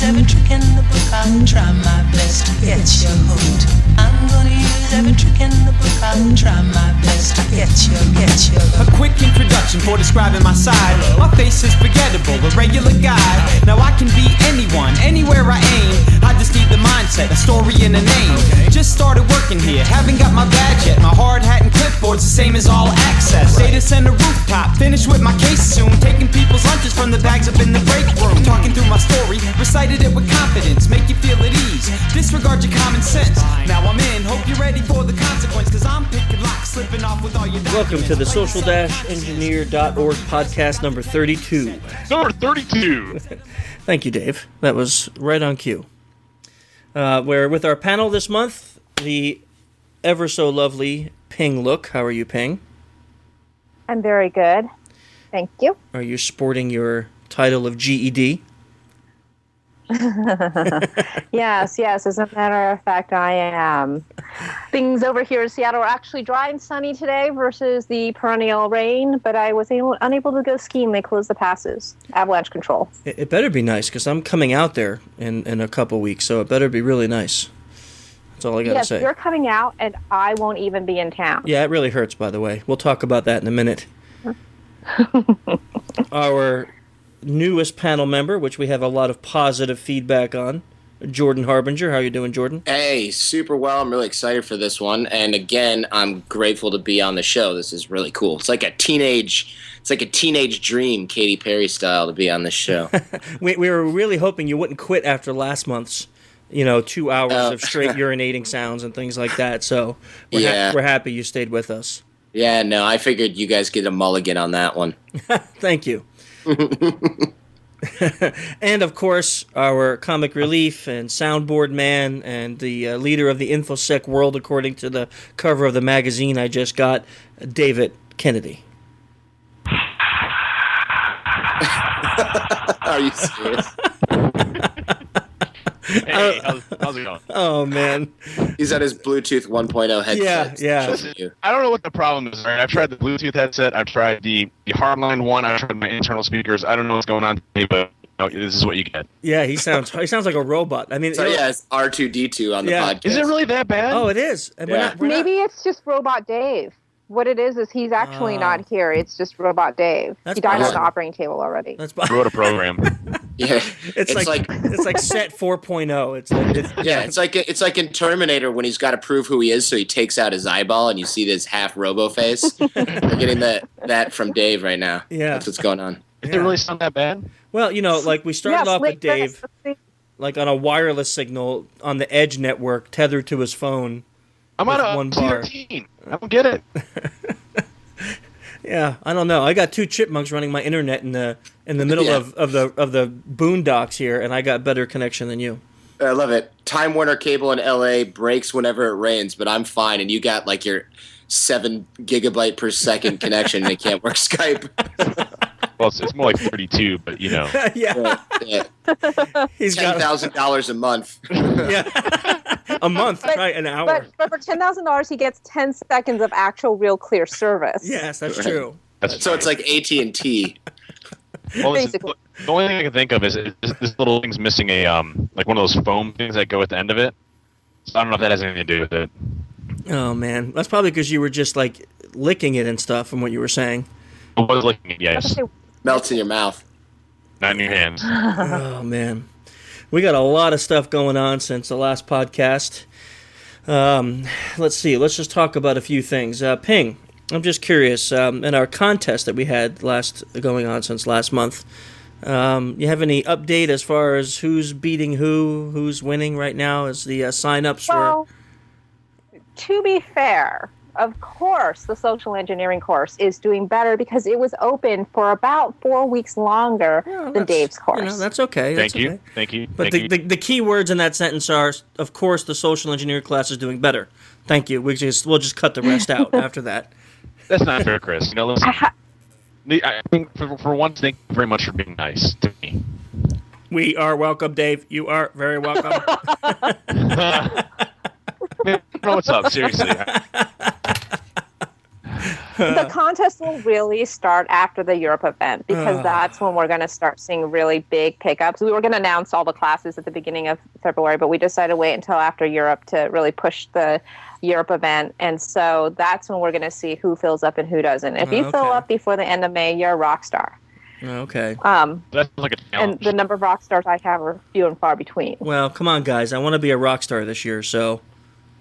every trick in the book. I'll try my best to get you hooked. I'm gonna use every trick in the book. I'll try my best to get you hooked. A quick introduction for describing my side. My face is forgettable, a regular guy. Now I can be anyone, anywhere I aim. I just need the mindset, a story and a name. Just started working here, haven't got my badge yet. My hard hat and clipboard's the same as all access. Data center rooftop, finished with my case soon. Taking people's lunches from the bags up in the break room. Talking through my story, recited it with confidence. Make you feel at ease, disregard your common sense. Now I'm in, hope you're ready for the consequence. Cause I'm picking locks, slipping off with all your documents. Welcome to the social-engineer.org podcast number 32. Number 32. Thank you, Dave. That was right on cue. We're with our panel this month, the ever so lovely Ping Look. How are you, Ping? I'm very good. Thank you. Are you sporting your title of GED? Yes. As a matter of fact, I am. Things over here in Seattle are actually dry and sunny today versus the perennial rain, but I was unable to go skiing. They closed the passes. Avalanche control. It better be nice, because I'm coming out there in a couple weeks, so it better be really nice. That's all I got to say. Yes, you're coming out, and I won't even be in town. Yeah, it really hurts, by the way. We'll talk about that in a minute. Our newest panel member, which we have a lot of positive feedback on, Jordan Harbinger. How you doing, Jordan? Hey, super well. I'm really excited for this one. And again, I'm grateful to be on the show. This is really cool. It's like a teenage dream, Katy Perry style, to be on this show. We were really hoping you wouldn't quit after last month's, 2 hours of straight urinating sounds and things like that. So we're happy you stayed with us. Yeah, no, I figured you guys get a mulligan on that one. Thank you. And, of course, our comic relief and soundboard man and the leader of the InfoSec world, according to the cover of the magazine I just got, David Kennedy. Are you serious? Hey, how's it going? Oh, man. He's at his Bluetooth 1.0 headset. Yeah. I don't know what the problem is, right? I've tried the Bluetooth headset. I've tried the hardline one. I've tried my internal speakers. I don't know what's going on today, but this is what you get. Yeah, he sounds like a robot. I mean, So yeah, it's R2D2 on the podcast. Is it really that bad? Oh, it is. And Yeah. Maybe it's just Robot Dave. What it is he's actually not here. It's just Robot Dave. That's He died on possible. the operating table already. That's Wrote a program. Yeah, it's like set 4.0. It's like in Terminator when he's got to prove who he is, so he takes out his eyeball and you see this half robo face. We're getting that from Dave right now. Yeah. That's what's going on. Does it really sound that bad? Well, we started off with Dave, Yes. like on a wireless signal on the Edge network, tethered to his phone. I'm on a one bar. CRT. I don't get it. Yeah, I don't know. I got two chipmunks running my internet in the middle Yeah. of the boondocks here, and I got better connection than you. I love it. Time Warner Cable in LA breaks whenever it rains, but I'm fine, and you got like your 7 gigabyte per second connection, and it can't work Skype. Well, it's more like 32, but Yeah, Yeah. he's got $10,000 a month. a month, right? An hour. But for $10,000, he gets 10 seconds of actual, real, clear service. Yes, that's Right. true. So it's like AT&T. Well, Basically. the only thing I can think of is this little thing's missing a like one of those foam things that go at the end of it. So I don't know if that has anything to do with it. Oh man, that's probably because you were just like licking it and stuff, from what you were saying. I was looking at yes, Melts in your mouth. not in your hands. Oh man, we got a lot of stuff going on since the last podcast. Let's see. Let's just talk about a few things. Ping, I'm just curious. In our contest that we had going on since last month, you have any update as far as who's beating who's winning right now? As the sign-ups Well, to be fair, of course, the social engineering course is doing better because it was open for about 4 weeks longer than Dave's course. That's okay. Thank you. But the key words in that sentence are, of course, the social engineering class is doing better. Thank you. We'll just cut the rest out after that. That's not fair, Chris. Listen. I think for once, thank you very much for being nice to me. We are welcome, Dave. You are very welcome. Man, I don't know what's up, seriously. The contest will really start after the Europe event because that's when we're going to start seeing really big pickups. We were going to announce all the classes at the beginning of February, but we decided to wait until after Europe to really push the Europe event. And so that's when we're going to see who fills up and who doesn't. If you fill up before the end of May, you're a rock star. Okay. That's like a challenge. And the number of rock stars I have are few and far between. Well, come on, guys. I want to be a rock star this year, so,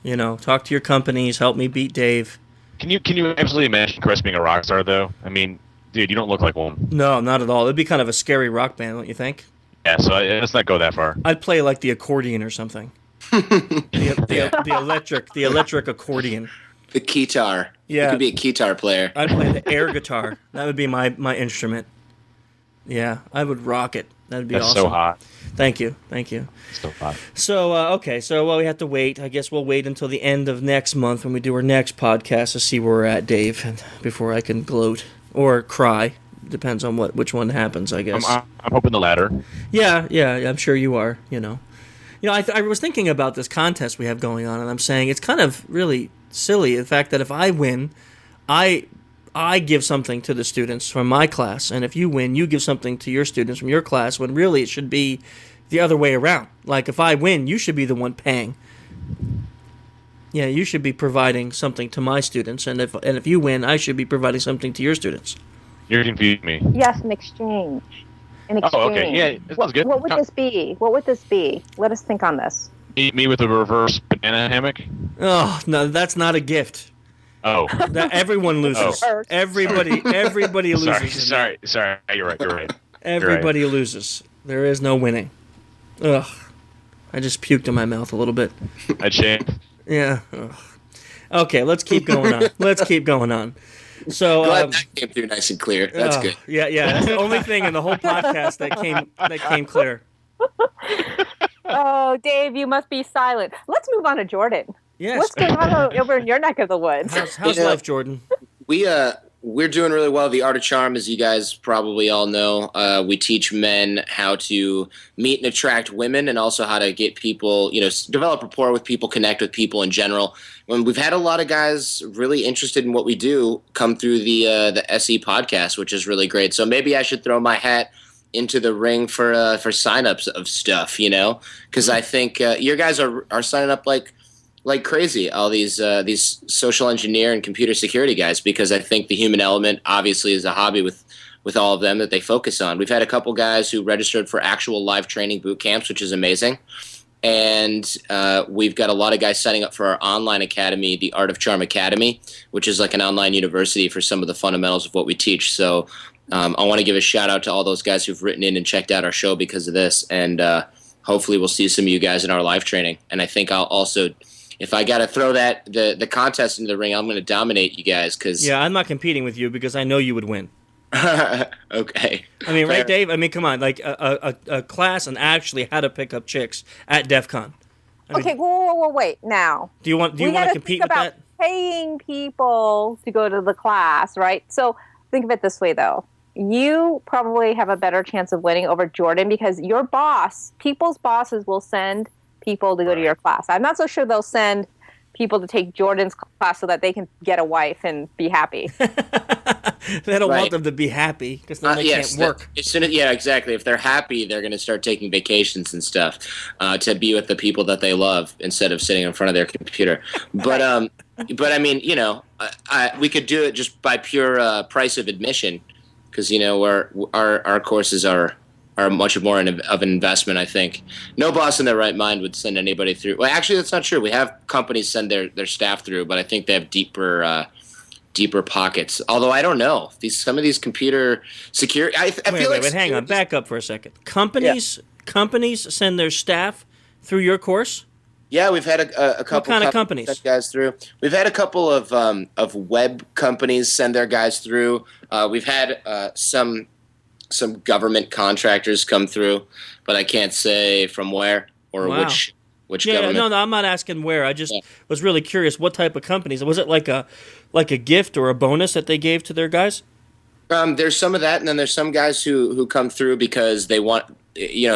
talk to your companies, help me beat Dave. Can you absolutely imagine Chris being a rock star, though? I mean, dude, you don't look like one. No, not at all. It'd be kind of a scary rock band, don't you think? Yeah, so let's not go that far. I'd play like the accordion or something. the electric accordion. The keytar. Yeah. You could be a keytar player. I'd play the air guitar. That would be my instrument. Yeah, I would rock it. That'd be That's awesome. so hot. Thank you. So hot. So, okay, so we have to wait. I guess we'll wait until the end of next month when we do our next podcast to see where we're at, Dave, and before I can gloat or cry. Depends on which one happens, I guess. I'm hoping the latter. Yeah, I'm sure you are, I was thinking about this contest we have going on, and I'm saying it's kind of really silly, the fact that if I win, I give something to the students from my class, and if you win, you give something to your students from your class, when really it should be the other way around. Like, if I win, you should be the one paying. Yeah, you should be providing something to my students, and if you win, I should be providing something to your students. You're confusing me. Yes, an exchange. Oh, okay. Yeah, that sounds good. What would this be? Let us think on this. Me with a reverse banana hammock? Oh, no, that's not a gift. Oh. Everyone loses. Oh. Everybody loses. Sorry. You're right. Everybody loses. There is no winning. Ugh. I just puked in my mouth a little bit. A shame. Yeah. Ugh. Okay, let's keep going on. So Glad that came through nice and clear. That's good. Yeah. That's the only thing in the whole podcast that came clear. Oh, Dave, you must be silent. Let's move on to Jordan. Yes. What's going on over in your neck of the woods? How's life, Jordan? We're doing really well. The Art of Charm, as you guys probably all know, we teach men how to meet and attract women, and also how to get people, develop rapport with people, connect with people in general. When we've had a lot of guys really interested in what we do come through the SE podcast, which is really great. So maybe I should throw my hat into the ring for signups of stuff, because I think your guys are signing up like crazy, all these social engineer and computer security guys, because I think the human element obviously is a hobby with all of them that they focus on. We've had a couple guys who registered for actual live training boot camps, which is amazing. And we've got a lot of guys signing up for our online academy, the Art of Charm Academy, which is like an online university for some of the fundamentals of what we teach. So I want to give a shout out to all those guys who've written in and checked out our show because of this. And hopefully we'll see some of you guys in our live training. And I think I'll also, if I got to throw the contest into the ring, I'm going to dominate you guys. Yeah, I'm not competing with you because I know you would win. Okay. I mean, right, Dave? I mean, come on. Like, a class on actually how to pick up chicks at DEF CON. Okay, whoa, wait. Now, do you want to compete with that? Paying people to go to the class, right? So think of it this way, though. You probably have a better chance of winning over Jordan because your people's bosses will send people to go to your class. I'm not so sure they'll send people to take Jordan's class so that they can get a wife and be happy. They don't want them to be happy because then they can't work. Yeah, exactly. If they're happy, they're going to start taking vacations and stuff to be with the people that they love instead of sitting in front of their computer. But I mean, we could do it just by pure price of admission because our courses are much more of an investment, I think. No boss in their right mind would send anybody through. Well, actually, that's not true. We have companies send their staff through, but I think they have deeper pockets. Although I don't know. Some of these computer security... I feel like... Wait, hang on. Back up for a second. Companies send their staff through your course? Yeah, we've had a couple... What kind of companies? Send guys through. We've had a couple of web companies send their guys through. We've had some government contractors come through, but I can't say from where or which government. No, I'm not asking where. I just was really curious what type of companies. Was it like a gift or a bonus that they gave to their guys? There's some of that, and then there's some guys who come through because they want,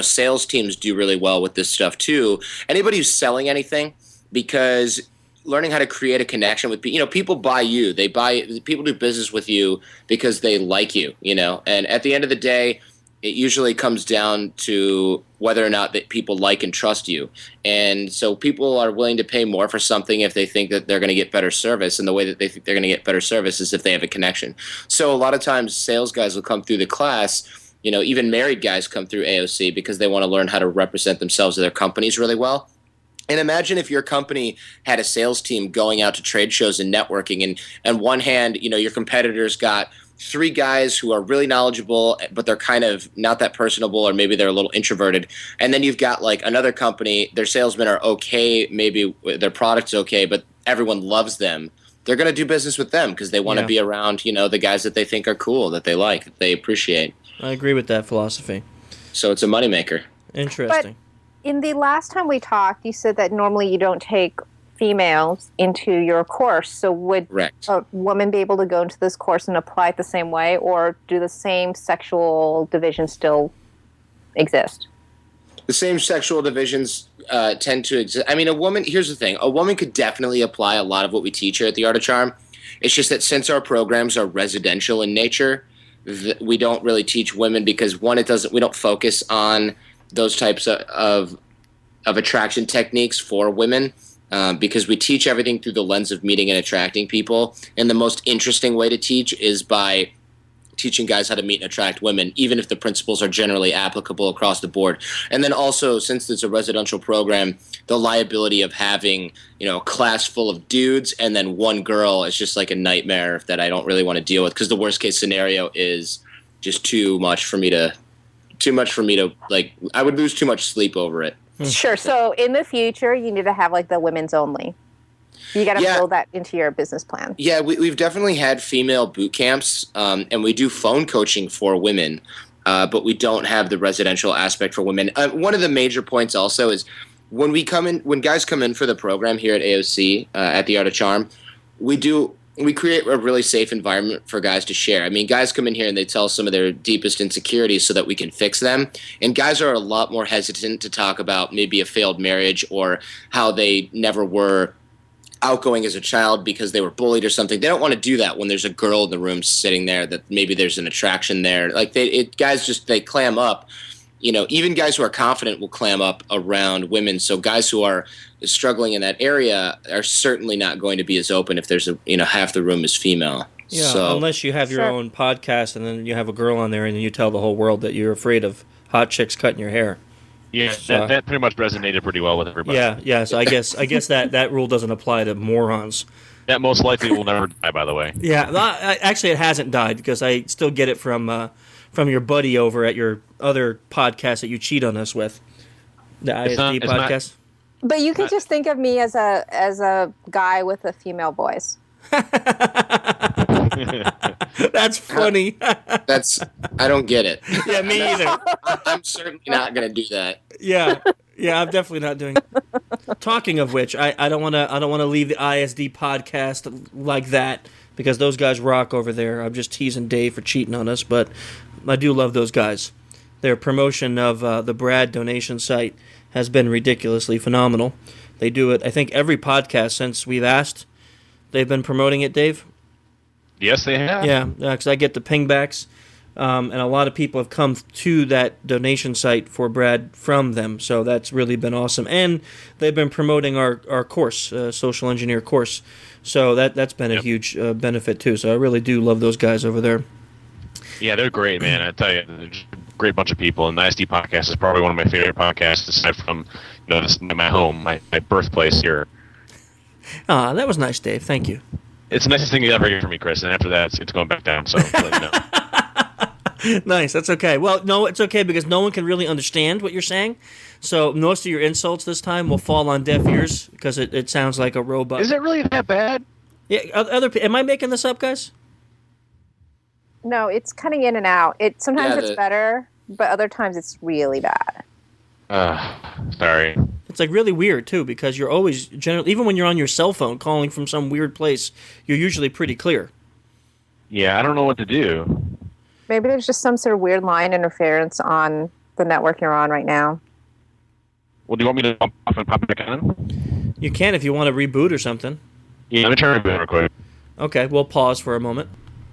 sales teams do really well with this stuff too. Anybody who's selling anything, because learning how to create a connection with people. You know, people buy you. People do business with you because they like you, you know. And at the end of the day, it usually comes down to whether or not that people like and trust you. And so people are willing to pay more for something if they think that they're going to get better service. And the way that they think they're going to get better service is if they have a connection. So a lot of times sales guys will come through the class, you know, even married guys come through AOC because they want to learn how to represent themselves or their companies really well. And imagine if your company had a sales team going out to trade shows and networking, and on one hand, you know, your competitors got 3 guys who are really knowledgeable, but they're kind of not that personable, or maybe they're a little introverted. And then you've got like another company, their salesmen are okay, maybe their product's okay, but everyone loves them. They're going to do business with them because they want to be around, you know, the guys that they think are cool, that they like, that they appreciate. I agree with that philosophy. So it's a moneymaker. Interesting. But in the last time we talked, you said that normally you don't take females into your course. So would Correct. a woman be able to go into this course and apply it the same way, or do the same sexual divisions still exist? The same sexual divisions tend to exist. I mean, here's the thing. A woman could definitely apply a lot of what we teach here at the Art of Charm. It's just that since our programs are residential in nature, we don't really teach women because, one, we don't focus on those types of attraction techniques for women. Because we teach everything through the lens of meeting and attracting people. And the most interesting way to teach is by teaching guys how to meet and attract women, even if the principles are generally applicable across the board. And then also, since it's a residential program, the liability of having, you know, a class full of dudes and then one girl is just like a nightmare that I don't really want to deal with, because the worst case scenario is just too much for me to like, I would lose too much sleep over it. Sure. So in the future, you need to have like the women's only. You got to build that into your business plan. Yeah, we've definitely had female boot camps, and we do phone coaching for women, but we don't have the residential aspect for women. One of the major points also is when guys come in for the program here at AOC, at the Art of Charm, we create a really safe environment for guys to share. I mean, guys come in here and they tell some of their deepest insecurities so that we can fix them. And guys are a lot more hesitant to talk about maybe a failed marriage or how they never were outgoing as a child because they were bullied or something. They don't want to do that when there's a girl in the room sitting there that maybe there's an attraction there. Like guys they clam up. You know, even guys who are confident will clam up around women. So guys who are struggling in that area are certainly not going to be as open if there's half the room is female. Yeah, so, unless you have your own podcast and then you have a girl on there and you tell the whole world that you're afraid of hot chicks cutting your hair. Yeah, that pretty much resonated pretty well with everybody. Yeah. So I guess that rule doesn't apply to morons. That most likely will never die, by the way. Yeah, actually, it hasn't died because I still get it from your buddy over at your other podcast that you cheat on us with, the ISD podcast. But you could just think of me as a guy with a female voice. That's funny. I don't get it. Yeah, me either. I'm certainly not going to do that. Yeah, I'm definitely not doing. Talking of which, I don't want to leave the ISD podcast like that because those guys rock over there. I'm just teasing Dave for cheating on us, but I do love those guys. Their promotion of the Brad donation site has been ridiculously phenomenal. They do it, I think, every podcast since we've asked. They've been promoting it, Dave? Yes, they have. Yeah, because I get the pingbacks, and a lot of people have come to that donation site for Brad from them, so that's really been awesome. And they've been promoting our course, Social Engineer course, so that's been a huge benefit too. So I really do love those guys over there. Yeah, they're great, man. I tell you, they're just a great bunch of people. And the ISD podcast is probably one of my favorite podcasts, aside from my home, my birthplace here. Ah, that was nice, Dave. Thank you. It's the nicest thing you ever hear from me, Chris. And after that, it's going back down. So let you know. Nice. That's okay. Well, no, it's okay because no one can really understand what you're saying. So most of your insults this time will fall on deaf ears because it sounds like a robot. Is it really that bad? Yeah. Am I making this up, guys? No, it's cutting in and out. Sometimes it's better, but other times it's really bad. Sorry. It's like really weird too because you're always generally, even when you're on your cell phone calling from some weird place, you're usually pretty clear. Yeah, I don't know what to do. Maybe there's just some sort of weird line interference on the network you're on right now. Well, do you want me to bump off and pop back on? You can if you want to reboot or something. Yeah, let me turn it real quick. Okay, we'll pause for a moment.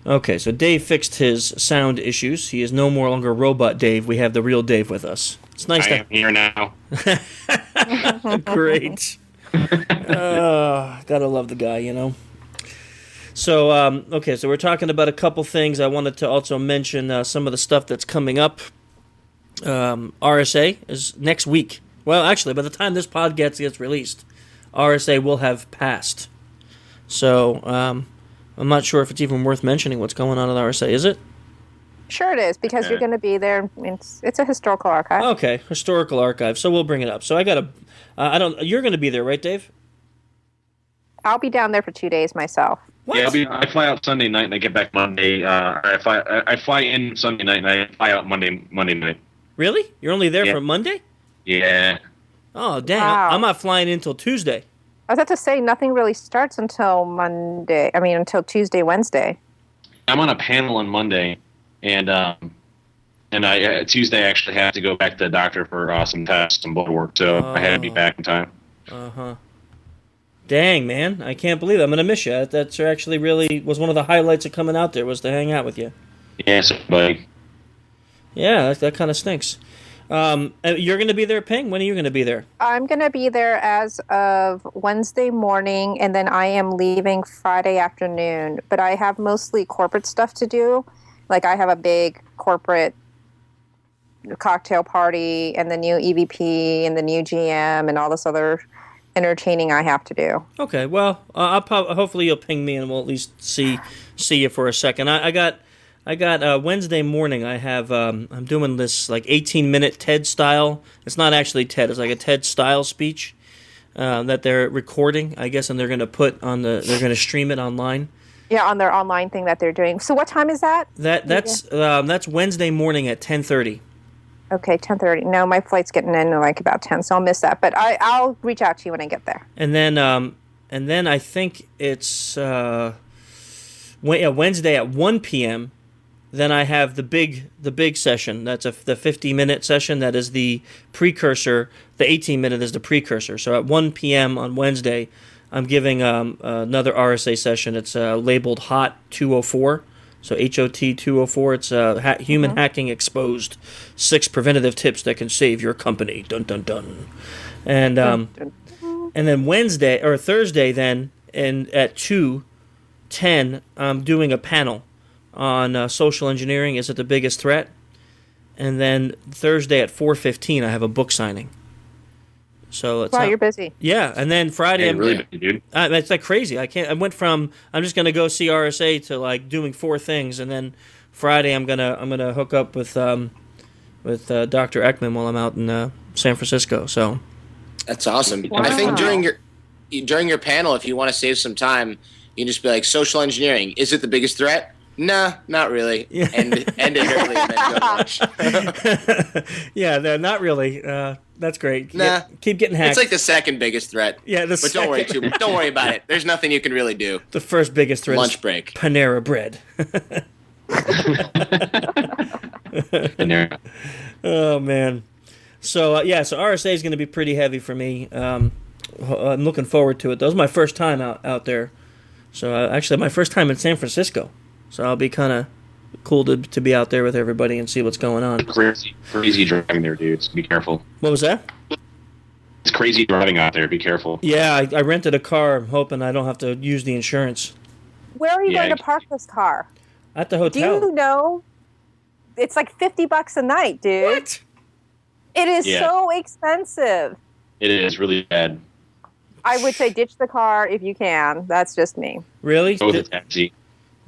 Okay, so Dave fixed his sound issues. He is no more longer Robot Dave. We have the real Dave with us. It's nice I am here now. Great. Gotta love the guy, you know. So, okay, so we're talking about a couple things. I wanted to also mention some of the stuff that's coming up. RSA is next week. Well, actually, by the time this podcast gets released, RSA will have passed. So, I'm not sure if it's even worth mentioning what's going on at RSA, is it? Sure it is, because you're going to be there. It's a historical archive. Okay, historical archive. So we'll bring it up. So I got you're going to be there, right, Dave? I'll be down there for 2 days myself. What? Yeah, I fly out Sunday night and I get back Monday. I fly in Sunday night and I fly out Monday night. Really? You're only there for Monday? Yeah. Oh, dang. Wow. I'm not flying in until Tuesday. I was about to say, nothing really starts until until Tuesday, Wednesday. I'm on a panel on Monday, and I Tuesday I actually have to go back to the doctor for some tests, some blood work, so I had to be back in time. Uh-huh. Dang, man. I can't believe it. I'm going to miss you. That's actually really was one of the highlights of coming out there was to hang out with you. Yes, buddy. Yeah, that kind of stinks. You're going to be there, Ping? When are you going to be there? I'm going to be there as of Wednesday morning, and then I am leaving Friday afternoon. But I have mostly corporate stuff to do. Like, I have a big corporate cocktail party and the new EVP and the new GM and all this other entertaining I have to do. Okay, well, hopefully you'll ping me and we'll at least see you for a second. I got Wednesday morning. I have I'm doing this like 18-minute TED style. It's not actually TED. It's like a TED style speech that they're recording, I guess, and they're going to put on they're going to stream it online. Yeah, on their online thing that they're doing. So what time is that? That's Wednesday morning at 10:30. Okay, 10:30. No, my flight's getting in like about 10, so I'll miss that. But I'll reach out to you when I get there. And then I think it's Wednesday at 1 p.m. Then I have the big session. That's the 50-minute session. That is the precursor. The 18-minute is the precursor. So at 1 p.m. on Wednesday, I'm giving another RSA session. It's labeled HOT 204. So HOT 204. It's Human Hacking Exposed: 6 Preventative Tips that can save your company. Dun dun dun. And and then Thursday then, and at 2:10, I'm doing a panel on social engineering. Is it the biggest threat? And then Thursday at 4:15, I have a book signing. So it's you're busy. Yeah, and then Friday, I'm really busy, dude. It's like crazy. I went from I'm just gonna go see RSA to like doing 4 things, and then Friday I'm gonna hook up with Dr. Ekman while I'm out in San Francisco. So That's awesome. Wow. And I think during your panel, if you want to save some time, you can just be like, social engineering, is it the biggest threat? Nah, not really. Yeah. End it early and then go to lunch. yeah, not really. That's great. Nah. Keep getting hacked. It's like the second biggest threat. Yeah, but don't worry don't worry about it. There's nothing you can really do. The first biggest threat Lunch is break. Panera Bread. Oh, man. So, so RSA is going to be pretty heavy for me. I'm looking forward to it. That was my first time out there. So, actually, my first time in San Francisco. So, I'll be kind of cool to be out there with everybody and see what's going on. Crazy driving there, dudes. Be careful. What was that? It's crazy driving out there. Be careful. Yeah, I rented a car. I'm hoping I don't have to use the insurance. Where are you going to park this car? At the hotel. Do you know? It's like $50 a night, dude. What? It is so expensive. It is really bad. I would say ditch the car if you can. That's just me. Really? Go with a taxi.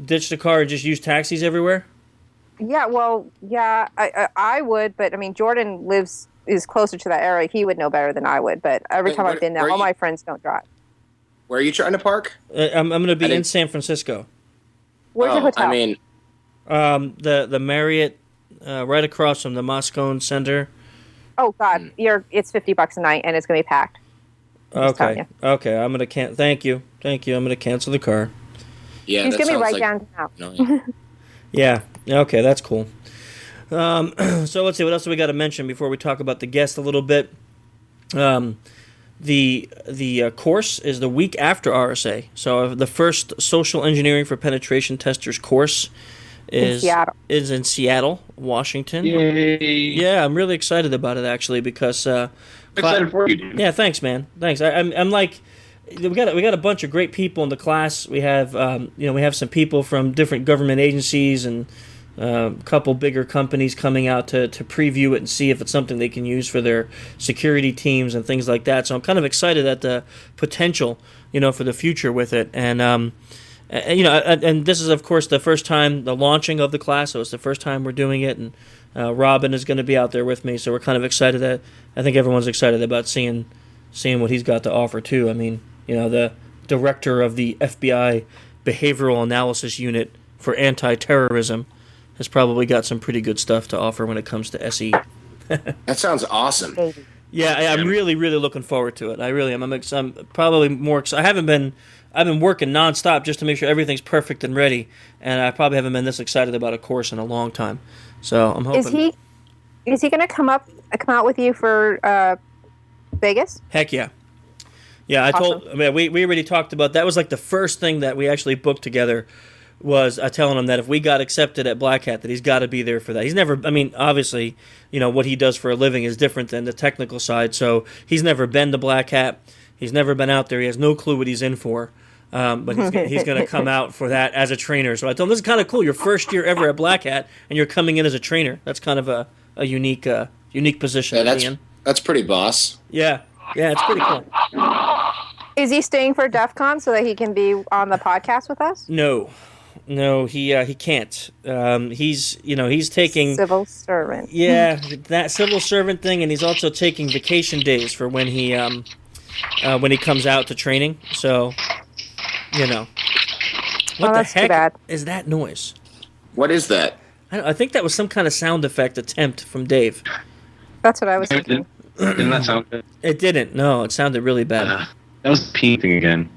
Ditch the car and just use taxis everywhere? Yeah, well, yeah, I would, but I mean, Jordan is closer to that area. He would know better than I would, but every time I've been there, all my friends don't drive. Where are you trying to park? I'm going to be in San Francisco. Where's your hotel? I mean, the Marriott, right across from the Moscone Center. Oh God, it's $50 a night, and it's gonna be packed. Okay. I'm gonna Thank you. I'm gonna cancel the car. Yeah, he's gonna be right downtown. Yeah. Okay, that's cool. So let's see what else do we got to mention before we talk about the guest a little bit. The course is the week after RSA. So the first Social Engineering for Penetration Testers course is in Seattle, Washington. Yay! Yeah, I'm really excited about it actually because Excited for you, dude. yeah, thanks, man. Thanks. I'm like, we got a bunch of great people in the class. We have we have some people from different government agencies and a couple bigger companies coming out to preview it and see if it's something they can use for their security teams and things like that. So I'm kind of excited at the potential, for the future with it. And and this is of course the first time the launching of the class. So it's the first time we're doing it, and Robin is going to be out there with me. So we're kind of excited that I think everyone's excited about seeing what he's got to offer too. I mean, the director of the FBI Behavioral Analysis Unit for Anti-Terrorism has probably got some pretty good stuff to offer when it comes to SE. That sounds awesome. Yeah, I'm really, really looking forward to it. I really am. I'm probably more excited. I've been working nonstop just to make sure everything's perfect and ready, and I probably haven't been this excited about a course in a long time. So I'm hoping. Is he going to come out with you for Vegas? Heck yeah. Yeah, Awesome. we already talked about that. Was like the first thing that we actually booked together. Was telling him that if we got accepted at Black Hat, that he's got to be there for that. He's never, obviously, what he does for a living is different than the technical side, so he's never been to Black Hat. He's never been out there. He has no clue what he's in for, but he's going to come out for that as a trainer. So I told him, this is kind of cool. Your first year ever at Black Hat, and you're coming in as a trainer. That's kind of a unique position to be in. That's pretty boss. Yeah, it's pretty cool. Is he staying for DEF CON so that he can be on the podcast with us? No, he can't. He's taking civil servant. Yeah, that civil servant thing, and he's also taking vacation days for when he comes out to training. So, what the heck is that noise? What is that? I think that was some kind of sound effect attempt from Dave. That's what I was thinking. Didn't that sound good? It didn't. No, it sounded really bad. That was the pee thing again.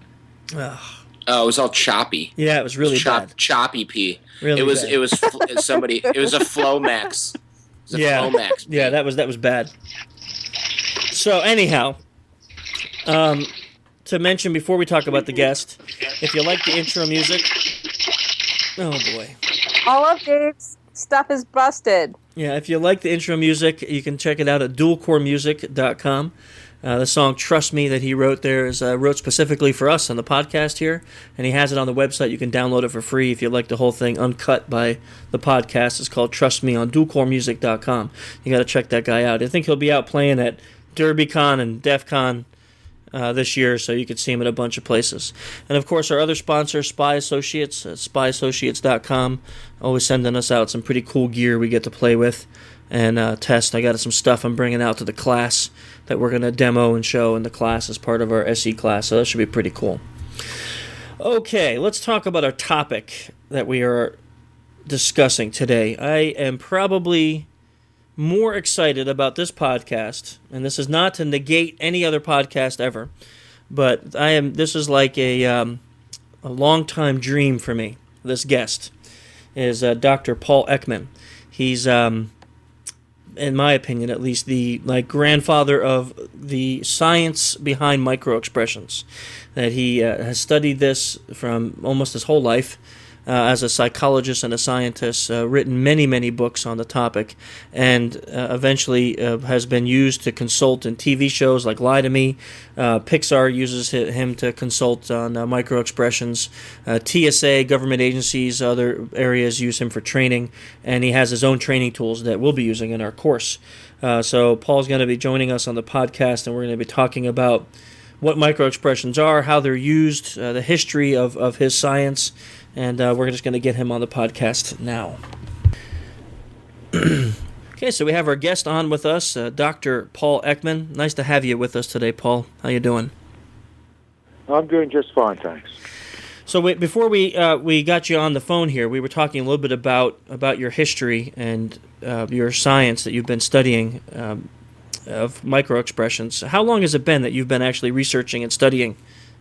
Oh, it was all choppy. Yeah, it was really bad. Choppy pee. Really it was. bad. It was somebody. It was a Flomax. It was a Flomax pee. Yeah, that was bad. So anyhow, to mention before we talk about the guest, if you like the intro music, oh boy, all of Dave's stuff is busted. Yeah, if you like the intro music, you can check it out at dualcoremusic.com. The song Trust Me that he wrote there is wrote specifically for us on the podcast here, and he has it on the website. You can download it for free if you like the whole thing uncut by the podcast. It's called Trust Me on dualcoremusic.com. You got to check that guy out. I think he'll be out playing at DerbyCon and DEF CON this year, so you could see him at a bunch of places. And of course, our other sponsor, Spy Associates, spyassociates.com, always sending us out some pretty cool gear we get to play with and test. I got some stuff I'm bringing out to the class that we're going to demo and show in the class as part of our SE class, so that should be pretty cool. Okay, let's talk about our topic that we are discussing today. I am probably more excited about this podcast, and this is not to negate any other podcast ever, but this is like a long-time dream for me. This guest is Dr. Paul Ekman. He's in my opinion at least, the grandfather of the science behind microexpressions. That he has studied this from almost his whole life as a psychologist and a scientist, written many, many books on the topic, and eventually has been used to consult in TV shows like Lie to Me. Pixar uses him to consult on microexpressions. TSA, government agencies, other areas use him for training, and he has his own training tools that we'll be using in our course. So Paul's going to be joining us on the podcast, and we're going to be talking about what microexpressions are, how they're used, the history of his science, and we're just going to get him on the podcast now. Okay, so we have our guest on with us, Dr. Paul Ekman. Nice to have you with us today, Paul. How you doing? I'm doing just fine, thanks. So before we got you on the phone here, we were talking a little bit about your history and your science that you've been studying of microexpressions. How long has it been that you've been actually researching and studying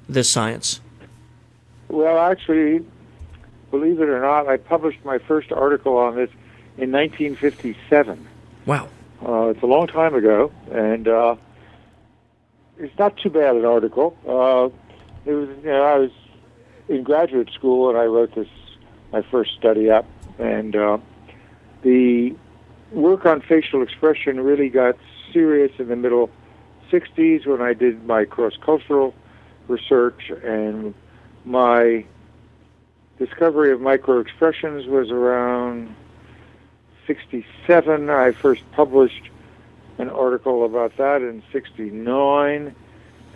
this science? Well, actually, believe it or not, I published my first article on this in 1957. Wow. It's a long time ago, and it's not too bad an article. It was, I was in graduate school and I wrote my first study up, and the work on facial expression really got serious in the middle 60s when I did my cross-cultural research, and my discovery of micro-expressions was around 67. I first published an article about that in 69,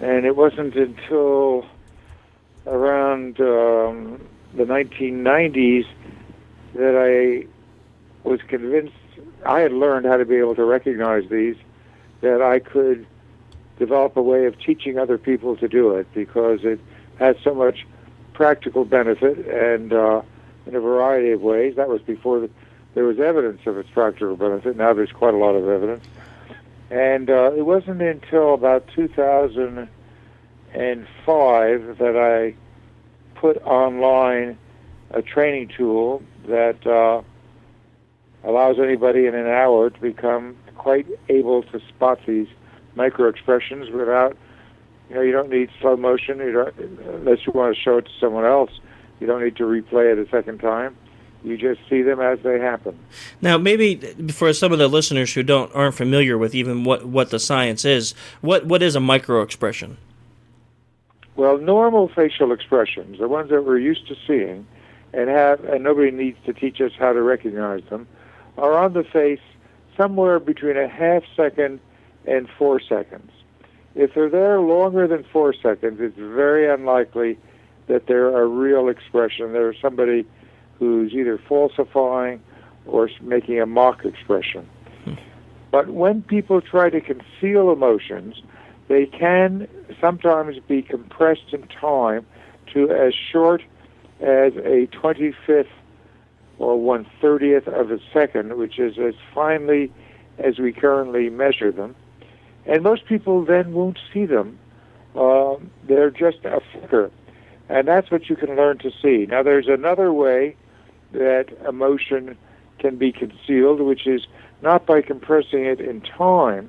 and it wasn't until around the 1990s that I was convinced I had learned how to be able to recognize these, that I could develop a way of teaching other people to do it, because it has so much practical benefit, and in a variety of ways. That was before there was evidence of its practical benefit. Now there's quite a lot of evidence. And it wasn't until about 2005 that I put online a training tool that allows anybody in an hour to become quite able to spot these micro-expressions without, you don't need slow motion. Unless you want to show it to someone else, you don't need to replay it a second time. You just see them as they happen. Now, maybe for some of the listeners who aren't familiar with even what the science is, what is a micro-expression? Well, normal facial expressions, the ones that we're used to seeing, and nobody needs to teach us how to recognize them, are on the face somewhere between a half second and 4 seconds. If they're there longer than 4 seconds, it's very unlikely that they're a real expression. They're somebody who's either falsifying or making a mock expression. But when people try to conceal emotions, they can sometimes be compressed in time to as short as a 25th or 1/30th of a second, which is as finely as we currently measure them. And most people then won't see them. They're just a flicker. And that's what you can learn to see. Now, there's another way that emotion can be concealed, which is not by compressing it in time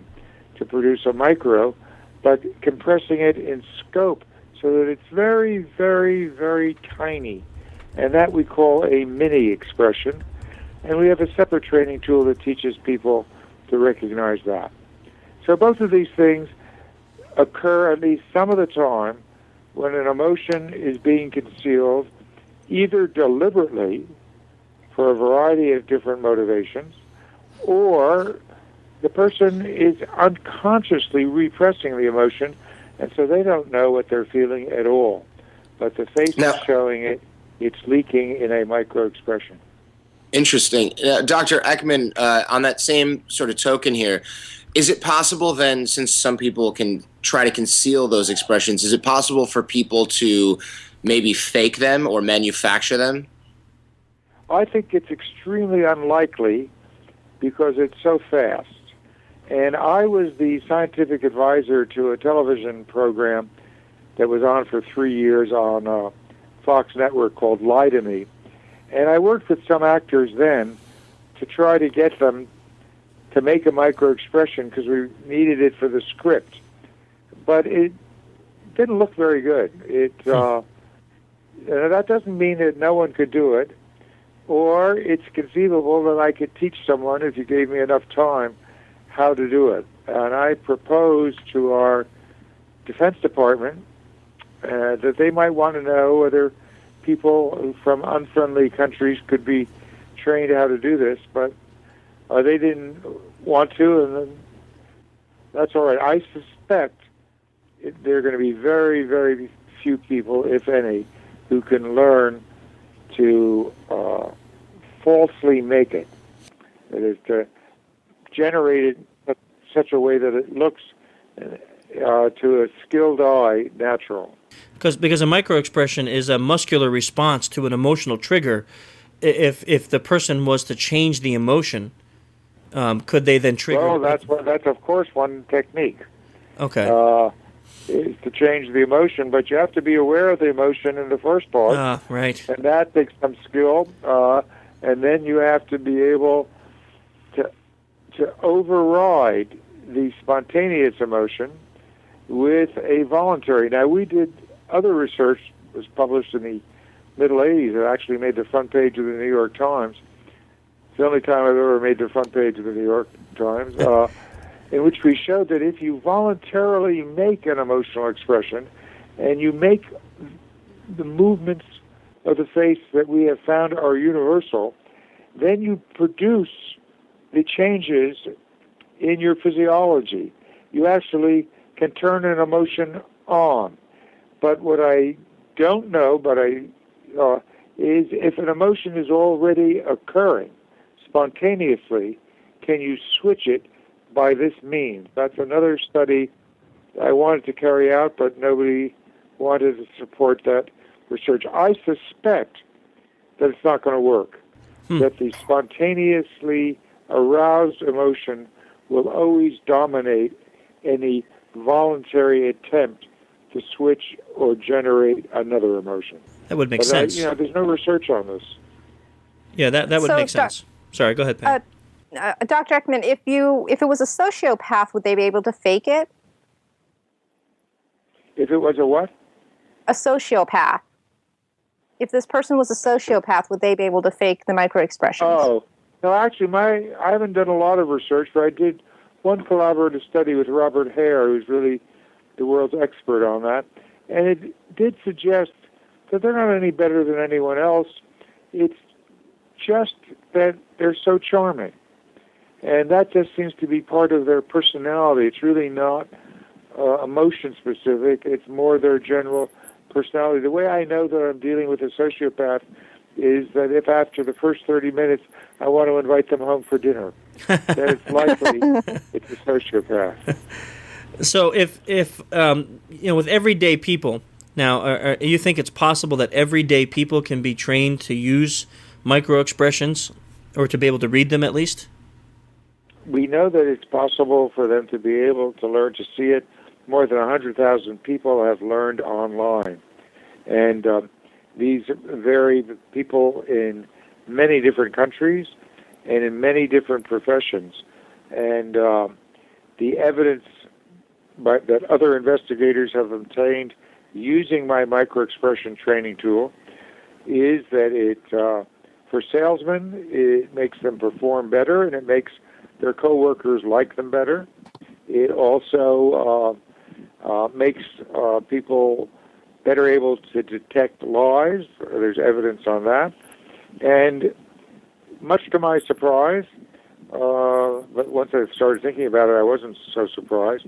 to produce a micro, but compressing it in scope so that it's very, very, very tiny. And that we call a mini expression. And we have a separate training tool that teaches people to recognize that. So both of these things occur at least some of the time when an emotion is being concealed, either deliberately for a variety of different motivations, or the person is unconsciously repressing the emotion, and so they don't know what they're feeling at all. But the face is showing it. It's leaking in a micro-expression. Interesting. Dr. Ekman, on that same sort of token here, is it possible then, since some people can try to conceal those expressions, is it possible for people to maybe fake them or manufacture them? I think it's extremely unlikely because it's so fast. And I was the scientific advisor to a television program that was on for 3 years on Fox Network called Lie to Me. And I worked with some actors then to try to get them to make a micro-expression because we needed it for the script. But it didn't look very good. That doesn't mean that no one could do it, or it's conceivable that I could teach someone, if you gave me enough time, how to do it. And I proposed to our Defense Department that they might want to know whether people from unfriendly countries could be trained how to do this, but they didn't want to, and that's all right. I suspect there are going to be very, very few people, if any, who can learn to falsely make it. That is, to generate it in such a way that it looks to a skilled eye natural. Because a microexpression is a muscular response to an emotional trigger. If the person was to change the emotion, could they then trigger? Well, that's of course one technique. Okay. Is to change the emotion, but you have to be aware of the emotion in the first part. Right. And that takes some skill, and then you have to be able to override the spontaneous emotion with a voluntary. Now, we did other research was published in the middle 80s that actually made the front page of the New York Times. It's the only time I've ever made the front page of the New York Times, in which we showed that if you voluntarily make an emotional expression and you make the movements of the face that we have found are universal, then you produce the changes in your physiology. You actually can turn an emotion on. But what I don't know, is if an emotion is already occurring spontaneously, can you switch it by this means? That's another study I wanted to carry out, but nobody wanted to support that research. I suspect that it's not going to work, that the spontaneously aroused emotion will always dominate any voluntary attempt to switch or generate another emotion. That would make sense. There's no research on this. Yeah, that would make sense. Sorry, go ahead, Pam. Dr. Ekman, if it was a sociopath, would they be able to fake it? If it was a what? A sociopath. If this person was a sociopath, would they be able to fake the microexpressions? Oh, no, actually, I haven't done a lot of research, but I did one collaborative study with Robert Hare, who's really the world's expert on that, and it did suggest that they're not any better than anyone else. It's just that they're so charming, and that just seems to be part of their personality. It's really not emotion specific. It's more their general personality. The way I know that I'm dealing with a sociopath is that if after the first 30 minutes I want to invite them home for dinner, then it's likely it's a sociopath. So if with everyday people, now, you think it's possible that everyday people can be trained to use microexpressions or to be able to read them at least? We know that it's possible for them to be able to learn to see it. More than 100,000 people have learned online. And these vary people in many different countries and in many different professions. And the evidence that other investigators have obtained using my microexpression training tool is that it, for salesmen, it makes them perform better and it makes their coworkers like them better. It also makes people better able to detect lies. There's evidence on that. And much to my surprise, but once I started thinking about it, I wasn't so surprised.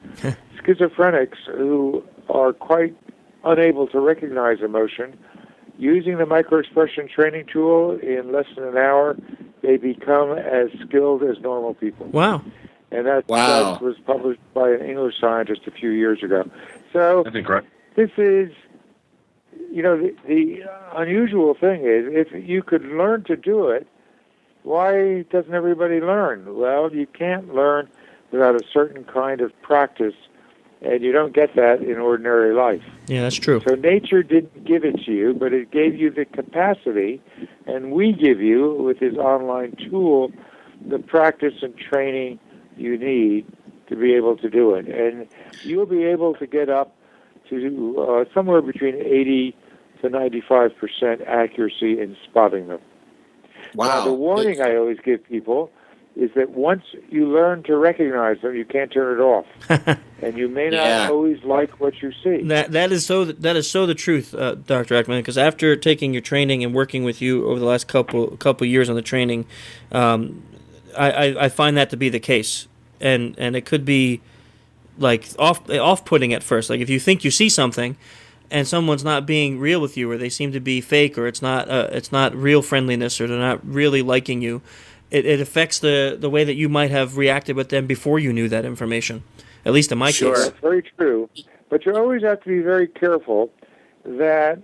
Schizophrenics who are quite unable to recognize emotion, using the microexpression training tool in less than an hour, they become as skilled as normal people. Wow. And that was published by an English scientist a few years ago. So I think, right. This is, the unusual thing is, if you could learn to do it, why doesn't everybody learn? Well, you can't learn without a certain kind of practice, and you don't get that in ordinary life. Yeah, that's true. So nature didn't give it to you, but it gave you the capacity, and we give you, with this online tool, the practice and training you need to be able to do it. And you'll be able to get up to somewhere between 80 to 95% accuracy in spotting them. Wow. Now, the warning I always give people is that once you learn to recognize them, you can't turn it off. And you may not always like what you see. That is so the truth, Dr. Ekman, because after taking your training and working with you over the last couple years on the training, I find that to be the case. And it could be like off-putting at first. Like if you think you see something and someone's not being real with you, or they seem to be fake, or it's not real friendliness, or they're not really liking you, it affects the way that you might have reacted with them before you knew that information. At least in my case. That's very true. But you always have to be very careful that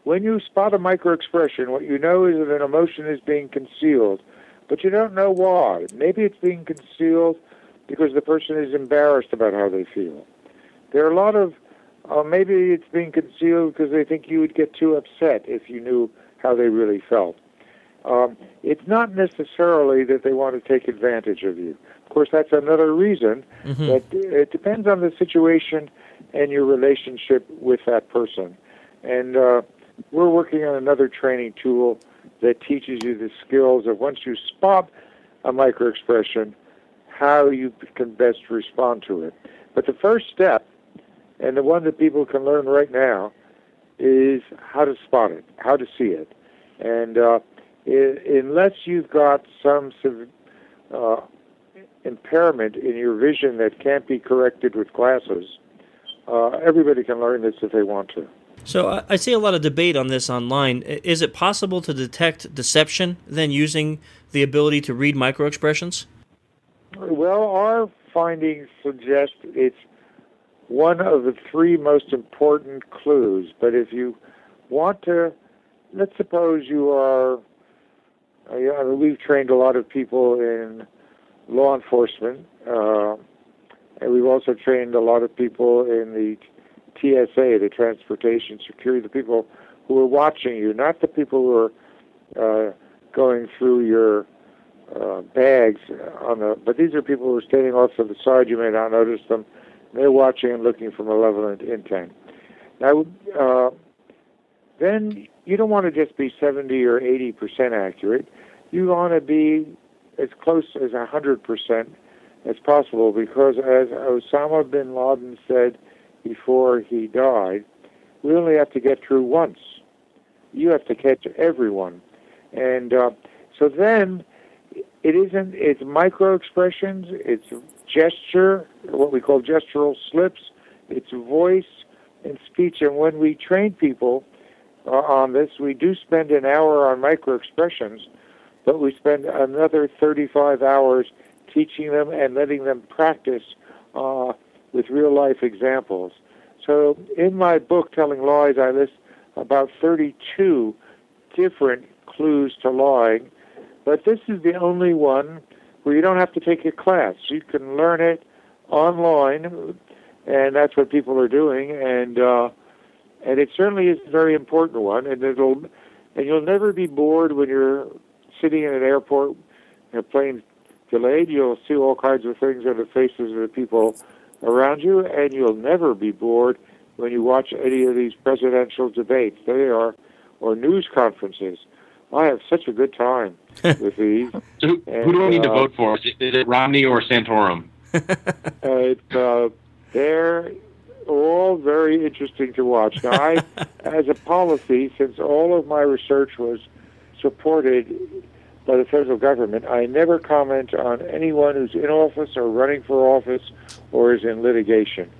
when you spot a microexpression, what you know is that an emotion is being concealed, but you don't know why. Maybe it's being concealed because the person is embarrassed about how they feel. There are a lot of, maybe it's being concealed because they think you would get too upset if you knew how they really felt. it's not necessarily that they want to take advantage of you. Of course, that's another reason, but it depends on the situation and your relationship with that person. And we're working on another training tool that teaches you the skills of once you spot a microexpression, how you can best respond to it. But the first step, and the one that people can learn right now, is how to spot it, how to see it. And unless you've got some impairment in your vision that can't be corrected with glasses, everybody can learn this if they want to. So I see a lot of debate on this online. Is it possible to detect deception then using the ability to read microexpressions? Well, our findings suggest it's one of the three most important clues. But if you want to, let's suppose you are, we've trained a lot of people in law enforcement, and we've also trained a lot of people in the TSA, the Transportation Security, the people who are watching you, not the people who are going through your bags but these are people who are standing off to the side. You may not notice them. They're watching and looking for malevolent intent. Now, then you don't want to just be 70 or 80% accurate. You want to be as close as 100% as possible, because as Osama bin Laden said before he died, we only have to get through once. You have to catch everyone. And so then it's micro-expressions, it's gesture, what we call gestural slips, it's voice and speech. And when we train people on this, we do spend an hour on micro-expressions, but we spend another 35 hours teaching them and letting them practice with real-life examples. So in my book, Telling Lies, I list about 32 different clues to lying, but this is the only one where you don't have to take a class. You can learn it online, and that's what people are doing, and it certainly is a very important one, and you'll never be bored when you're sitting in an airport and a plane's delayed. You'll see all kinds of things on the faces of the people around you, and you'll never be bored when you watch any of these presidential debates. Or news conferences. I have such a good time with these. So who do I need to vote for? Is it Romney or Santorum? They're all very interesting to watch. Now, I, as a policy, since all of my research was supported by the federal government, I never comment on anyone who's in office or running for office or is in litigation.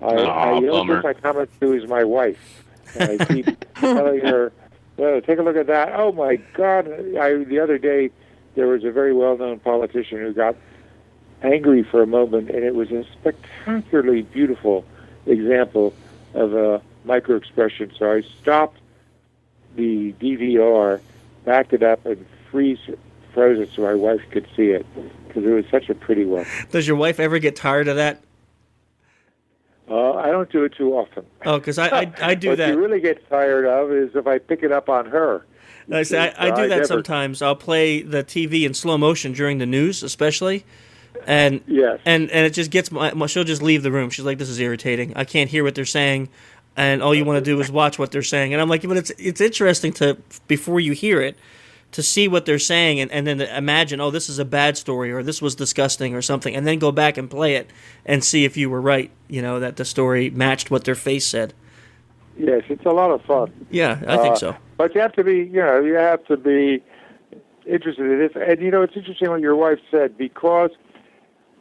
The only person I comment to is my wife. And I keep telling her, well, take a look at that. Oh, my God. The other day, there was a very well-known politician who got angry for a moment, and it was a spectacularly beautiful example of a micro-expression. So I stopped the DVR, backed it up, and froze it so my wife could see it, because it was such a pretty one. Does your wife ever get tired of that? I don't do it too often. Oh, because I do what that. What you really get tired of is if I pick it up on her. I do that sometimes. I'll play the TV in slow motion during the news, especially, and yes, and it just gets she'll just leave the room. She's like, "This is irritating. I can't hear what they're saying," and all you want to do is watch what they're saying. And I'm like, "But it's interesting to, before you hear it, to see what they're saying and then to imagine, oh, this is a bad story, or this was disgusting or something, and then go back and play it and see if you were right, that the story matched what their face said." Yes, it's a lot of fun. Yeah, I think so. But you have to be, interested in this. And, it's interesting what your wife said, because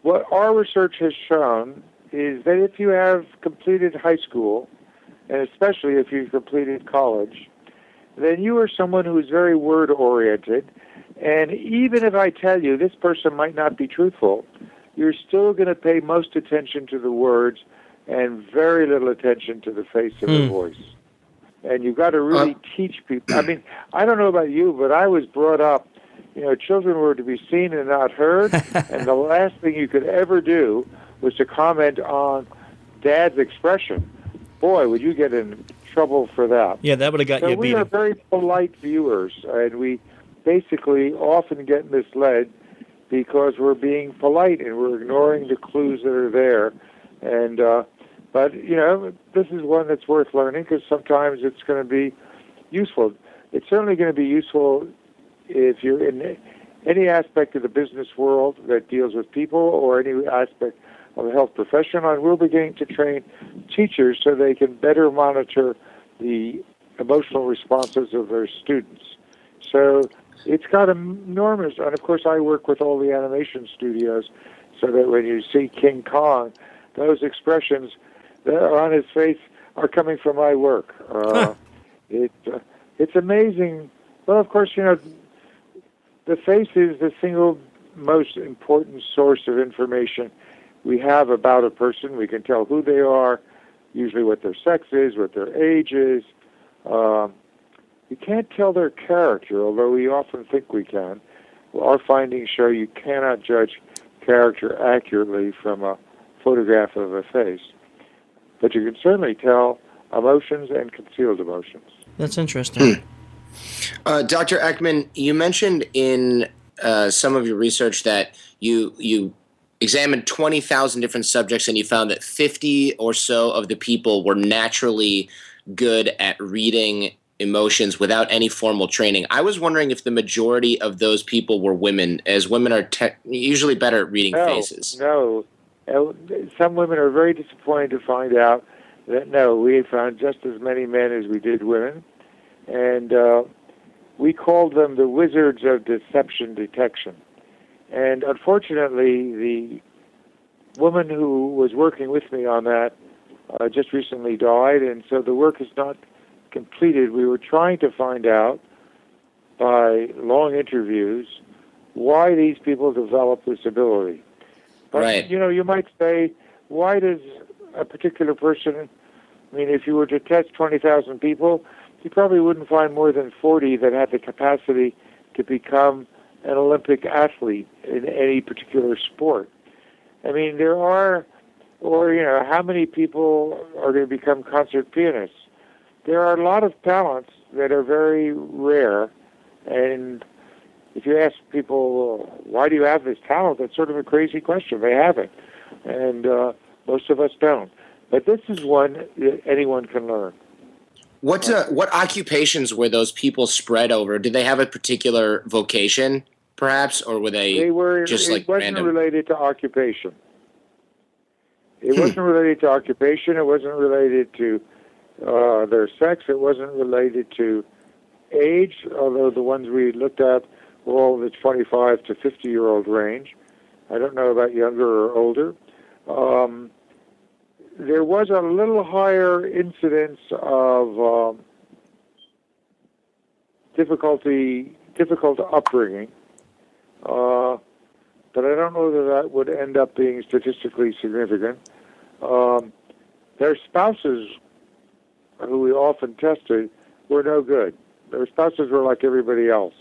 what our research has shown is that if you have completed high school, and especially if you've completed college, then you are someone who is very word-oriented. And even if I tell you this person might not be truthful, you're still going to pay most attention to the words and very little attention to the face of the voice. And you've got to really teach people. I mean, I don't know about you, but I was brought up, children were to be seen and not heard, and the last thing you could ever do was to comment on Dad's expression. Boy, would you get in trouble for that. Yeah, that would have got you a beating. We are very polite viewers, and we basically often get misled because we're being polite and we're ignoring the clues that are there. And but this is one that's worth learning because sometimes it's going to be useful. It's certainly going to be useful if you're in any aspect of the business world that deals with people or any aspect of the health profession. And we're beginning to train teachers so they can better monitor the emotional responses of their students. So it's got enormous, and of course I work with all the animation studios so that when you see King Kong, those expressions that are on his face are coming from my work. It's amazing. Well, of course, the face is the single most important source of information we have about a person. We can tell who they are, usually what their sex is, what their age is. We can't tell their character, although we often think we can. Well, our findings show you cannot judge character accurately from a photograph of a face. But you can certainly tell emotions and concealed emotions. That's interesting. Dr. Ekman, you mentioned in some of your research that you examined 20,000 different subjects and you found that 50 or so of the people were naturally good at reading emotions without any formal training. I was wondering if the majority of those people were women, as women are usually better at reading faces. No. Some women are very disappointed to find out that, no, we found just as many men as we did women. And we called them the wizards of deception detection. And unfortunately, the woman who was working with me on that just recently died, and so the work is not completed. We were trying to find out by long interviews why these people develop this ability. But, right. You might say, why does a particular person, if you were to test 20,000 people, you probably wouldn't find more than 40 that had the capacity to become an Olympic athlete in any particular sport. There are, how many people are going to become concert pianists? There are a lot of talents that are very rare, and if you ask people, why do you have this talent, that's sort of a crazy question. They have it, and most of us don't. But this is one that anyone can learn. What occupations were those people spread over? Did they have a particular vocation, perhaps, or were they just like random? It wasn't related to occupation. It wasn't related to occupation. It wasn't related to their sex. It wasn't related to age, although the ones we looked at were all in the 25 to 50-year-old range. I don't know about younger or older. There was a little higher incidence of difficult upbringing, but I don't know that would end up being statistically significant. Their spouses, who we often tested, were no good. Their spouses were like everybody else.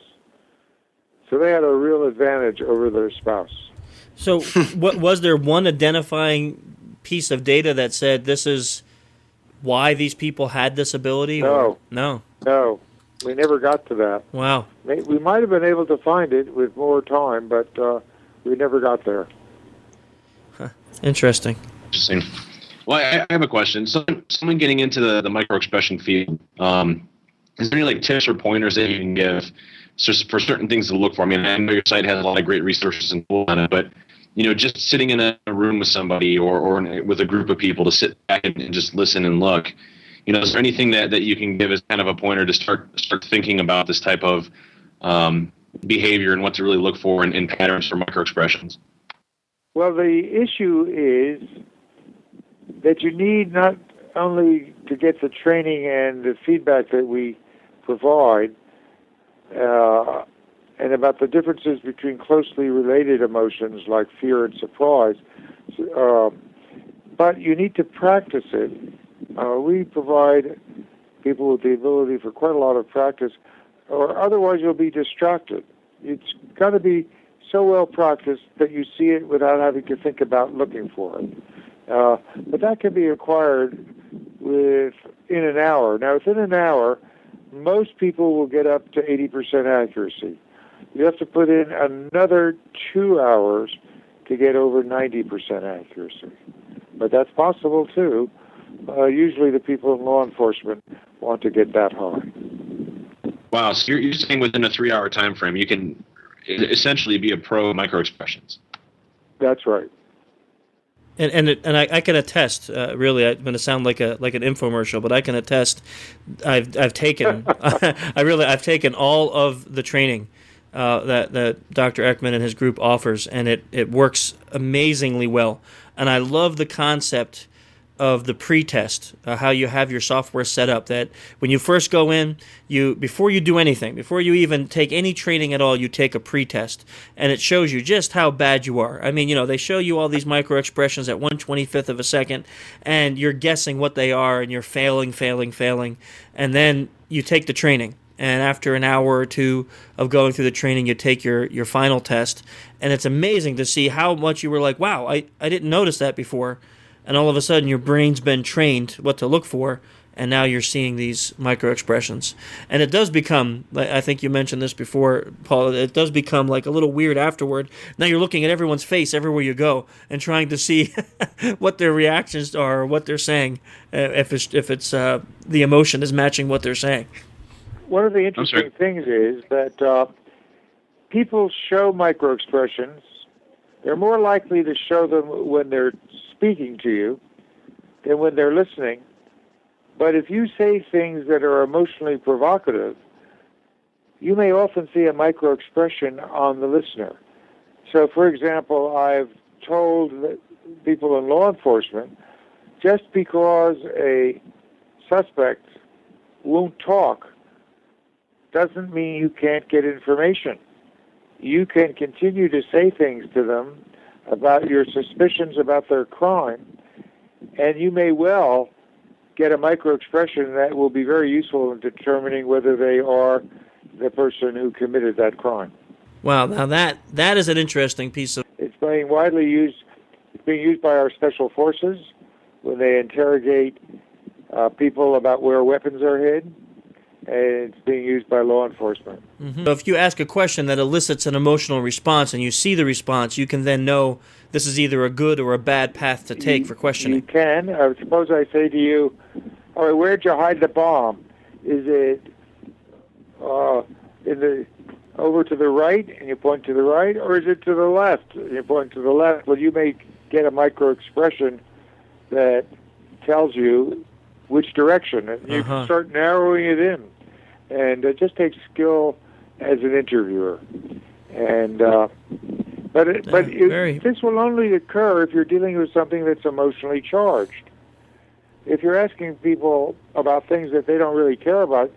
So they had a real advantage over their spouse. So what was there one identifying piece of data that said this is why these people had this ability? No. No. We never got to that. Wow. We might have been able to find it with more time, but we never got there. Huh. Interesting. Well, I have a question. Someone getting into the microexpression field, is there any tips or pointers that you can give for certain things to look for? I know your site has a lot of great resources and tools on it, but just sitting in a room with somebody or with a group of people to sit back and just listen and look, is there anything that you can give as kind of a pointer to start thinking about this type of behavior and what to really look for in patterns for microexpressions? Well, the issue is that you need not only to get the training and the feedback that we provide, and about the differences between closely related emotions like fear and surprise, but you need to practice it. We provide people with the ability for quite a lot of practice, or otherwise you'll be distracted. It's got to be so well practiced that you see it without having to think about looking for it. But that can be acquired in an hour. Now, within an hour, most people will get up to 80% accuracy. you have to put in another 2 hours to get over 90% accuracy. But that's possible too. Usually the people in law enforcement want to get that high. Wow, so you're saying within a 3-hour time frame, you can essentially be a pro microexpressions. That's right. And I can attest. Really, I'm going to sound like an infomercial, but I can attest. I've taken I've taken all of the training that Dr. Ekman and his group offers, and it works amazingly well. And I love the concept of the pre-test, how you have your software set up, that when you first go in, before you do anything, before you even take any training at all, you take a pre-test, and it shows you just how bad you are. I mean, they show you all these micro expressions at 1/25 of a second, and you're guessing what they are, and you're failing, and then you take the training. And after an hour or two of going through the training, you take your final test, and it's amazing to see how much you were like, wow, I didn't notice that before. And all of a sudden, your brain's been trained what to look for, and now you're seeing these micro expressions. And it does become, I think you mentioned this before, Paul, it does become like a little weird afterward. Now you're looking at everyone's face everywhere you go and trying to see what their reactions are, or what they're saying, if it's the emotion is matching what they're saying. One of the interesting things is that people show micro expressions. They're more likely to show them when they're speaking to you than when they're listening. But if you say things that are emotionally provocative, you may often see a micro expression on the listener. So, for example, I've told people in law enforcement, just because a suspect won't talk doesn't mean you can't get information. You can continue to say things to them about your suspicions about their crime, and you may well get a micro-expression that will be very useful in determining whether they are the person who committed that crime. Wow, now that is an interesting piece of... It's being widely used. It's being used by our special forces when they interrogate people about where weapons are hid, and it's being used by law enforcement. Mm-hmm. So if you ask a question that elicits an emotional response and you see the response, you can then know this is either a good or a bad path to take for questioning. You can. Suppose I say to you, all right, where'd you hide the bomb? Is it over to the right, and you point to the right, or is it to the left, and you point to the left? Well, you may get a micro-expression that tells you which direction, and you can start narrowing it in. And it just takes skill as an interviewer. And this will only occur if you're dealing with something that's emotionally charged. If you're asking people about things that they don't really care about,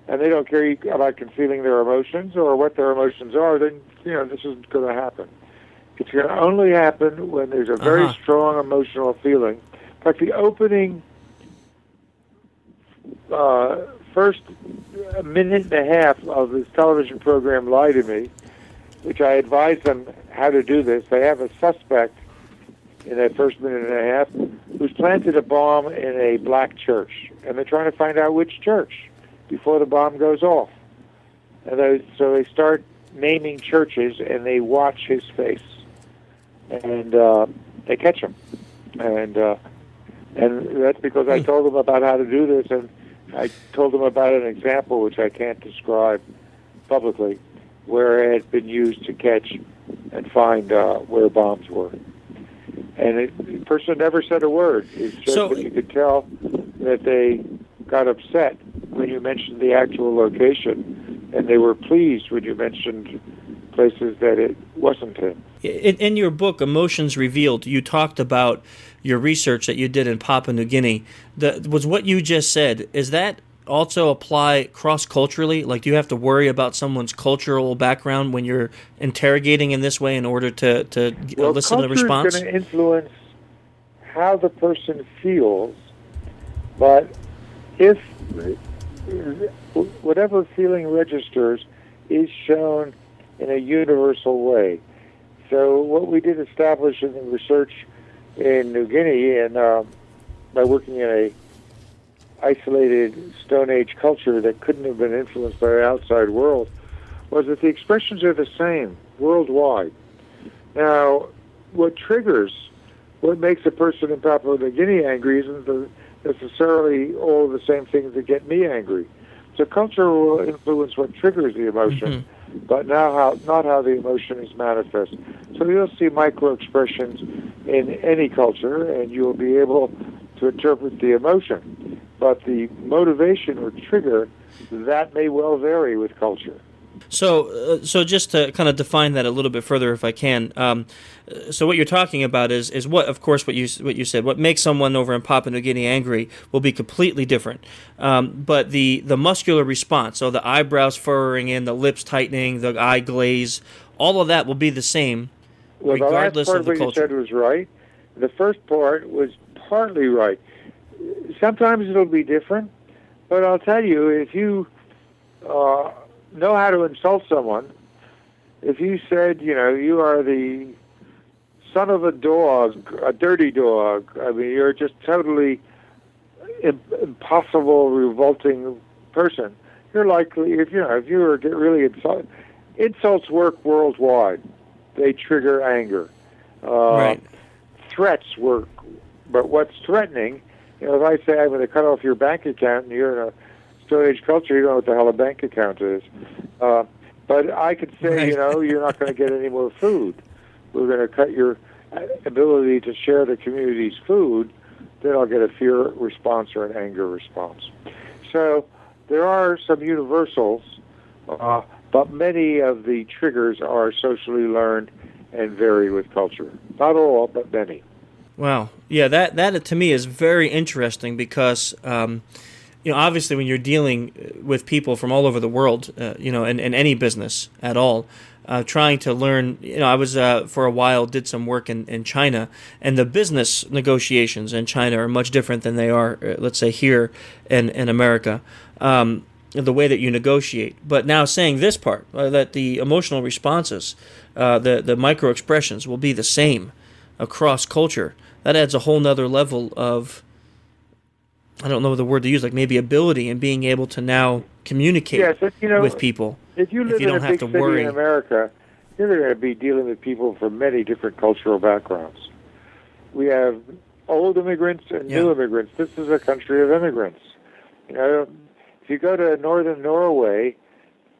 and they don't care about concealing their emotions or what their emotions are, then this isn't going to happen. It's going to only happen when there's a very strong emotional feeling. Like the opening first minute and a half of this television program, Lie to Me, which I advise them how to do this. They have a suspect in that first minute and a half who's planted a bomb in a black church, and they're trying to find out which church before the bomb goes off. And so they start naming churches, and they watch his face, and they catch him. And that's because I told them about how to do this, and I told them about an example which I can't describe publicly, where it had been used to catch and find where bombs were. And the person never said a word. It's just that you could tell that they got upset when you mentioned the actual location, and they were pleased when you mentioned places that it wasn't in. In your book, Emotions Revealed, you talked about your research that you did in Papua New Guinea. Was what you just said, is that also apply cross-culturally? Like, do you have to worry about someone's cultural background when you're interrogating in this way in order to elicit a response? Culture is going to influence how the person feels, but if whatever feeling registers is shown in a universal way. So what we did establish in the research in New Guinea, and by working in a isolated Stone Age culture that couldn't have been influenced by the outside world, was that the expressions are the same worldwide. Now, what makes a person in Papua New Guinea angry isn't necessarily all the same things that get me angry. So culture will influence what triggers the emotion, but not how the emotion is manifest. So you'll see micro-expressions in any culture, and you'll be able to interpret the emotion. But the motivation or trigger, that may well vary with culture. So just to kind of define that a little bit further, if I can. So what you're talking about is what, of course, what you said. What makes someone over in Papua New Guinea angry will be completely different. But the muscular response, so the eyebrows furrowing in, the lips tightening, the eye glaze, all of that will be the same, regardless of the culture. The last part of what you said was right. The first part was partly right. Sometimes it'll be different, but I'll tell you, if you know how to insult someone, if you said, you are the son of a dog, a dirty dog, I mean, you're just totally impossible, revolting person, you're likely, if you were really insulted, insults work worldwide. They trigger anger. Right. Threats work, but what's threatening, if I say I'm going to cut off your bank account and you're in a Stone Age culture, you don't know what the hell a bank account is. But I could say, you're not going to get any more food. We're going to cut your ability to share the community's food. Then I'll get a fear response or an anger response. So there are some universals, but many of the triggers are socially learned and vary with culture. Not all, but many. Wow. Yeah, that to me is very interesting because, obviously when you're dealing with people from all over the world, in any business at all, trying to learn, I was, for a while, did some work in China, and the business negotiations in China are much different than they are, let's say, here in America, the way that you negotiate. But now saying this part, that the emotional responses, the micro-expressions will be the same across culture, that adds a whole nother level of, I don't know the word to use, like maybe ability and being able to now communicate with people. If you live in a big city in America, you're going to be dealing with people from many different cultural backgrounds. We have old immigrants and new immigrants. This is a country of immigrants. If you go to northern Norway,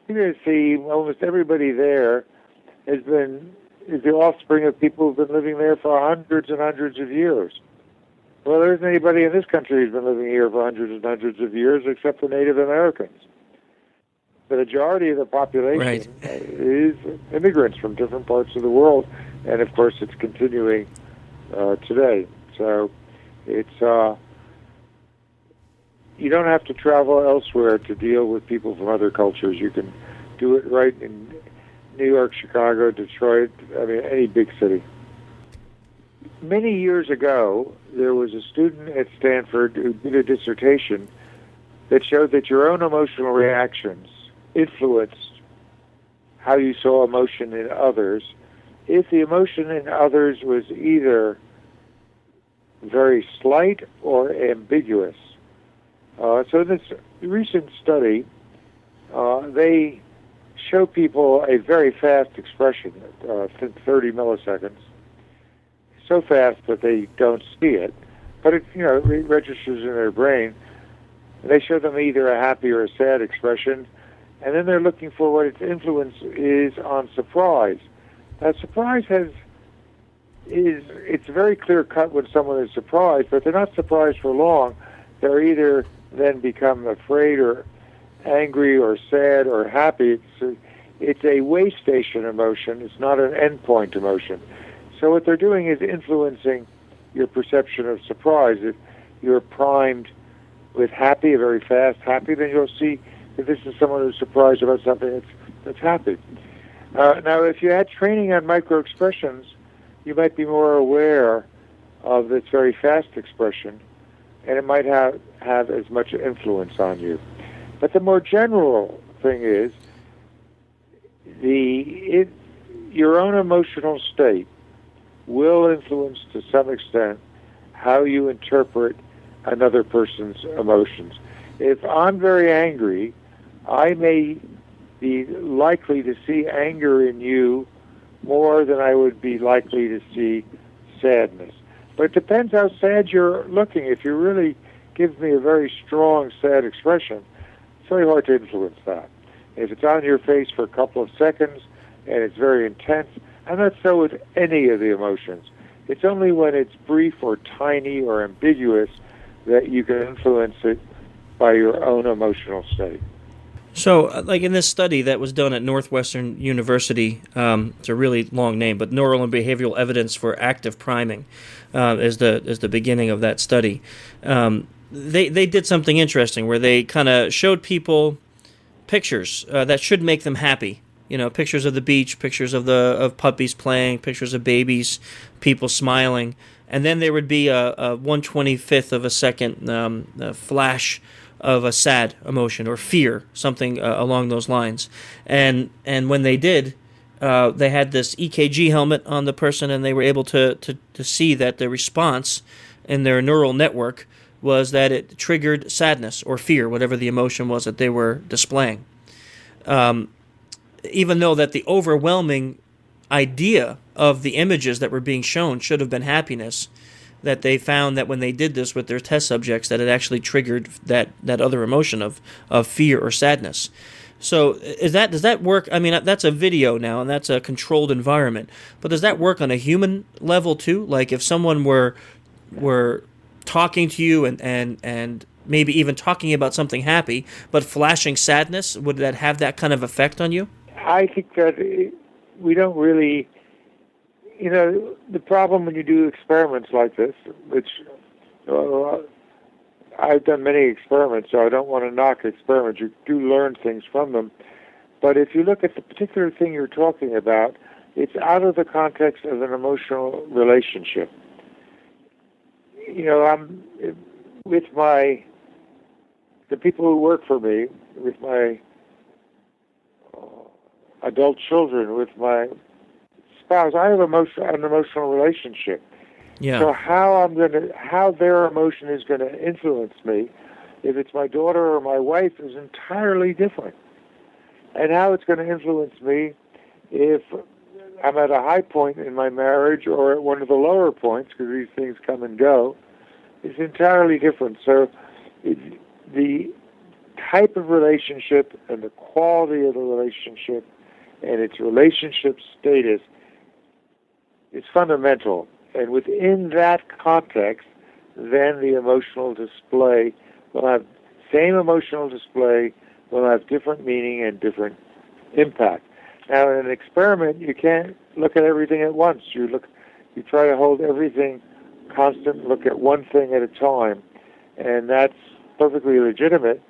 you're going to see almost everybody there is the offspring of people who've been living there for hundreds and hundreds of years. Well, there isn't anybody in this country who's been living here for hundreds and hundreds of years except for Native Americans. The majority of the population is immigrants from different parts of the world, and of course it's continuing today. So it's you don't have to travel elsewhere to deal with people from other cultures. You can do it right in New York, Chicago, Detroit, any big city. Many years ago, there was a student at Stanford who did a dissertation that showed that your own emotional reactions influenced how you saw emotion in others. If the emotion in others was either very slight or ambiguous. So in this recent study, they show people a very fast expression, 30 milliseconds, so fast that they don't see it, but it registers in their brain. And they show them either a happy or a sad expression, and then they're looking for what its influence is on surprise. Now, surprise it's very clear cut when someone is surprised, but they're not surprised for long. They're either then become afraid or angry or sad or happy. It's a way station emotion. It's not an endpoint emotion. So what they're doing is influencing your perception of surprise. If you're primed with happy, very fast happy, then you'll see that this is someone who's surprised about something that's happy. Now, if you had training on micro-expressions, you might be more aware of this very fast expression, and it might have as much influence on you. But the more general thing is your own emotional state will influence to some extent how you interpret another person's emotions. If I'm very angry, I may be likely to see anger in you more than I would be likely to see sadness. But it depends how sad you're looking. If you really give me a very strong, sad expression, it's very hard to influence that. If it's on your face for a couple of seconds and it's very intense, and that's so with any of the emotions. It's only when it's brief or tiny or ambiguous that you can influence it by your own emotional state. So, like in this study that was done at Northwestern University, it's a really long name, but Neural and Behavioral Evidence for Active Priming is the beginning of that study. They did something interesting where they kind of showed people pictures that should make them happy. You know, pictures of the beach, pictures of puppies playing, pictures of babies, people smiling, and then there would be a 1/25th of a second flash of a sad emotion or fear, something along those lines. And when they did, they had this EKG helmet on the person, and they were able to see that the response in their neural network was that it triggered sadness or fear, whatever the emotion was that they were displaying. Even though that the overwhelming idea of the images that were being shown should have been happiness, that they found that when they did this with their test subjects, that it actually triggered that other emotion of fear or sadness. So does that work? I mean, that's a video now, and that's a controlled environment. But does that work on a human level too? Like if someone were talking to you and maybe even talking about something happy, but flashing sadness, would that have that kind of effect on you? I think that we don't really, the problem when you do experiments like this, which I've done many experiments, so I don't want to knock experiments. You do learn things from them. But if you look at the particular thing you're talking about, it's out of the context of an emotional relationship. I'm with the people who work for me, with my adult children, with my spouse, I have an emotional relationship. Yeah. So how their emotion is going to influence me, if it's my daughter or my wife, is entirely different. And how it's going to influence me if I'm at a high point in my marriage or at one of the lower points, because these things come and go, is entirely different. So the type of relationship and the quality of the relationship and its relationship status is fundamental. And within that context, then the emotional display will have same emotional display, will have different meaning and different impact. Now, in an experiment, you can't look at everything at once. You try to hold everything constant, look at one thing at a time, and that's perfectly legitimate.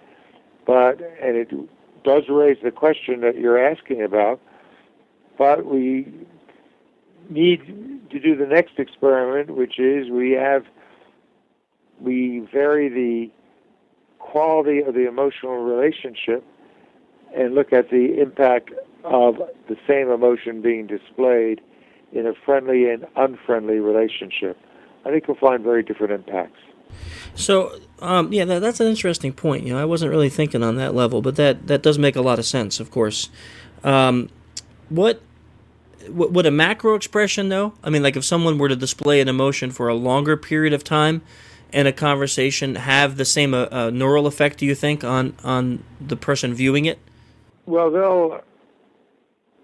And it does raise the question that you're asking about, but we need to do the next experiment, which is we vary the quality of the emotional relationship and look at the impact of the same emotion being displayed in a friendly and unfriendly relationship. I think you'll find very different impacts. So, that's an interesting point. I wasn't really thinking on that level, but that does make a lot of sense, of course. What would a macro expression, though? I mean, like if someone were to display an emotion for a longer period of time in a conversation, have the same neural effect, do you think, on the person viewing it? Well,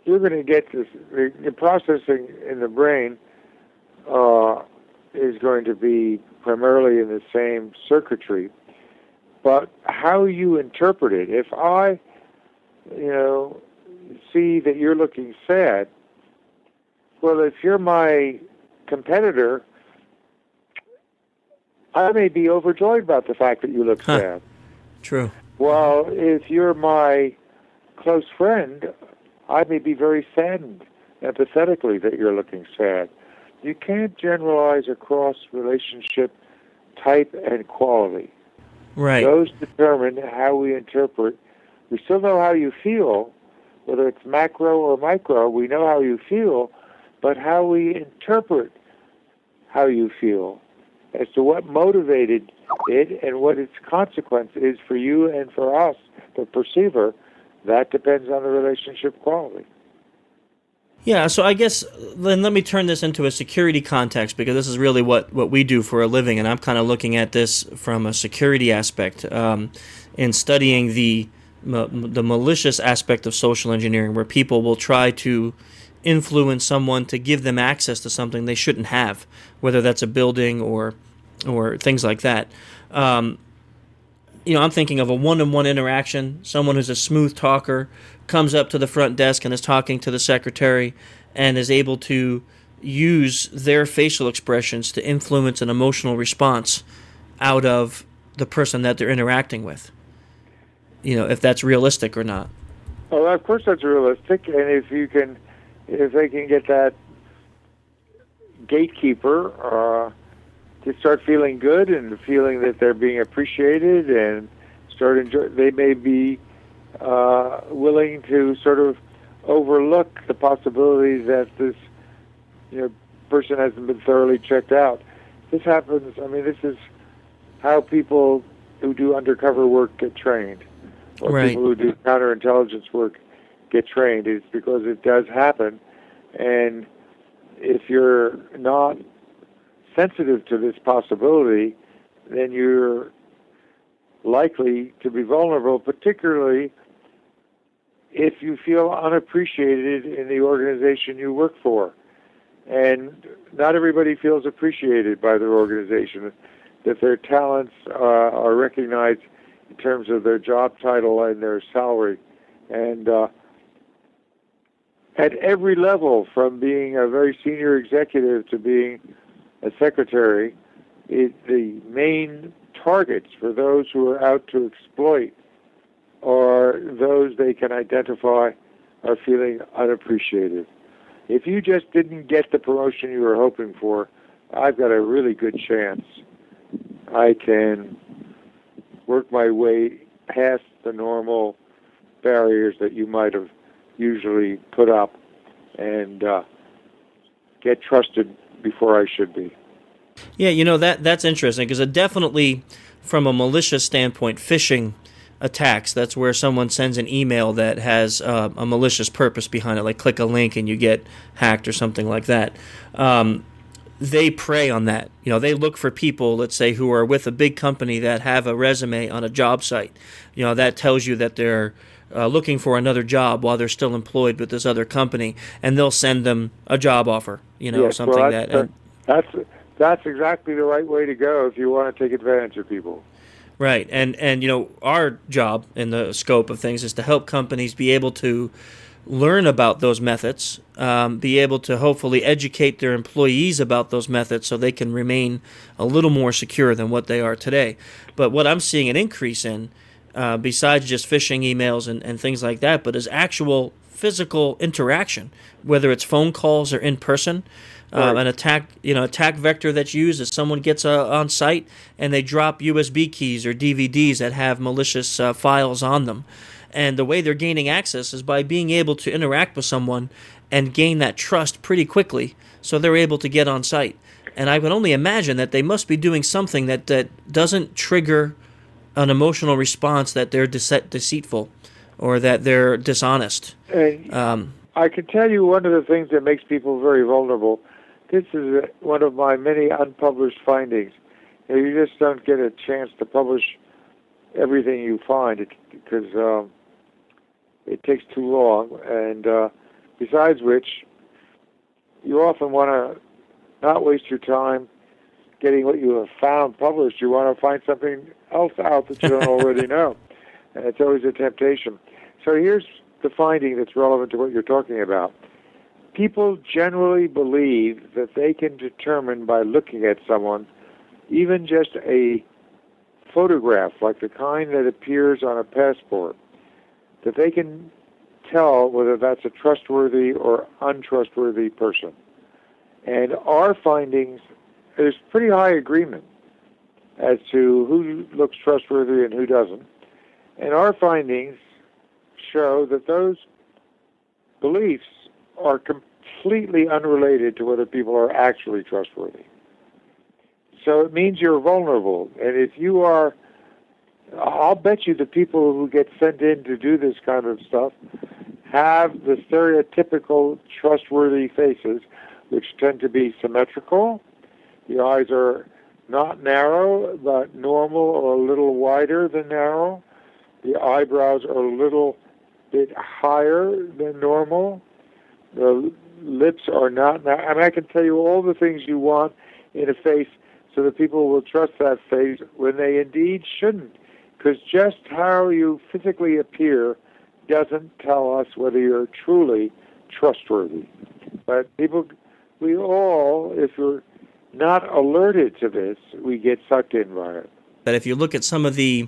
you're going to get this. The processing in the brain is going to be primarily in the same circuitry, but how you interpret it. If I, see that you're looking sad, well, if you're my competitor, I may be overjoyed about the fact that you look sad. True. Well, if you're my close friend, I may be very saddened empathetically that you're looking sad. You can't generalize across relationship type and quality. Right. Those determine how we interpret. We still know how you feel, whether it's macro or micro. We know how you feel, but how we interpret how you feel as to what motivated it and what its consequence is for you and for us, the perceiver, that depends on the relationship quality. Yeah, so I guess then let me turn this into a security context, because this is really what we do for a living, and I'm kind of looking at this from a security aspect in studying the malicious aspect of social engineering, where people will try to influence someone to give them access to something they shouldn't have, whether that's a building or things like that. I'm thinking of a one-on-one interaction. Someone who's a smooth talker comes up to the front desk and is talking to the secretary and is able to use their facial expressions to influence an emotional response out of the person that they're interacting with. If that's realistic or not. Well, of course that's realistic, and if they can get that gatekeeper to start feeling good and feeling that they're being appreciated and they may be willing to sort of overlook the possibility that this person hasn't been thoroughly checked out. This happens. I mean, this is how people who do undercover work get trained, or right. people who do counterintelligence work get trained. It's because it does happen, and if you're not sensitive to this possibility, then you're likely to be vulnerable, particularly if you feel unappreciated in the organization you work for. And not everybody feels appreciated by their organization, that their talents are recognized in terms of their job title and their salary. And at every level, from being a very senior executive to being a secretary, the main targets for those who are out to exploit are those they can identify are feeling unappreciated. If you just didn't get the promotion you were hoping for, I've got a really good chance I can work my way past the normal barriers that you might have usually put up and get trusted before I should be. Yeah, that's interesting, because it definitely, from a malicious standpoint, phishing attacks, that's where someone sends an email that has a malicious purpose behind it, like click a link and you get hacked or something like that. They prey on that. They look for people, let's say, who are with a big company that have a resume on a job site. That tells you that they're looking for another job while they're still employed with this other company, and they'll send them a job offer, yes, something well, that's exactly the right way to go if you want to take advantage of people. Right, and our job in the scope of things is to help companies be able to learn about those methods, be able to hopefully educate their employees about those methods so they can remain a little more secure than what they are today. But what I'm seeing an increase in, besides just phishing emails and things like that, but is actual physical interaction, whether it's phone calls or in person. Right. An attack vector that's used is someone gets on site and they drop USB keys or DVDs that have malicious files on them. And the way they're gaining access is by being able to interact with someone and gain that trust pretty quickly, so they're able to get on site. And I can only imagine that they must be doing something that doesn't trigger an emotional response that they're deceitful or that they're dishonest. I can tell you one of the things that makes people very vulnerable. This is one of my many unpublished findings. You just don't get a chance to publish everything you find because it takes too long. And besides which, you often want to not waste your time getting what you have found published. You want to find something else out that you don't already know. And it's always a temptation. So here's the finding that's relevant to what you're talking about. People generally believe that they can determine by looking at someone, even just a photograph like the kind that appears on a passport, that they can tell whether that's a trustworthy or untrustworthy person. And our findings, there's pretty high agreement as to who looks trustworthy and who doesn't. And our findings show that those beliefs are completely unrelated to whether people are actually trustworthy. So it means you're vulnerable. And if you are I'll bet you the people who get sent in to do this kind of stuff have the stereotypical trustworthy faces, which tend to be symmetrical. The eyes are not narrow, but normal or a little wider than narrow. The eyebrows are a little bit higher than normal. The lips are not, I mean, I can tell you all the things you want in a face so that people will trust that face when they indeed shouldn't. Because just how you physically appear doesn't tell us whether you're truly trustworthy. But people, we all, if we're not alerted to this, we get sucked in by it. That if you look at some of the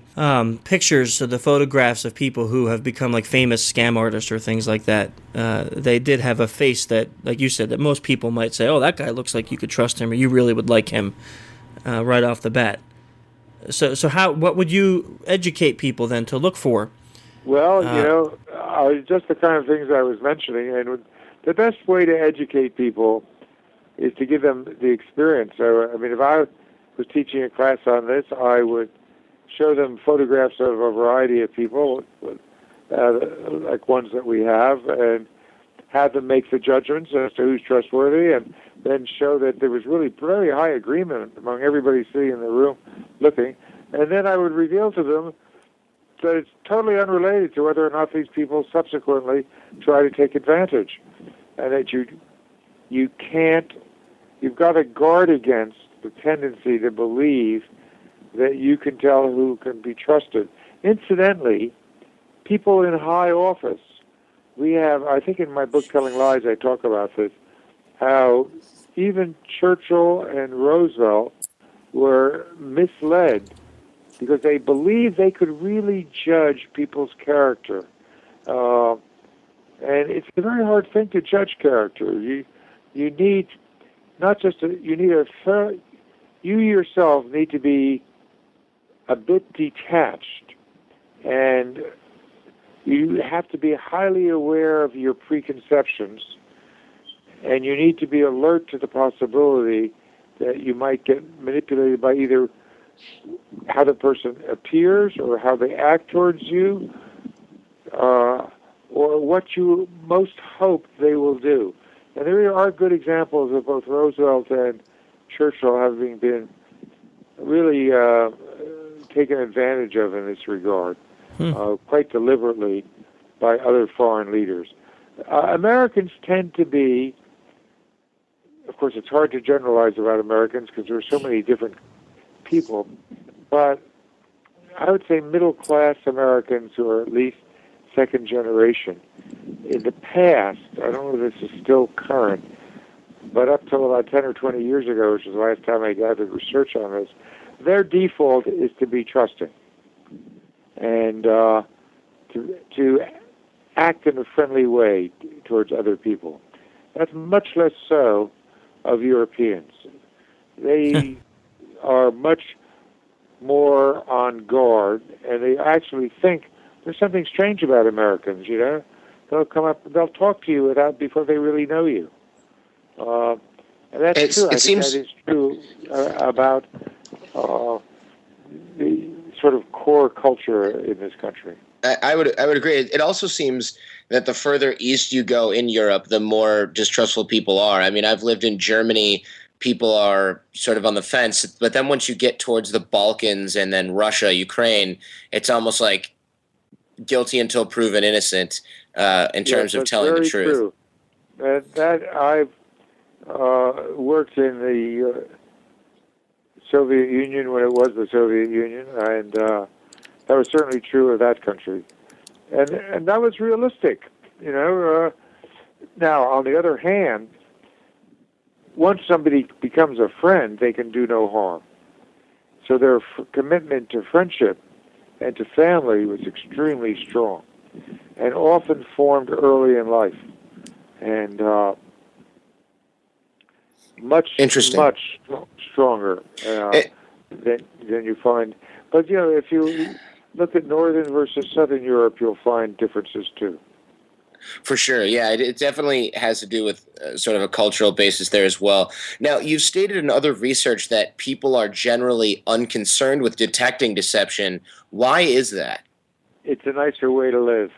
pictures or the photographs of people who have become like famous scam artists or things like that, they did have a face that, like you said, that most people might say, oh, that guy looks like you could trust him or you really would like him right off the bat. So what would you educate people then to look for? Well, just the kind of things I was mentioning, and the best way to educate people is to give them the experience. So, I mean, if I was teaching a class on this, I would show them photographs of a variety of people, like ones that we have, and have them make the judgments as to who's trustworthy, and then show that there was really very high agreement among everybody sitting in the room looking. And then I would reveal to them that it's totally unrelated to whether or not these people subsequently try to take advantage, and that you've got to guard against the tendency to believe that you can tell who can be trusted. Incidentally, people in high office, we have, I think in my book Telling Lies I talk about this, how even Churchill and Roosevelt were misled because they believed they could really judge people's character. And it's a very hard thing to judge character. You need not just you yourself need to be a bit detached, and you have to be highly aware of your preconceptions, and you need to be alert to the possibility that you might get manipulated by either how the person appears or how they act towards you, or what you most hope they will do. And there are good examples of both Roosevelt and Churchill having been really taken advantage of in this regard, quite deliberately by other foreign leaders. Americans tend to be, of course, it's hard to generalize about Americans because there are so many different people, but I would say middle-class Americans who are at least second generation. In the past, I don't know if this is still current, but up till about 10 or 20 years ago, which is the last time I gathered research on this, their default is to be trusting and to act in a friendly way towards other people. That's much less so of Europeans. They are much more on guard, and they actually think there's something strange about Americans, you know. They'll come up, they'll talk to you before they really know you. And that's true. I think that is true about the sort of core culture in this country. I would agree. It also seems that the further east you go in Europe, the more distrustful people are. I mean, I've lived in Germany. People are sort of on the fence. But then once you get towards the Balkans and then Russia, Ukraine, it's almost like guilty until proven innocent in terms of telling the truth. True. That I've worked in the Soviet Union when it was the Soviet Union, and that was certainly true of that country. And that was realistic, you know. Now, on the other hand, once somebody becomes a friend, they can do no harm. So their commitment to friendship and to family was extremely strong and often formed early in life. And much stronger than you find. But, you know, if you look at Northern versus Southern Europe, you'll find differences too. For sure. Yeah, it definitely has to do with sort of a cultural basis there as well. Now, you've stated in other research that people are generally unconcerned with detecting deception. Why is that? It's a nicer way to live.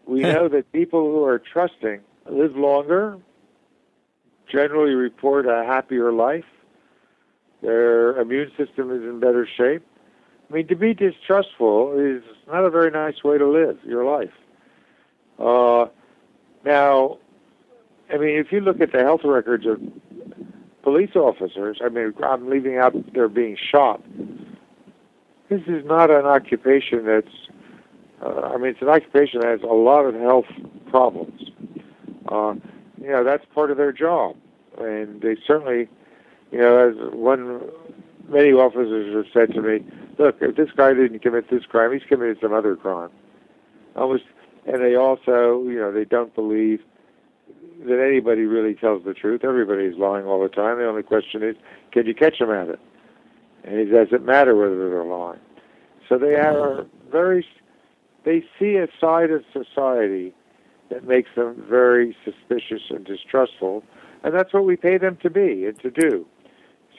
We know that people who are trusting live longer, generally report a happier life. Their immune system is in better shape. I mean, to be distrustful is not a very nice way to live your life. Now, I mean, if you look at the health records of police officers, I mean, I'm leaving out their being shot. This is not an occupation that's, I mean, it's an occupation that has a lot of health problems. You know, that's part of their job. And they certainly, you know, as many officers have said to me, look, if this guy didn't commit this crime, he's committed some other crime. And they also, you know, they don't believe that anybody really tells the truth. Everybody's lying all the time. The only question is, can you catch them at it? And it doesn't matter whether they're lying. So they see a side of society that makes them very suspicious and distrustful, and that's what we pay them to be and to do.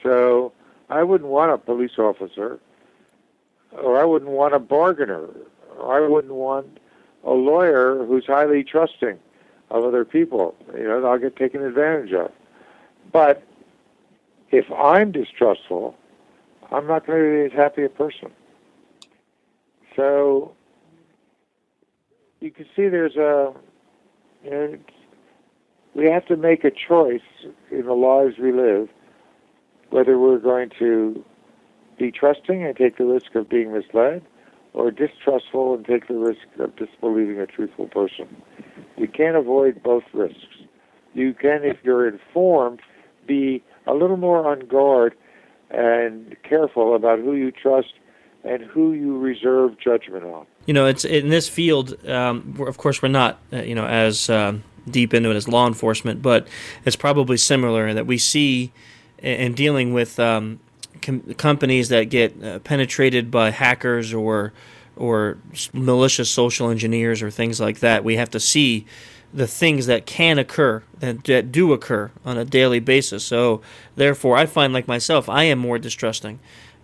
So I wouldn't want a police officer, or I wouldn't want a bargainer, or I wouldn't want a lawyer who's highly trusting of other people. You know, they'll get taken advantage of. But if I'm distrustful, I'm not going to be as happy a person. So you can see there's we have to make a choice in the lives we live, whether we're going to be trusting and take the risk of being misled, or distrustful and take the risk of disbelieving a truthful person. You can't avoid both risks. You can, if you're informed, be a little more on guard and careful about who you trust and who you reserve judgment on. You know, it's in this field. Of course, we're not, as deep into it as law enforcement, but it's probably similar in that we see in dealing with companies that get penetrated by hackers or malicious social engineers or things like that. We have to see the things that can occur, that do occur on a daily basis. So therefore, I find, like myself, I am more distrusting,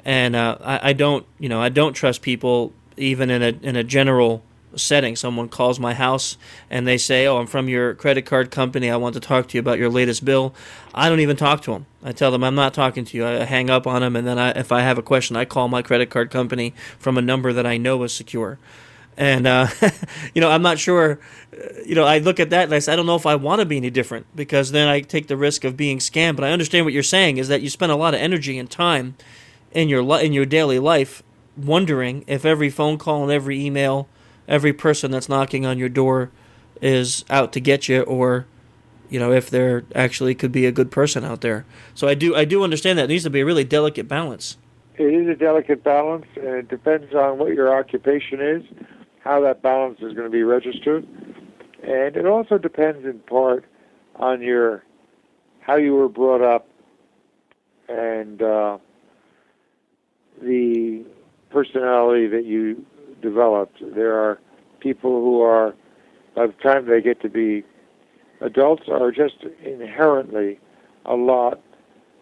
and I don't trust people even in a general setting. Someone calls my house and they say, "Oh, I'm from your credit card company. I want to talk to you about your latest bill." I don't even talk to them. I tell them I'm not talking to you. I hang up on them, and then if I have a question, I call my credit card company from a number that I know is secure. And I'm not sure. I look at that and I say, I don't know if I want to be any different, because then I take the risk of being scammed. But I understand what you're saying is that you spend a lot of energy and time in your daily life wondering if every phone call and every email, every person that's knocking on your door is out to get you, or if there actually could be a good person out there. So I do understand that. It needs to be a really delicate balance. It is a delicate balance, and it depends on what your occupation is, how that balance is going to be registered. And it also depends in part on how you were brought up and the personality that you developed. There are people who are, by the time they get to be adults, are just inherently a lot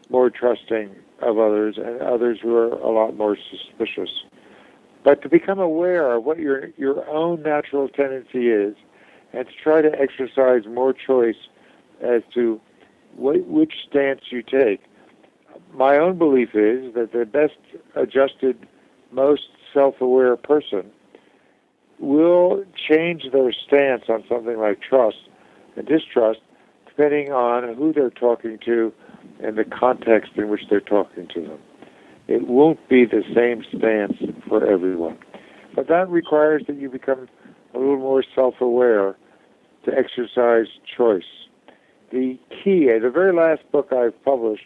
more trusting of others, and others who are a lot more suspicious. But to become aware of what your own natural tendency is, and to try to exercise more choice as to which stance you take. My own belief is that the best adjusted, most self-aware person will change their stance on something like trust and distrust depending on who they're talking to and the context in which they're talking to them. It won't be the same stance for everyone. But that requires that you become a little more self-aware to exercise choice. The key, the very last book I've published,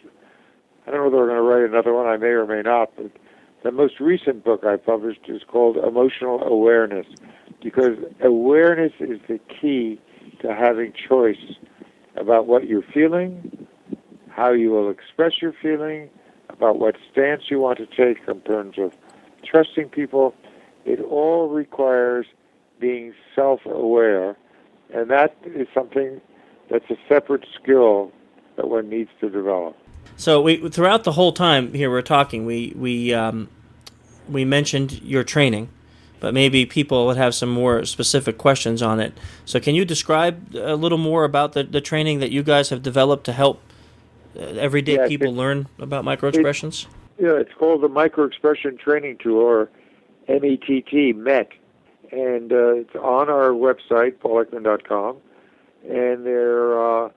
I don't know whether we're going to write another one, I may or may not, but the most recent book I published is called Emotional Awareness, because awareness is the key to having choice about what you're feeling, how you will express your feeling, about what stance you want to take in terms of trusting people. It all requires being self-aware And that is something that's a separate skill that one needs to develop. So throughout the whole time here we're talking, we mentioned your training, but maybe people would have some more specific questions on it. So can you describe a little more about the training that you guys have developed to help everyday people learn about microexpressions? It's called the Microexpression Training Tool, or METT, MET. And it's on our website, paulekman.com. And there are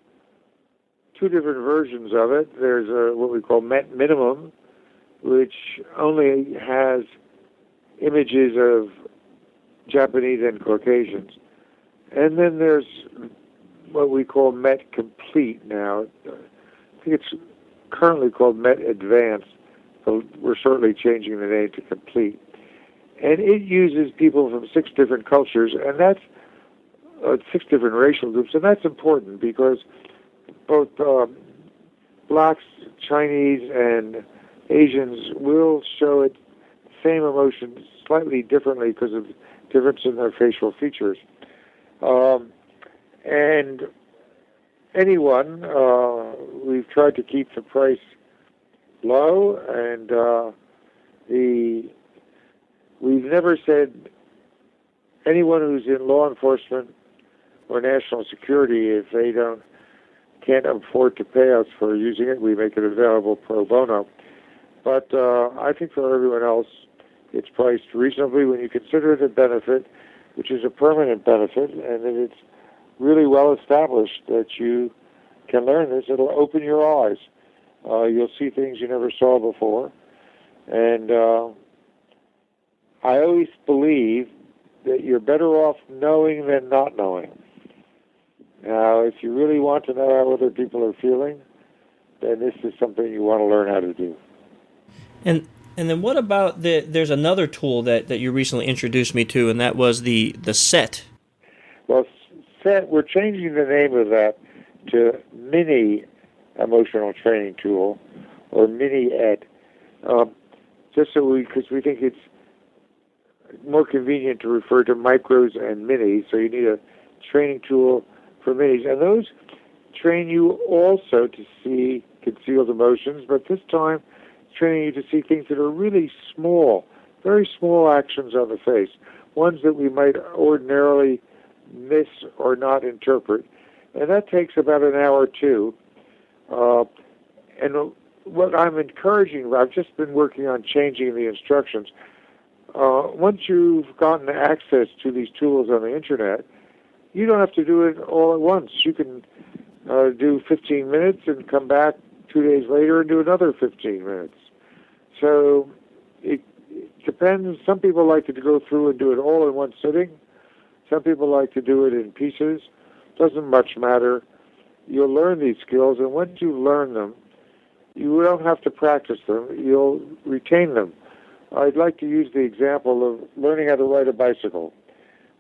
two different versions of it. There's what we call MET Minimum, which only has images of Japanese and Caucasians. And then there's what we call MET Complete now. I think it's currently called MET Advanced, but we're certainly changing the name to Complete. And it uses people from 6 different cultures, and that's 6 different racial groups, and that's important because both blacks, Chinese, and Asians will show it same emotions slightly differently because of difference in their facial features. And anyone, we've tried to keep the price low, and we've never said anyone who's in law enforcement or national security, if they can't afford to pay us for using it, we make it available pro bono. But I think for everyone else, it's priced reasonably when you consider it a benefit, which is a permanent benefit, and that it's really well established that you can learn this. It'll open your eyes. You'll see things you never saw before. And I always believe that you're better off knowing than not knowing. Now, if you really want to know how other people are feeling, then this is something you want to learn how to do. And then what about there's another tool that you recently introduced me to, and that was the SET. Well, SET, we're changing the name of that to Mini Emotional Training Tool, or Mini Ed, just because we think it's more convenient to refer to micros and minis, so you need a training tool for minis. And those train you also to see concealed emotions, but this time training you to see things that are really small, very small actions on the face, ones that we might ordinarily miss or not interpret. And that takes about an hour or two. And what I'm encouraging, I've just been working on changing the instructions. Once you've gotten access to these tools on the internet, you don't have to do it all at once. You can do 15 minutes and come back 2 days later and do another 15 minutes. So it depends. Some people like to go through and do it all in one sitting. Some people like to do it in pieces. Doesn't much matter. You'll learn these skills, and once you learn them, you don't have to practice them. You'll retain them. I'd like to use the example of learning how to ride a bicycle.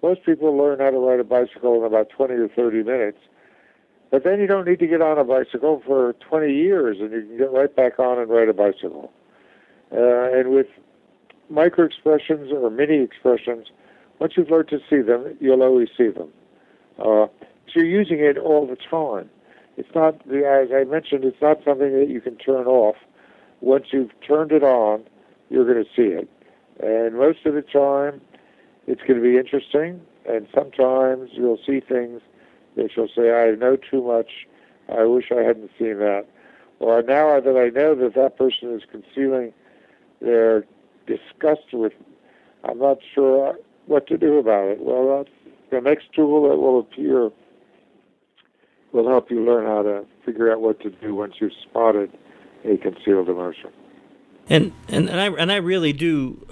Most people learn how to ride a bicycle in about 20 or 30 minutes, but then you don't need to get on a bicycle for 20 years, and you can get right back on and ride a bicycle. And with micro-expressions or mini-expressions, once you've learned to see them, you'll always see them. So you're using it all the time. It's not, as I mentioned, it's not something that you can turn off. Once you've turned it on, you're going to see it. And most of the time, it's going to be interesting, and sometimes you'll see things that you'll say, I know too much, I wish I hadn't seen that. Or now that I know that that person is concealing their disgust with, I'm not sure what to do about it. Well, that's the next tool that will appear will help you learn how to figure out what to do once you've spotted a concealed emotion. And I really do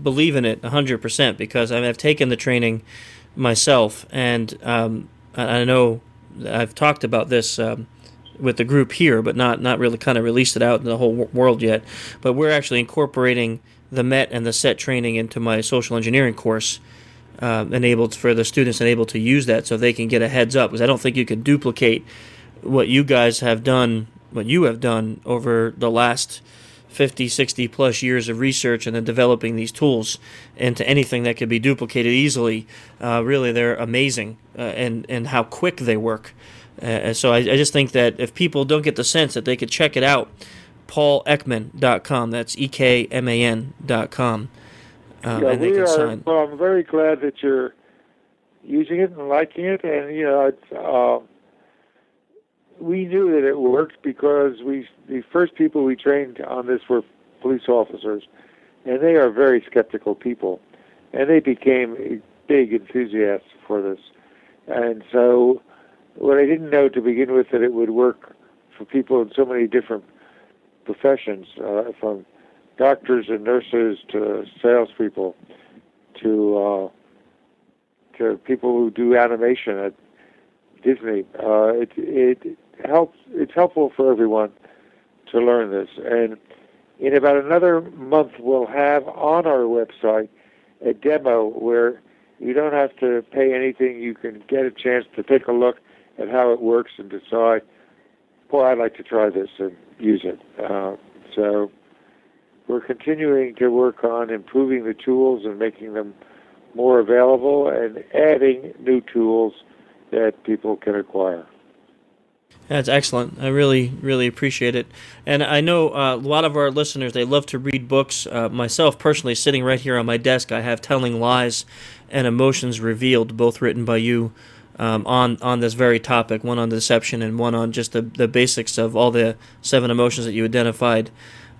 believe in it 100% because I've taken the training myself, and I know I've talked about this with the group here, but not really kind of released it out in the whole world yet. But we're actually incorporating the MET and the SET training into my social engineering course, enabled for the students and able to use that so they can get a heads up. Because I don't think you can duplicate what you guys have done, what you have done over the last 50, 60 plus years of research and then developing these tools into anything that could be duplicated easily. Really, they're amazing, and how quick they work. So I just think that if people don't get the sense that they could check it out, PaulEkman.com. That's EKMAN.com. And they can sign. Well, I'm very glad that you're using it and liking it, and we knew that it worked because the first people we trained on this were police officers, and they are very skeptical people, and they became big enthusiasts for this. And so what I didn't know to begin with, that it would work for people in so many different professions, from doctors and nurses to salespeople to people who do animation at Disney. It's helpful for everyone to learn this. And in about another month, we'll have on our website a demo where you don't have to pay anything. You can get a chance to take a look at how it works and decide, boy, I'd like to try this and use it. So we're continuing to work on improving the tools and making them more available and adding new tools that people can acquire. That's excellent. I really, really appreciate it. And I know a lot of our listeners, they love to read books. Myself, personally, sitting right here on my desk, I have Telling Lies and Emotions Revealed, both written by you, on this very topic, one on deception and one on just the basics of all the 7 emotions that you identified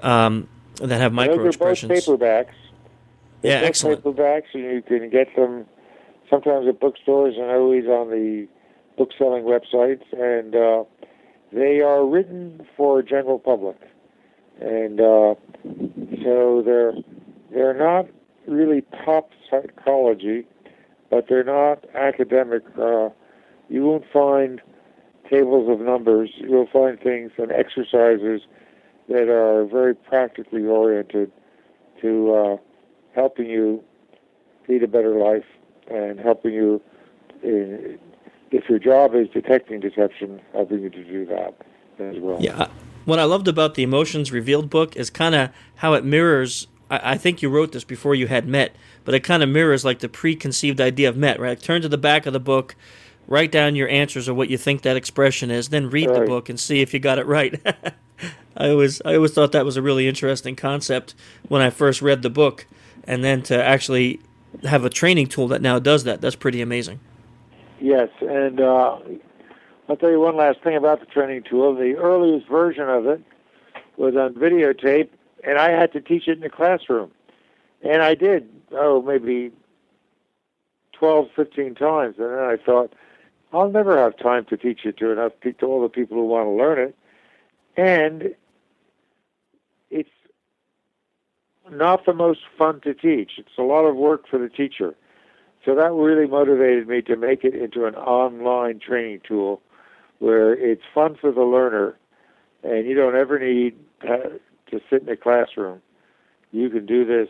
that have micro-expressions. Those are both paperbacks. Yeah, excellent. Paperbacks, and you can get them sometimes at bookstores and always on the book-selling websites, and they are written for general public, and so they're not really pop psychology, but they're not academic. You won't find tables of numbers. You'll find things and exercises that are very practically oriented to helping you lead a better life and helping you if your job is detecting deception, helping you to do that as well. Yeah. What I loved about the Emotions Revealed book is kind of how it mirrors, I think you wrote this before you had Met, but it kind of mirrors like the preconceived idea of Met, right? Turn to the back of the book, write down your answers of what you think that expression is, then read the book and see if you got it right. I always thought that was a really interesting concept when I first read the book, and then to actually have a training tool that now does that, that's pretty amazing. Yes, and I'll tell you one last thing about the training tool. The earliest version of it was on videotape, and I had to teach it in the classroom. And I did, maybe 12, 15 times. And then I thought, I'll never have time to teach it to all the people who want to learn it. And it's not the most fun to teach. It's a lot of work for the teacher. So that really motivated me to make it into an online training tool where it's fun for the learner, and you don't ever need to sit in a classroom. You can do this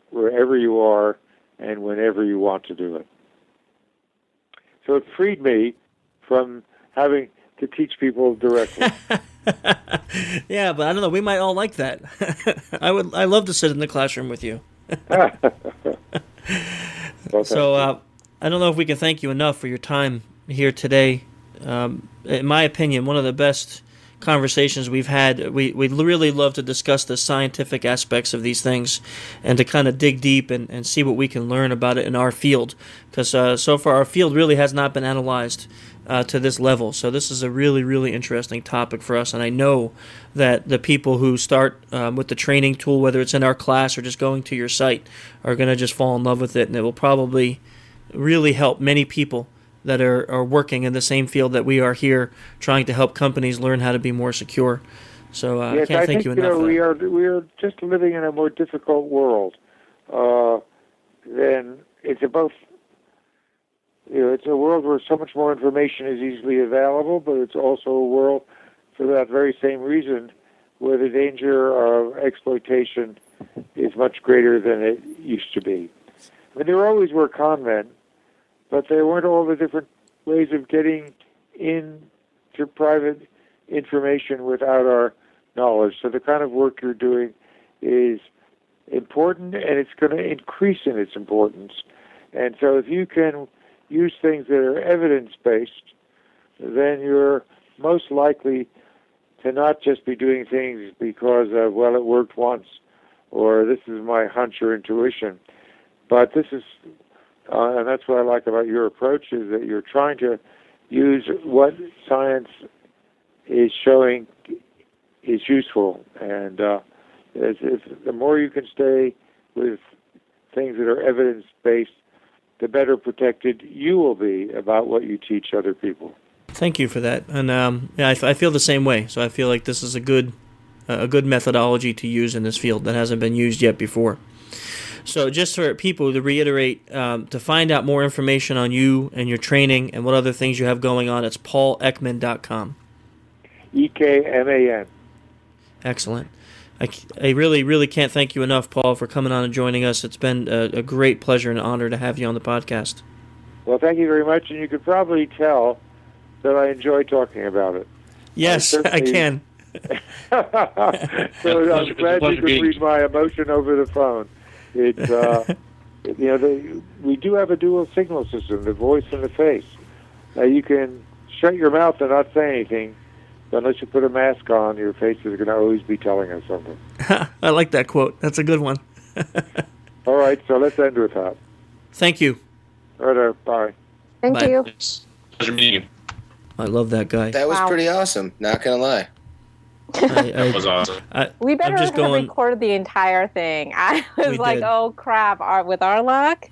wherever you are and whenever you want to do it. So it freed me from having to teach people directly. Yeah, but I don't know. We might all like that. I love to sit in the classroom with you. So I don't know if we can thank you enough for your time here today. In my opinion, one of the best conversations we've had. We really love to discuss the scientific aspects of these things and to kind of dig deep and see what we can learn about it in our field. Because so far our field really has not been analyzed to this level. So this is a really, really interesting topic for us. And I know that the people who start with the training tool, whether it's in our class or just going to your site, are going to just fall in love with it. And it will probably really help many people that are working in the same field that we are here, trying to help companies learn how to be more secure. So yes, I can't thank you enough. We are just living in a more difficult world. Then it's about, it's a world where so much more information is easily available, but it's also a world, for that very same reason, where the danger of exploitation is much greater than it used to be. I mean, there always were con men, but there weren't all the different ways of getting into private information without our knowledge. So the kind of work you're doing is important, and it's going to increase in its importance. And so if you can use things that are evidence-based, then you're most likely to not just be doing things because of, well, it worked once, or this is my hunch or intuition. But this is, and that's what I like about your approach, is that you're trying to use what science is showing is useful. And the more you can stay with things that are evidence-based, the better protected you will be about what you teach other people. Thank you for that. And yeah, I feel the same way. So I feel like this is a good methodology to use in this field that hasn't been used yet before. So just for people to reiterate, to find out more information on you and your training and what other things you have going on, it's paulekman.com. EKMAN. Excellent. I really, really can't thank you enough, Paul, for coming on and joining us. It's been a great pleasure and honor to have you on the podcast. Well, thank you very much, and you could probably tell that I enjoy talking about it. Yes, I can. So I'm glad you could read my emotion over the phone. It's we do have a dual signal system, the voice and the face. Now you can shut your mouth and not say anything, but unless you put a mask on, your face is going to always be telling us something. I like that quote. That's a good one. All right, so let's end with that. Thank you. All right, bye. Thank Bye. you. Pleasure meeting you. I love that guy. That was Wow. pretty awesome. Not gonna lie. That was awesome. We better I'm just have going. recorded the entire thing. I was We like, did. oh crap! With our luck,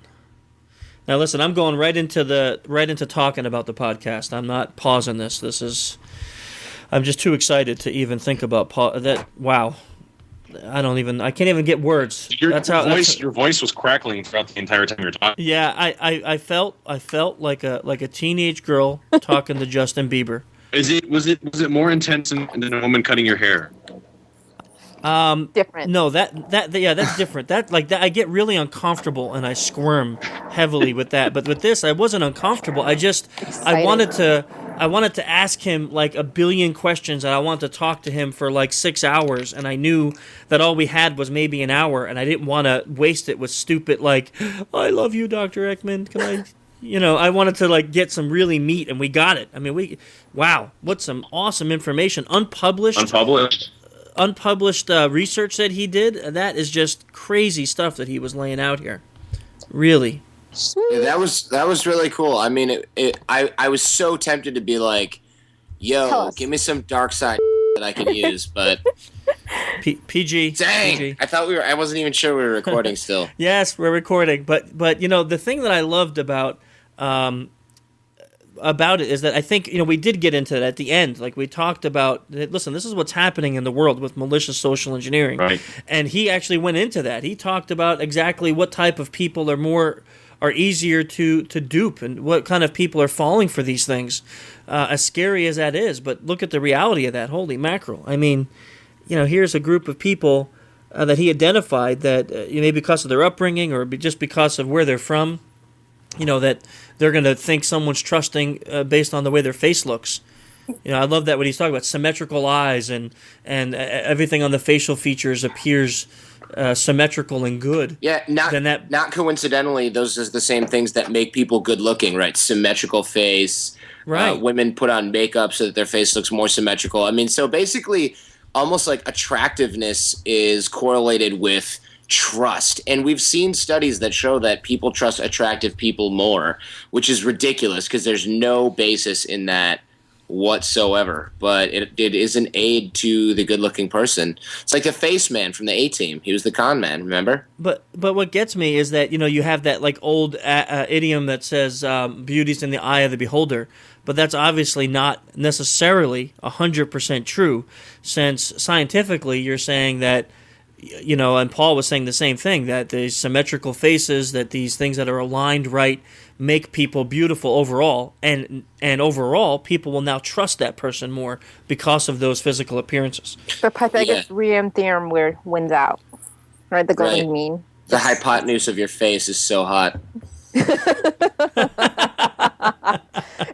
Now listen, I'm going right into talking about the podcast. I'm not pausing this. I'm just too excited to even think about that. Wow, I can't even get words. Your voice was crackling throughout the entire time you were talking. Yeah, I felt like a teenage girl talking to Justin Bieber. Was it more intense than a woman cutting your hair? different. No, that's different. That I get really uncomfortable and I squirm heavily with that. But with this, I wasn't uncomfortable. I wanted to ask him like a billion questions, and I wanted to talk to him for like 6 hours, and I knew that all we had was maybe an hour, and I didn't want to waste it with stupid like, I love you, Dr. Ekman. Can I? I wanted to like get some really meat, and we got it. I mean, wow, what some awesome information, unpublished research that he did. That is just crazy stuff that he was laying out here. Really. Yeah, that was really cool. I mean, I was so tempted to be like, yo, give me some dark side that I can use, but PG. Dang, PG. I wasn't even sure we were recording still. Yes, we're recording, but the thing that I loved about it is that I think we did get into that at the end. Like we talked about, listen, this is what's happening in the world with malicious social engineering, Right. And he actually went into that. He talked about exactly what type of people are easier to dupe and what kind of people are falling for these things. As scary as that is, but look at the reality of that. Holy mackerel! I mean, here's a group of people that he identified that maybe because of their upbringing or just because of where they're from, that they're going to think someone's trusting based on the way their face looks. I love that when he's talking about symmetrical eyes and everything on the facial features appears symmetrical and good. Yeah, not coincidentally, those are the same things that make people good looking, right? Symmetrical face. Right. Women put on makeup so that their face looks more symmetrical. I mean, so basically, almost like attractiveness is correlated with trust. And we've seen studies that show that people trust attractive people more, which is ridiculous because there's no basis in that whatsoever. But it is an aid to the good-looking person. It's like the face man from the A-Team. He was the con man, remember? But what gets me is that you have that like old idiom that says beauty's in the eye of the beholder. But that's obviously not necessarily 100% true, since scientifically you're saying that, and Paul was saying the same thing, that the symmetrical faces, that these things that are aligned right make people beautiful overall, and overall people will now trust that person more because of those physical appearances. The Pythagorean theorem wins out, right? The golden Right. mean. The hypotenuse of your face is so hot.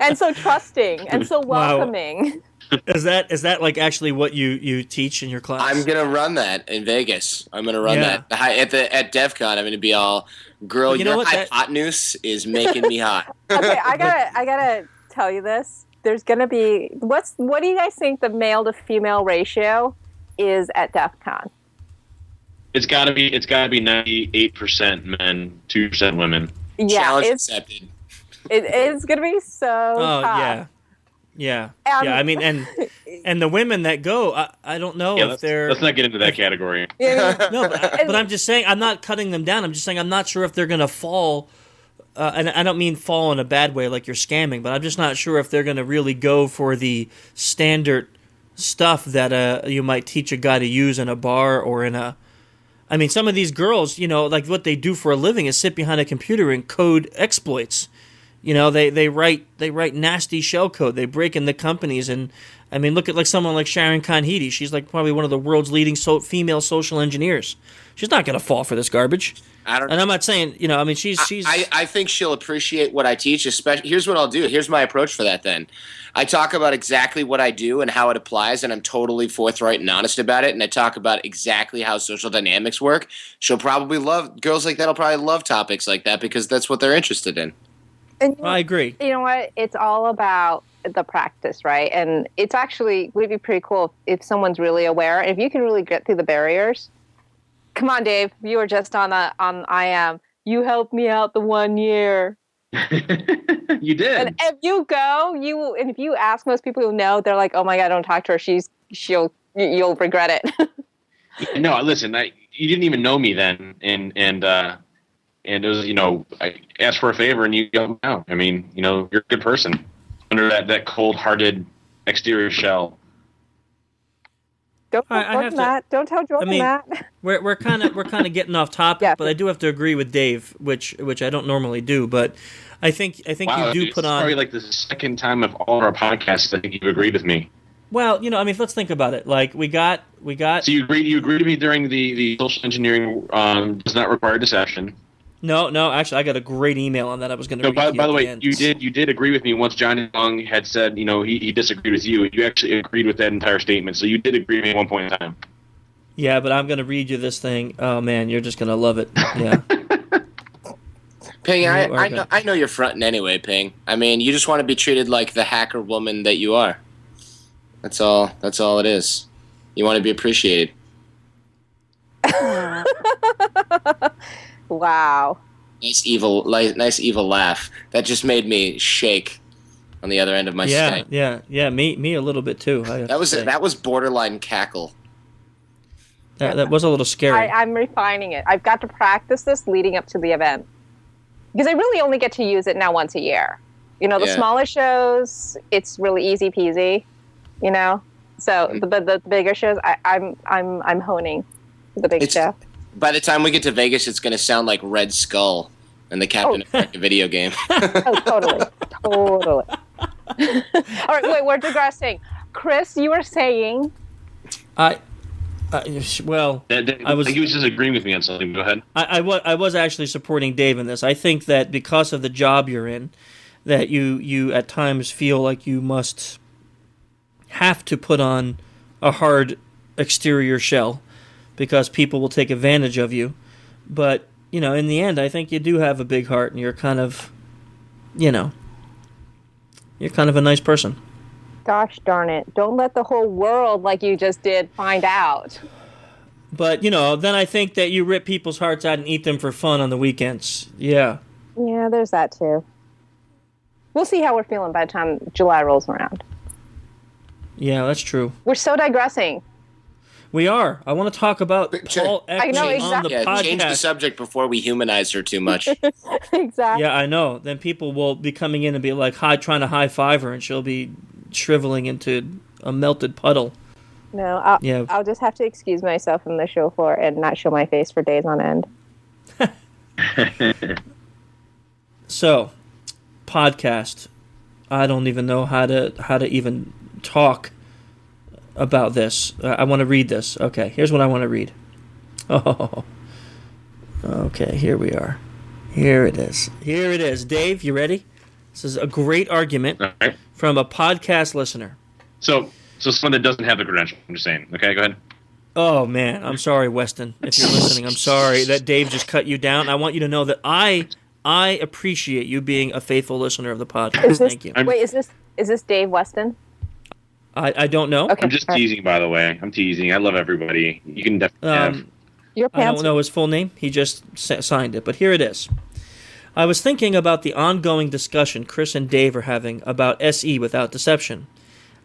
And so trusting and so Wow. welcoming. Is that like actually what you teach in your class? I'm gonna run that in Vegas. I'm gonna run Yeah. that at DEF CON. I'm gonna be all, girl, You know your what, that- hypotenuse is making me hot. Okay, I gotta tell you this. There's gonna be what do you guys think the male to female ratio is at DEF CON? It's gotta be 98% men, 2% women. Yeah, Challenge it's accepted. it's gonna be so Oh tough. yeah. Um, I mean, and the women that go, I don't know Yeah, if they're let's not get into that category. Yeah, no, but I'm just saying I'm not cutting them down. I'm just saying I'm not sure if they're gonna fall. And I don't mean fall in a bad way, like you're scamming, but I'm just not sure if they're going to really go for the standard stuff that you might teach a guy to use in a bar or in a. I mean, some of these girls, like what they do for a living is sit behind a computer and code exploits. They write nasty shell code. They break into companies, and I mean, look at like someone like Sharon Khan-Heady. She's like probably one of the world's leading female social engineers. She's not going to fall for this garbage. And I'm not saying, I mean, she's. I think she'll appreciate what I teach. Especially, here's what I'll do. Here's my approach for that. Then, I talk about exactly what I do and how it applies, and I'm totally forthright and honest about it. And I talk about exactly how social dynamics work. She'll probably love girls like that. Will probably love topics like that because that's what they're interested in. And I agree. You know what? It's all about the practice, right? And it's actually would be pretty cool if someone's really aware. If you can really get through the barriers. Come on, Dave. You were just on I Am. You helped me out the 1 year. You did. And if you go, and if you ask most people who know, they're like, "Oh my God, don't talk to her. You'll regret it." No, listen. You didn't even know me then, and it was I asked for a favor and you helped me out. I mean, you're a good person under that cold-hearted exterior shell. Don't I tell have Jordan to- that. Don't tell Jordan that. We're kind of getting off topic, Yeah. but I do have to agree with Dave, which I don't normally do. But I think Wow, you do it's put on. probably like the second time of all of our podcasts I think you've agreed with me. Well, I mean, let's think about it. Like we got. So you agreed with me during the social engineering does not require deception. No, actually, I got a great email on that. I was going to. No, by the way, you did agree with me once Johnny Young had said he disagreed with you. You actually agreed with that entire statement, so you did agree with me at one point in time. Yeah, but I'm going to read you this thing. Oh man, you're just going to love it. Yeah. Ping, You are I know you're fronting anyway, Ping. I mean, you just want to be treated like the hacker woman that you are. That's all it is. You want to be appreciated. Wow. Nice evil laugh. That just made me shake on the other end of my Yeah, Skype. yeah. Me a little bit too. I have to say. That was borderline cackle. That was a little scary. I'm refining it. I've got to practice this leading up to the event. Because I really only get to use it now once a year. The Yeah. smaller shows, it's really easy peasy, So the bigger shows, I'm honing the big show. By the time we get to Vegas, it's going to sound like Red Skull and the Captain America video game. Oh, totally. All right, wait, we're digressing. Chris, you were saying... Well, I think he was just agreeing with me on something. Go ahead. I was actually supporting Dave in this. I think that because of the job you're in, that you at times feel like you must have to put on a hard exterior shell because people will take advantage of you. But, in the end, I think you do have a big heart and you're kind of, you're kind of a nice person. Gosh darn it. Don't let the whole world, like you just did, find out. But, then I think that you rip people's hearts out and eat them for fun on the weekends. Yeah. Yeah, there's that too. We'll see how we're feeling by the time July rolls around. Yeah, that's true. We're so digressing. We are. I want to talk about Paul I know, Eckley on the exactly. podcast. Change the subject before we humanize her too much. Exactly. Yeah, I know. Then people will be coming in and be like, trying to high five her, and she'll be shriveling into a melted puddle. No, Yeah. I'll just have to excuse myself from the show floor and not show my face for days on end. So, podcast. I don't even know how to even talk about this. I want to read this. Okay, here's what I want to read. Oh, okay. Here we are. Here it is. Here it is. Dave, you ready? This is a great argument All right. from a podcast listener. So So someone that doesn't have the credential. I'm just saying. Okay, go ahead. Oh man, I'm sorry, Weston. If you're listening, I'm sorry that Dave just cut you down. I want you to know that I appreciate you being a faithful listener of the podcast. Thank you. Wait, is this Dave Weston? I don't know. Okay. I'm just teasing, by the way. I'm teasing. I love everybody. You can definitely have. Your I pants. don't know his full name. He just signed it, but here it is. I was thinking about the ongoing discussion Chris and Dave are having about SE without deception.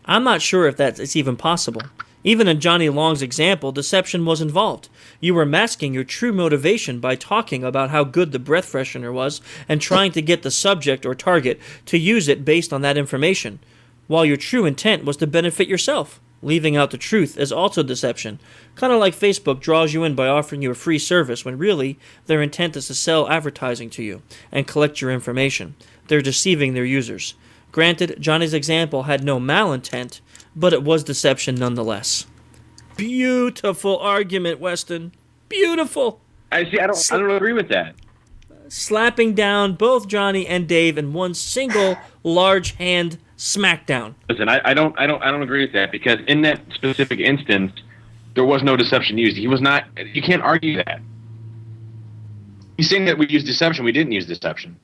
I'm not sure if it's even possible. Even in Johnny Long's example, deception was involved. You were masking your true motivation by talking about how good the breath freshener was and trying to get the subject or target to use it based on that information, while your true intent was to benefit yourself. Leaving out the truth is also deception. Kind of like Facebook draws you in by offering you a free service when really their intent is to sell advertising to you and collect your information. They're deceiving their users. Granted, Johnny's example had no malintent, but it was deception nonetheless. Beautiful argument, Weston. Beautiful. I don't agree with that. Slapping down both Johnny and Dave in one single large hand smackdown. Listen, I don't agree with that, because in that specific instance, there was no deception used. He was not. You can't argue that. He's saying that we used deception. We didn't use deception.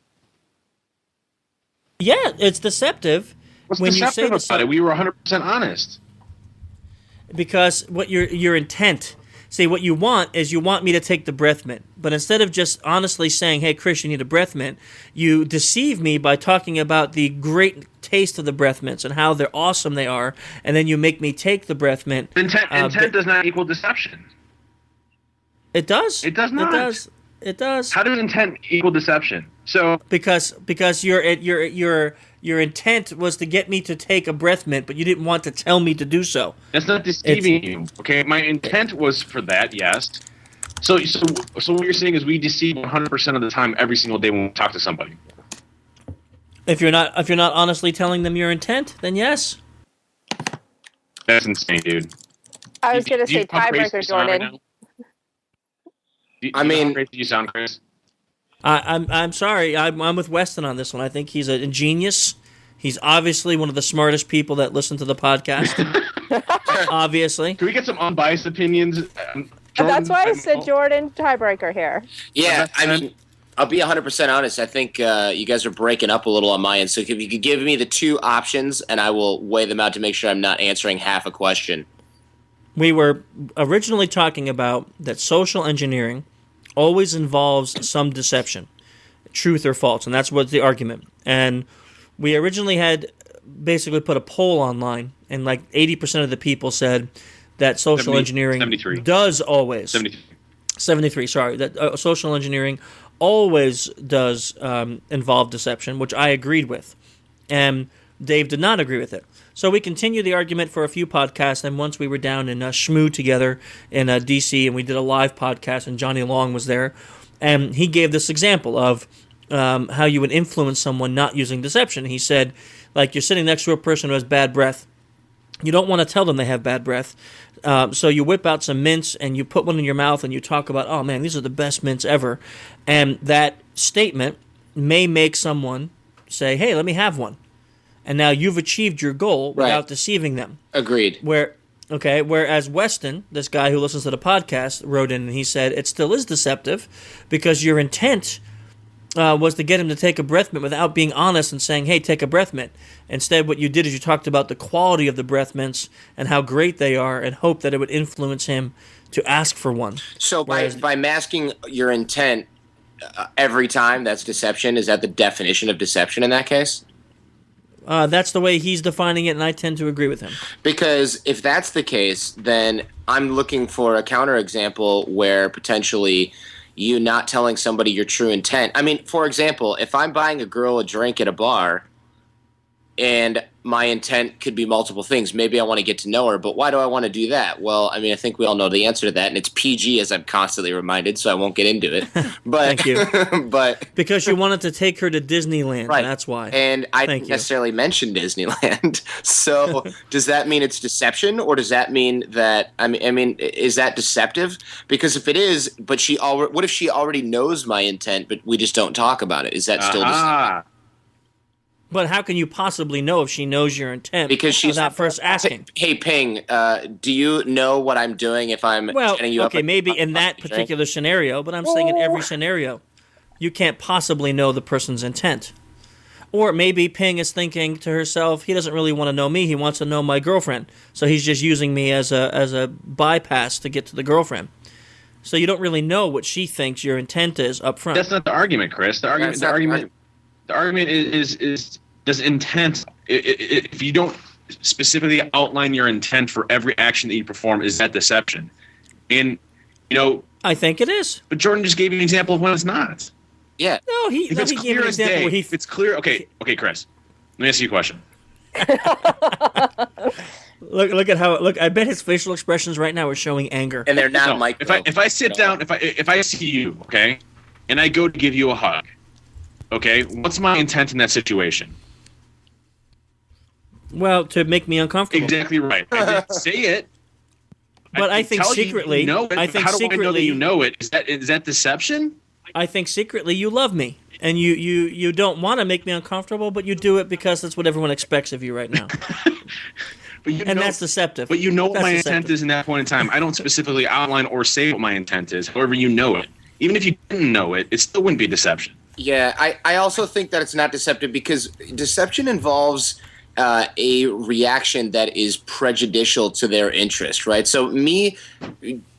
Yeah, it's deceptive. What's when deceptive you say about it? We were 100% honest. Because what your intent. See, what you want is you want me to take the breath mint. But instead of just honestly saying, hey, Chris, you need a breath mint, you deceive me by talking about the great taste of the breath mints and how they're awesome they are, and then you make me take the breath mint. Intent does not equal deception. It does. It does not. It does. How does intent equal deception? So because your intent was to get me to take a breath mint, but you didn't want to tell me to do so. That's not deceiving you. Okay, my intent was for that, yes. So what you're saying is we deceive 100% of the time, every single day when we talk to somebody. If you're not honestly telling them your intent, then yes. That's insane, dude. I was going to say tiebreaker, Jordan. I mean, how crazy you sound, Chris? I'm sorry. I'm with Weston on this one. I think he's a genius. He's obviously one of the smartest people that listen to the podcast. Obviously. Can we get some unbiased opinions? That's why I said Jordan tiebreaker here. Yeah, I mean, I'll be 100% honest. I think you guys are breaking up a little on my end. So if you could give me the two options, and I will weigh them out to make sure I'm not answering half a question. We were originally talking about that social engineering always involves some deception, truth or false, and that's what's the argument. And we originally had basically put a poll online, and like 80% of the people said that social engineering 73. does always 73. Sorry, that social engineering always does involve deception, which I agreed with, and Dave did not agree with it. So we continued the argument for a few podcasts, and once we were down in Shmoo together in D.C., and we did a live podcast, and Johnny Long was there, and he gave this example of how you would influence someone not using deception. He said, like, you're sitting next to a person who has bad breath. You don't want to tell them they have bad breath, so you whip out some mints, and you put one in your mouth, and you talk about, oh, man, these are the best mints ever. And that statement may make someone say, hey, let me have one. And now you've achieved your goal without deceiving them. Agreed. Whereas Weston, this guy who listens to the podcast, wrote in and he said it still is deceptive because your intent was to get him to take a breath mint without being honest and saying, hey, take a breath mint. Instead, what you did is you talked about the quality of the breath mints and how great they are and hoped that it would influence him to ask for one. So by masking your intent every time, that's deception? Is that the definition of deception in that case? That's the way he's defining it, and I tend to agree with him. Because if that's the case, then I'm looking for a counterexample where potentially you not telling somebody your true intent. I mean, for example, if I'm buying a girl a drink at a bar and my intent could be multiple things. Maybe I want to get to know her, but why do I want to do that? Well, I mean, I think we all know the answer to that, and it's PG, as I'm constantly reminded, so I won't get into it. But Thank you. But because you wanted to take her to Disneyland, right. That's why. And I didn't necessarily mention Disneyland. So does that mean it's deception, or does that mean that I mean, is that deceptive? Because if it is, but what if she already knows my intent, but we just don't talk about it? Is that still deceptive? But how can you possibly know if she knows your intent Because she's without first asking? Hey, Ping, do you know what I'm doing if I'm setting you up? Okay, maybe in that particular scenario, but I'm saying in every scenario, you can't possibly know the person's intent. Or maybe Ping is thinking to herself, he doesn't really want to know me, he wants to know my girlfriend. So he's just using me as a bypass to get to the girlfriend. So you don't really know what she thinks your intent is up front. That's not the argument, Chris. The argument is does intent, if you don't specifically outline your intent for every action that you perform, is that deception? And, I think it is. But Jordan just gave you an example of when it's not. Yeah. No, he If it's gave clear an as example day, where he... if it's clear, okay, Chris, let me ask you a question. Look at how I bet his facial expressions right now are showing anger. And they're not No, micro. if I sit down, if I see you, okay, and I go to give you a hug, okay, what's my intent in that situation? Well, to make me uncomfortable. Exactly right. I didn't say it. But I can think tell secretly, you know it, I but think how do I know that secretly, you know it? Is that deception? I think secretly you love me, and you don't want to make me uncomfortable, but you do it because that's what everyone expects of you right now, But you and know, that's deceptive. But you know what That's my deceptive. intent is in that point in time. I don't specifically outline or say what my intent is. However, you know it. Even if you didn't know it, it still wouldn't be deception. Yeah, I also think that it's not deceptive because deception involves a reaction that is prejudicial to their interest, right? So me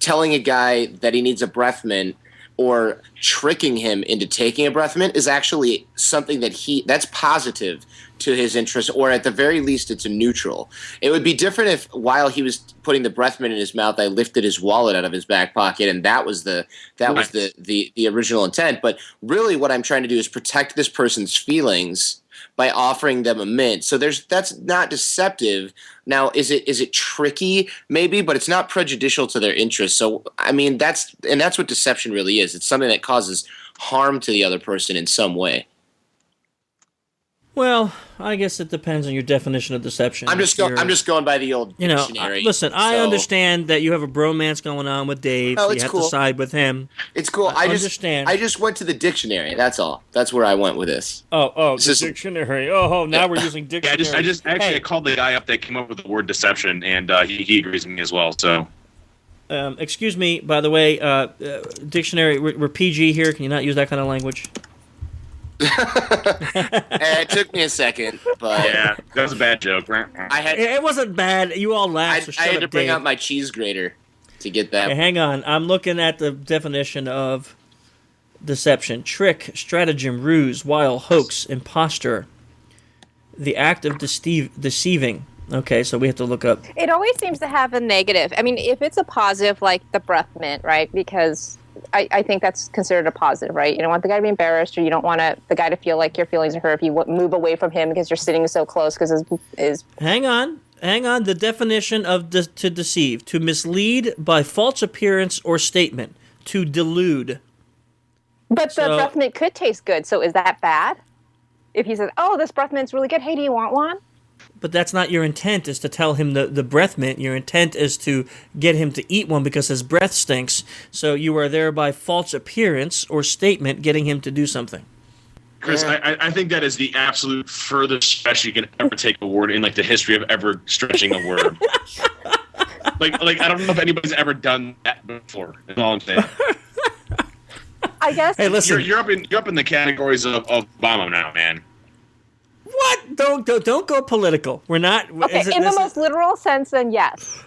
telling a guy that he needs a breath mint or tricking him into taking a breath mint is actually something that's positive to his interest, or at the very least it's a neutral. It would be different if while he was putting the breath mint in his mouth, I lifted his wallet out of his back pocket, and that was the original intent. But really what I'm trying to do is protect this person's feelings by offering them a mint. So that's not deceptive. Now, is it tricky? Maybe, but it's not prejudicial to their interest. So I mean that's what deception really is. It's something that causes harm to the other person in some way. Well, I guess it depends on your definition of deception. I'm just going by the old dictionary. Listen, I So- understand that you have a bromance going on with Dave. Oh, so you it's have cool. to side with him. It's cool. I understand. I just went to the dictionary. That's all. That's where I went with this. Oh, This the is- dictionary. Oh, now we're using Yeah, dictionary. I just actually Hey, I called the guy up that came up with the word deception, and he agrees with me as well. So excuse me, by the way, dictionary. We're PG here. Can you not use that kind of language? It took me a second, but yeah, that was a bad joke. I had It wasn't bad. You all laughed. So I shut had up, to bring Dave. out my cheese grater to get that. Hey, hang on. I'm looking at the definition of deception: trick, stratagem, ruse, wile, hoax, imposture. The act of deceiving. Okay, so we have to look up. It always seems to have a negative. I mean, if it's a positive, like the breath mint, right? Because I think that's considered a positive, right? You don't want the guy to be embarrassed, or you don't want the guy to feel like your feelings are hurt if you move away from him because you're sitting so close because his Hang on. The definition of to deceive: to mislead by false appearance or statement, to delude. But the So- breath mint could taste good, so is that bad? If he says, "Oh, this breath mint's really good. Hey, do you want one?" But that's not your intent, is to tell him the breath mint. Your intent is to get him to eat one because his breath stinks. So you are there by false appearance or statement getting him to do something. Chris, I think that is the absolute furthest stretch you can ever take a word in, like the history of ever stretching a word. like I don't know if anybody's ever done that before. That's all I'm saying. I guess. Hey, listen. You're up in the categories of Obama now, man. What? Don't go political. We're not. Okay, is it- in the this- most literal sense, then yes.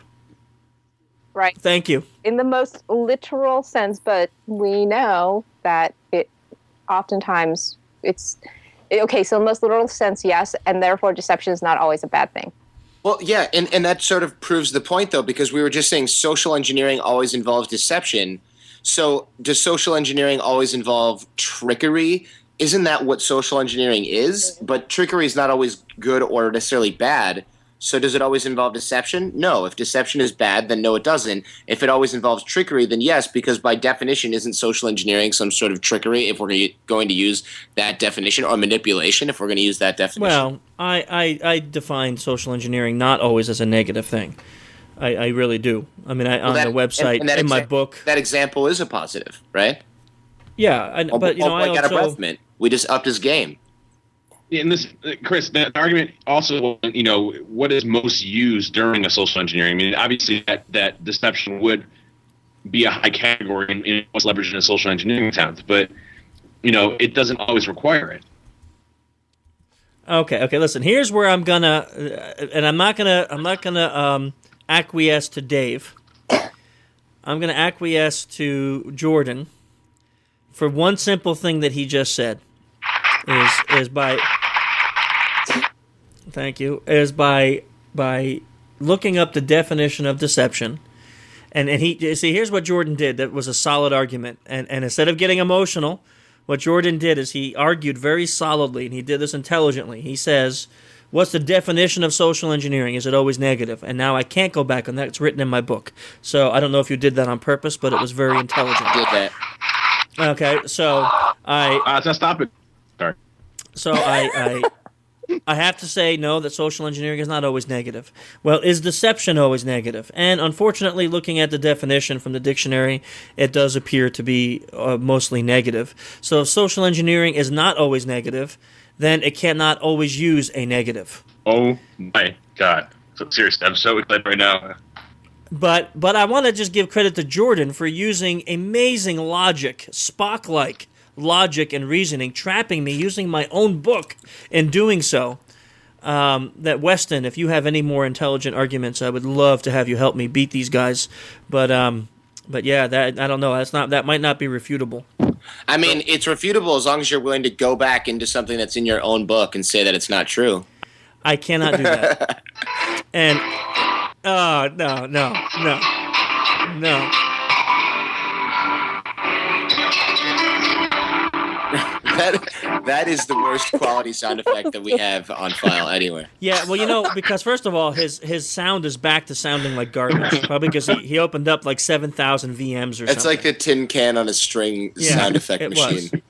Right. Thank you. In the most literal sense, but we know that it oftentimes it's okay. So, in the most literal sense, yes, and therefore deception is not always a bad thing. Well, yeah, and that sort of proves the point, though, because we were just saying social engineering always involves deception. So does social engineering always involve trickery? Isn't that what social engineering is? But trickery is not always good or necessarily bad. So does it always involve deception? No. If deception is bad, then no, it doesn't. If it always involves trickery, then yes, because by definition, isn't social engineering some sort of trickery if we're going to use that definition, or manipulation if we're going to use that definition? Well, I define social engineering not always as a negative thing. I really do. I mean, on the website, and that in my book. That example is a positive, right? Yeah, but you know, I got a also. breath mint. We just upped his game. in this, Chris, that argument also, what is most used during a social engineering? I mean, obviously that deception would be a high category in what's leveraged in a social engineering attempt, but it doesn't always require it. Okay. Listen, here's where I'm gonna, and I'm not gonna acquiesce to Dave. I'm gonna acquiesce to Jordan for one simple thing that he just said. Is by looking up the definition of deception. And he see, here's what Jordan did that was a solid argument. And instead of getting emotional, what Jordan did is he argued very solidly, and he did this intelligently. He says, what's the definition of social engineering? Is it always negative? And now I can't go back on that. It's written in my book. So I don't know if you did that on purpose, but it was very intelligent. Did that. Okay, so Stop it. Sorry. So I have to say, no, that social engineering is not always negative. Well, is deception always negative? And unfortunately, looking at the definition from the dictionary, it does appear to be mostly negative. So if social engineering is not always negative, then it cannot always use a negative. Oh my God. So, seriously, I'm so excited right now. But I want to just give credit to Jordan for using amazing logic, Spock-like logic and reasoning, trapping me using my own book in doing so. That Weston, if you have any more intelligent arguments, I would love to have you help me beat these guys. But yeah, that I don't know. That might not be refutable. I mean, it's refutable as long as you're willing to go back into something that's in your own book and say that it's not true. I cannot do that. And no. That is the worst quality sound effect that we have on file anywhere. Yeah, well, because first of all, his sound is back to sounding like garbage. Probably because he opened up like 7,000 VMs or something. It's like the tin can on a string sound effect machine.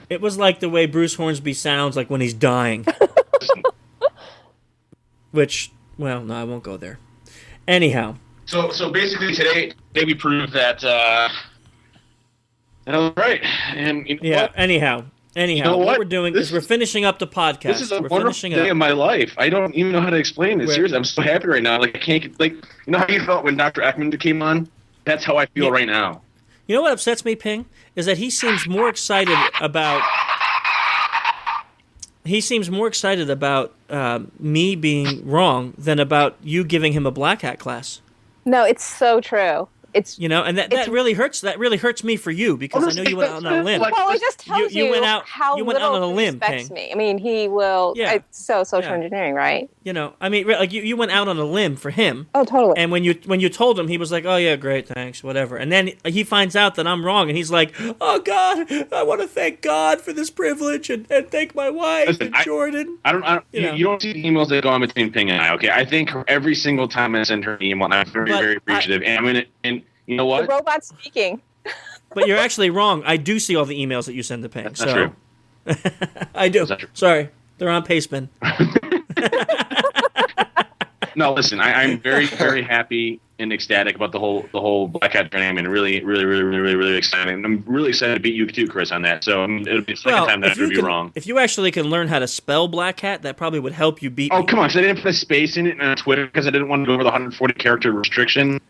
It was like the way Bruce Hornsby sounds like when he's dying. Which, well, no, I won't go there. Anyhow. So basically today we proved that that was right. And what? Anyhow, what we're doing is we're finishing up the podcast. This is a wonderful day of my life. I don't even know how to explain it. Seriously, I'm so happy right now. Like I can't how you felt when Dr. Ackman came on? That's how I feel right now. You know what upsets me, Ping? Is that he seems more excited about me being wrong than about you giving him a black hat class. No, it's so true. It's and that really hurts. That really hurts me for you because I know you went out on a limb. Well, it just tells you how you went out on a limb, respects Ping. me. I mean, he will. Yeah. It's so social engineering, right? I mean, like you went out on a limb for him. Oh, totally. And when you told him, he was like, "Oh yeah, great, thanks, whatever." And then he finds out that I'm wrong, and he's like, "Oh God, I want to thank God for this privilege and thank my wife and Jordan." You don't see the emails that go on between Ping and I. Okay, I thank her every single time I send her an email, and I'm very appreciative. And you know what? The robot's speaking. But you're actually wrong. I do see all the emails that you send to Ping. That's not true. I do. Sorry, they're on Pastebin. No, listen. I'm very, very happy and ecstatic about the whole Black Hat journey. I'm really excited. And I'm really excited to beat you too, Chris, on that. So it'll be the second time that I would be wrong. If you actually can learn how to spell Black Hat, that probably would help you beat me. Oh, come on. So I didn't put a space in it on Twitter because I didn't want to go over the 140 character restriction.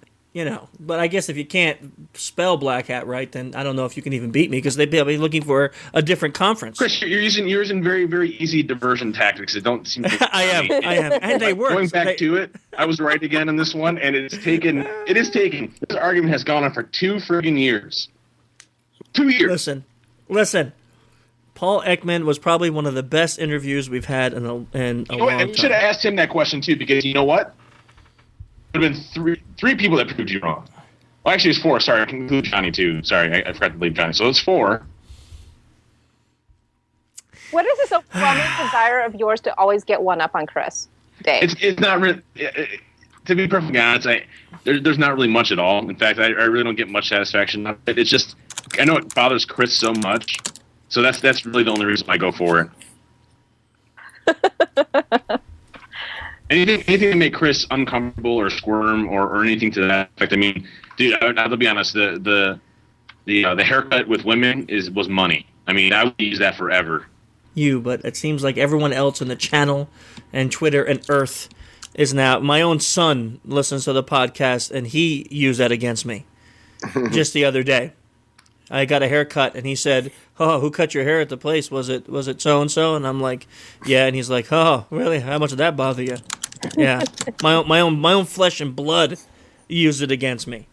But I guess if you can't spell Black Hat right, then I don't know if you can even beat me because they'd be looking for a different conference. Chris, you're using very, very easy diversion tactics that don't seem to I am, and they work. Going back to it, I was right again on this one, and it is taken. This argument has gone on for 2 friggin' years. 2 years. Listen. Paul Ekman was probably one of the best interviews we've had in a long time. We should have asked him that question too, because you know what? There would have been three people that proved you wrong. Well, actually, it's 4. Sorry, I can include Johnny too. Sorry, I forgot to leave Johnny. So it's 4. What is this overwhelming desire of yours to always get one up on Chris, Dave? It's not really. To be perfectly honest, there's not really much at all. In fact, I really don't get much satisfaction out of it. It's just I know it bothers Chris so much, so that's really the only reason I go for it. Anything to make Chris uncomfortable or squirm or anything to that effect. I mean, dude, I'll be honest. The haircut with women was money. I mean, I would use that forever. you, but it seems like everyone else in the channel and Twitter and Earth is now. My own son listens to the podcast, and he used that against me just the other day. I got a haircut, and he said, "Oh, who cut your hair at the place? Was it so and so?" And I'm like, "Yeah." And he's like, "Oh, really? How much did that bother you?" Yeah, my own flesh and blood used it against me.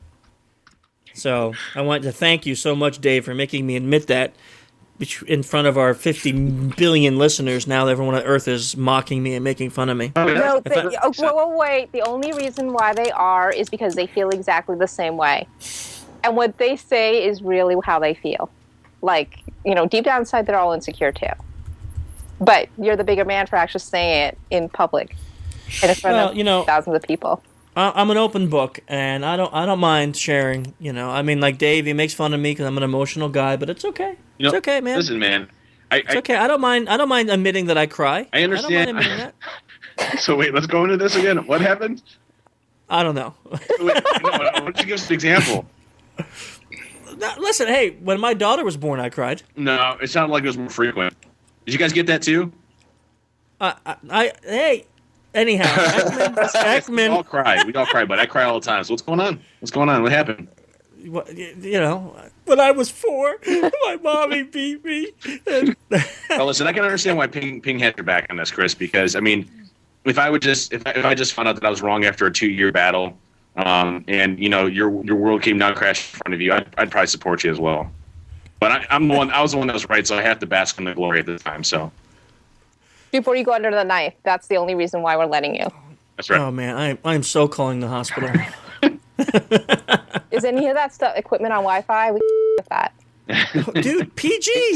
So I want to thank you so much, Dave, for making me admit that in front of our 50 billion listeners. Now everyone on Earth is mocking me and making fun of me. No, wait. The only reason why they are is because they feel exactly the same way. And what they say is really how they feel. Like, deep down inside, they're all insecure too. But you're the bigger man for actually saying it in public. And in front of thousands of people. I'm an open book, and I don't mind sharing. I mean, like Dave, he makes fun of me because I'm an emotional guy, but it's okay. It's okay, man. Listen, man. It's okay. I don't mind admitting that I cry. I understand. I don't mind admitting that. So wait, let's go into this again. What happened? I don't know. Wait, why don't you give us an example? Listen, hey, when my daughter was born, I cried. No, it sounded like it was more frequent. Did you guys get that too? Hey. Anyhow, Ekman. We all cry, but I cry all the time. So what's going on? What happened? When I was 4, my mommy beat me. Well, listen, I can understand why Ping had your back on this, Chris, because I mean, if I just found out that I was wrong after a 2-year battle, and your world came down crashing in front of you, I'd probably support you as well. But I was the one that was right, so I have to bask in the glory at the time. So. Before you go under the knife, that's the only reason why we're letting you. That's right. Oh man, I'm so calling the hospital. Is any of that stuff equipment on Wi-Fi? We with that. Dude, PG.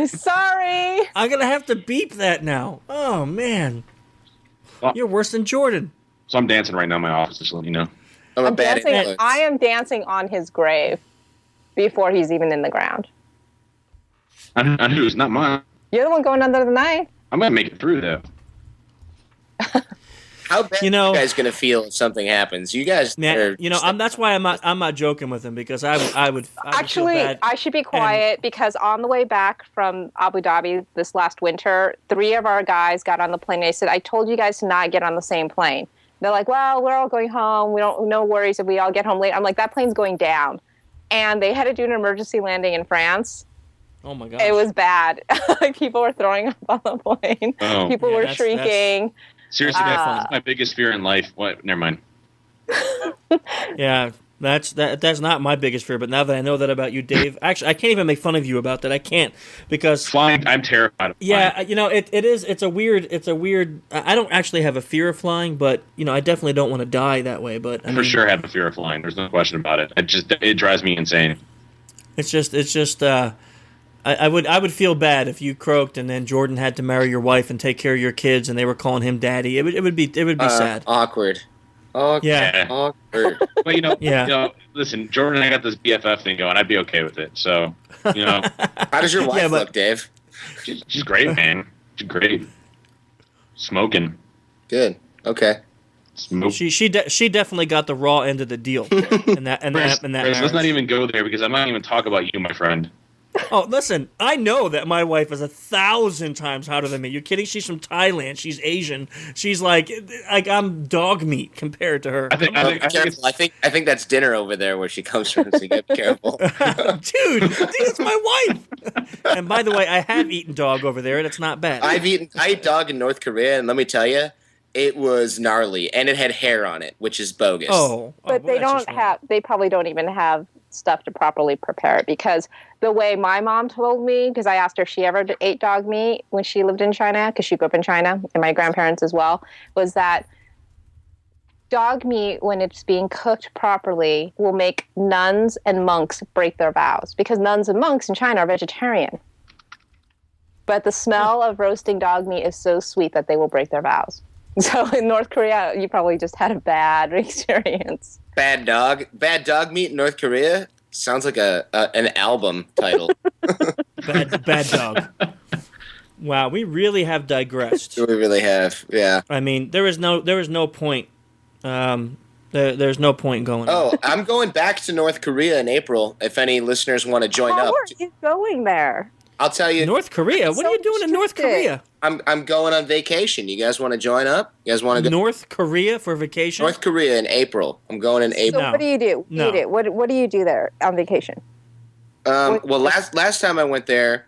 Sorry. I'm gonna have to beep that now. Oh man, well, you're worse than Jordan. So I'm dancing right now in my office, just to let you know. I am dancing on his grave before he's even in the ground. On whose? Not mine. You're the one going under the knife. I'm gonna make it through though. How bad are you guys gonna feel if something happens? You guys, that's why I'm not joking with him, because I would actually feel bad. I should be quiet because on the way back from Abu Dhabi this last winter, 3 of our guys got on the plane. And they said, "I told you guys to not get on the same plane." They're like, "Well, we're all going home. No worries if we all get home late." I'm like, "That plane's going down," and they had to do an emergency landing in France. Oh my god! It was bad. Like people were throwing up on the plane. Oh. People were shrieking. Seriously, that's my biggest fear in life. What? Never mind. Yeah, that's not my biggest fear. But now that I know that about you, Dave, actually, I can't even make fun of you about that. I can't, because flying. I'm terrified of flying. Yeah, it's a weird. I don't actually have a fear of flying, but I definitely don't want to die that way. But I for sure have a fear of flying. There's no question about it. It drives me insane. It's just. I would feel bad if you croaked and then Jordan had to marry your wife and take care of your kids and they were calling him daddy. It would be sad. Awkward. Yeah. Awkward. But listen, Jordan and I got this BFF thing going. I'd be okay with it. So, How does your wife look, Dave? She's great, man. She's great. Smoking. Good. Okay. She definitely got the raw end of the deal. in that let's not even go there, because I'm not even talk about you, my friend. Oh, listen, I know that my wife is 1,000 times hotter than me. You're kidding? She's from Thailand. She's Asian. She's like I'm dog meat compared to her. I think that's dinner over there where she comes from, so you gotta be careful. Dude, it's my wife. And by the way, I have eaten dog over there, and it's not bad. I ate dog in North Korea, and let me tell you, it was gnarly, and it had hair on it, which is bogus. But they probably don't even have stuff to properly prepare it, because the way my mom told me, because I asked her if she ever ate dog meat when she lived in China, because she grew up in China, and my grandparents as well, was that dog meat, when it's being cooked properly, will make nuns and monks break their vows, because nuns and monks in China are vegetarian. But the smell of roasting dog meat is so sweet that they will break their vows. So in North Korea, you probably just had a bad experience. Bad dog meat in North Korea sounds like an album title. Bad dog. Wow, we really have digressed. We really have, yeah. I mean, there is no point. There's no point going. Oh, I'm going back to North Korea in April. If any listeners want to join up. How are you going there? I'll tell you. North Korea? What are you doing in North Korea? I'm going on vacation. You guys want to join up? You guys want to go? North Korea for vacation? North Korea in April. I'm going in April. So No. what do you do? No. What do you do there on vacation? Well, last time I went there,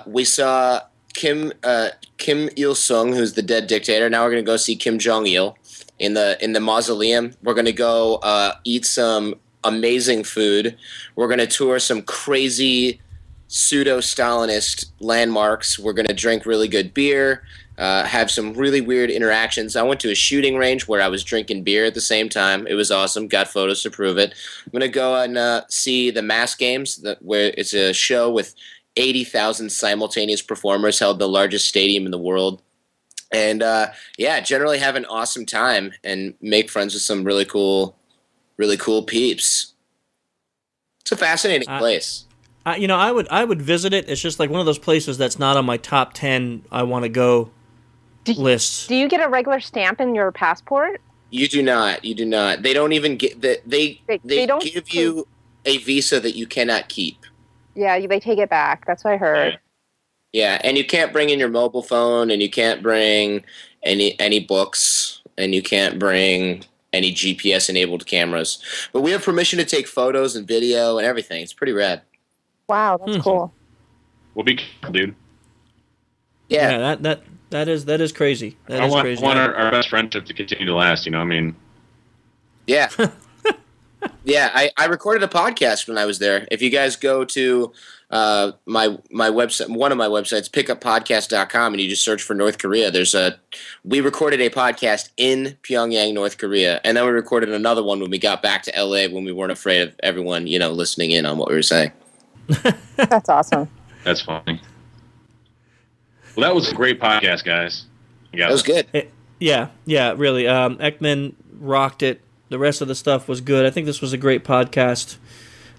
we saw Kim Il Sung, who's the dead dictator. Now we're gonna go see Kim Jong Il in the mausoleum. We're gonna go eat some amazing food. We're gonna tour some crazy pseudo-Stalinist landmarks. We're gonna drink really good beer. Have some really weird interactions. I went to a shooting range where I was drinking beer at the same time. It was awesome. Got photos to prove it. I'm going to go and see the Mass Games, where it's a show with 80,000 simultaneous performers held in the largest stadium in the world. And, generally have an awesome time and make friends with some really cool peeps. It's a fascinating place. I would visit it. It's just like one of those places that's not on my top 10 I want to go lists. Do you get a regular stamp in your passport? You do not. They don't even get that. They don't give you a visa that you cannot keep. Yeah, they take it back. That's what I heard. Yeah, and you can't bring in your mobile phone, and you can't bring any books, and you can't bring any GPS-enabled cameras. But we have permission to take photos and video and everything. It's pretty rad. Wow, that's cool. We'll be careful, dude. Yeah, that is crazy. I want our best friendship to continue to last. You know, I mean. Yeah. Yeah, I recorded a podcast when I was there. If you guys go to my website, one of my websites, pickuppodcast.com, and you just search for North Korea, we recorded a podcast in Pyongyang, North Korea, and then we recorded another one when we got back to LA when we weren't afraid of everyone, listening in on what we were saying. That's awesome. That's funny. Well, that was a great podcast, guys. That was good. Yeah, really. Ekman rocked it. The rest of the stuff was good. I think this was a great podcast.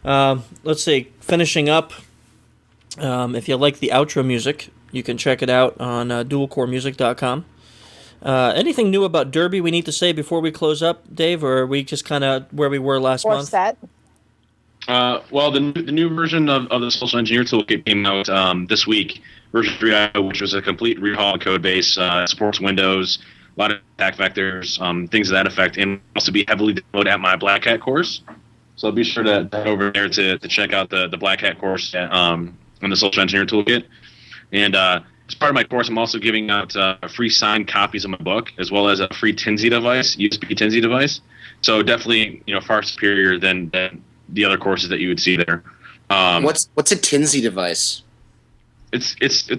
Let's see. Finishing up, if you like the outro music, you can check it out on dualcoremusic.com. Anything new about Derby we need to say before we close up, Dave, or are we just kind of where we were last month? Set. Well, the new version of the Social Engineer Toolkit came out this week, version 3.0, which was a complete rehaul code base, supports Windows, a lot of attack vectors, things of that effect, and also be heavily downloaded at my Black Hat course. So be sure to head over there to check out the Black Hat course on the Social Engineer Toolkit. And as part of my course, I'm also giving out free signed copies of my book, as well as a free Tinsy device, USB Tinsy device. So definitely, far superior than the other courses that you would see there. What's a Tinsy device? It's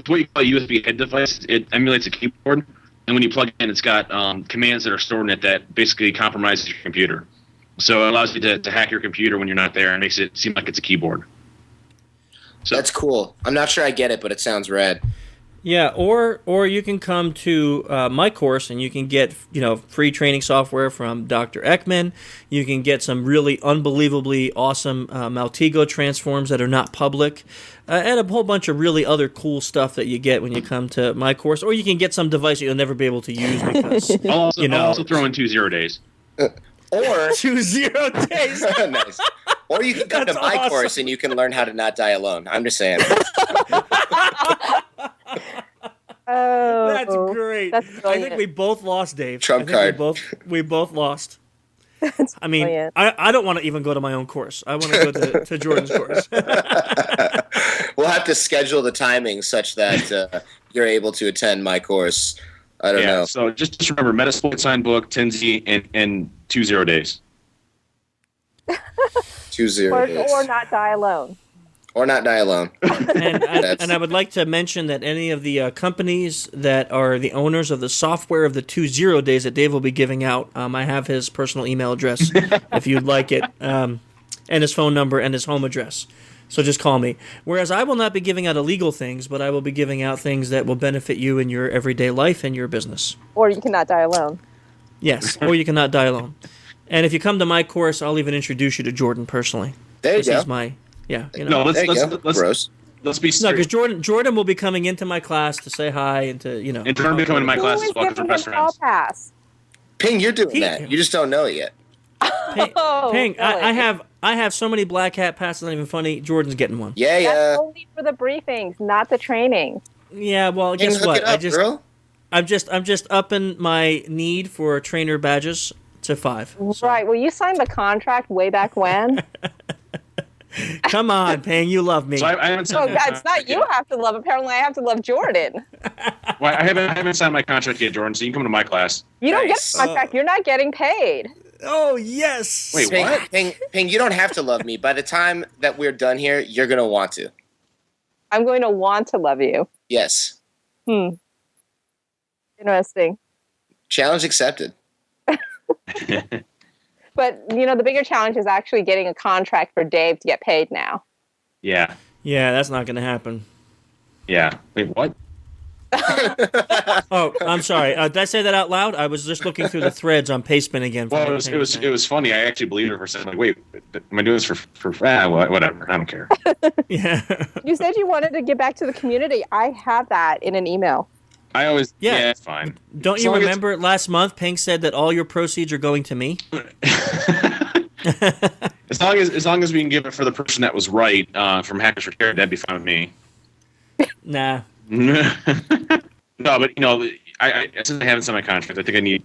what you call a USB head device. It emulates a keyboard, and when you plug it in, it's got commands that are stored in it that basically compromises your computer. So it allows you to hack your computer when you're not there and makes it seem like it's a keyboard. So that's cool. I'm not sure I get it, but it sounds rad. Yeah, or you can come to my course and you can get free training software from Dr. Ekman. You can get some really unbelievably awesome Maltego transforms that are not public, and a whole bunch of really other cool stuff that you get when you come to my course. Or you can get some device that you'll never be able to use because I'll also throw in 2 0 days. Or 2 0 days. Nice. Or you can come to my awesome. course and you can learn how to not die alone. I'm just saying. Oh, That's great. That's I think we both lost, Dave. Trump I think card. We both lost. That's I mean, brilliant. I don't want to even go to my own course. I want to go to Jordan's course. We'll have to schedule the timing such that you're able to attend my course. I don't know. So just remember, Metasploit signed book, Tinsy, and 2 0 days. 2 0 days. Or not die alone. Or not die alone. And I would like to mention that any of the companies that are the owners of the software of the 2.0 days that Dave will be giving out, I have his personal email address if you'd like it, and his phone number and his home address. So just call me. Whereas I will not be giving out illegal things, but I will be giving out things that will benefit you in your everyday life and your business. Or you cannot die alone. Yes, or you cannot die alone. And if you come to my course, I'll even introduce you to Jordan personally. There you go. He's my... Yeah, No, There you go. Gross. let's be No, serious. because Jordan will be coming into my class to say hi and to And Jordan will be coming to my class as well because we're best friends. Pass. Ping, you're doing that. You just don't know it yet. Ping, Oh, Ping, really? I I have so many black hat passes, not even funny. Jordan's getting one. Yeah, yeah. That's only for the briefings, not the training. Yeah, well, You can guess hook what? it up, girl. I'm just upping my need for trainer badges to 5. So. Right. Well, you signed the contract way back when. Come on, Ping, you love me. So I haven't Oh, signed God, it's not you have to love. Apparently, I have to love Jordan. Well, I haven't signed my contract yet, Jordan. So you can come to my class. You don't Nice. get a contract. You're not getting paid. Oh yes. Wait, Ping, what? Ping, you don't have to love me. By the time that we're done here, you're gonna want to. I'm going to want to love you. Yes. Interesting. Challenge accepted. But, the bigger challenge is actually getting a contract for Dave to get paid now. Yeah. Yeah, that's not going to happen. Yeah. Wait, what? Oh, I'm sorry. Did I say that out loud? I was just looking through the threads on Pastebin again. Well, it was funny. I actually believed her for a second. Like, wait, am I doing this for whatever? I don't care. Yeah. You said you wanted to get back to the community. I have that in an email. I always Yeah. it's fine. Don't As you long as- remember last month? Ping said that all your proceeds are going to me. As long as we can give it for the person that was right from Hackers for Care, that'd be fine with me. Nah. No, but I since I haven't signed my contract, I think I need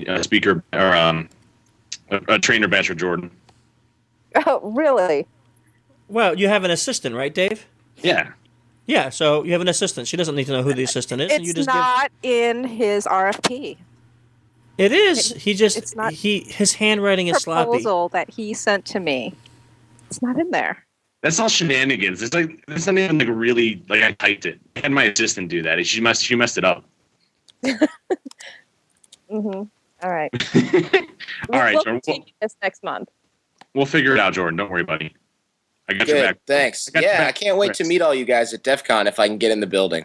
a speaker or a trainer badge for Jordan. Oh, really? Well, you have an assistant, right, Dave? Yeah. Yeah. So you have an assistant. She doesn't need to know who the assistant is. and you It's just not in his RFP. It is. He just It's not- his handwriting is sloppy. Proposal that he sent to me. It's not in there. That's all shenanigans. It's not even really like I typed it. I had my assistant do that. She messed it up. All right. All right, We'll Jordan. continue this next month. We'll figure it out, Jordan. Don't worry, buddy. I got your Good. back. Thanks. I got your Yeah, back. I can't wait to meet all you guys at DEF CON if I can get in the building.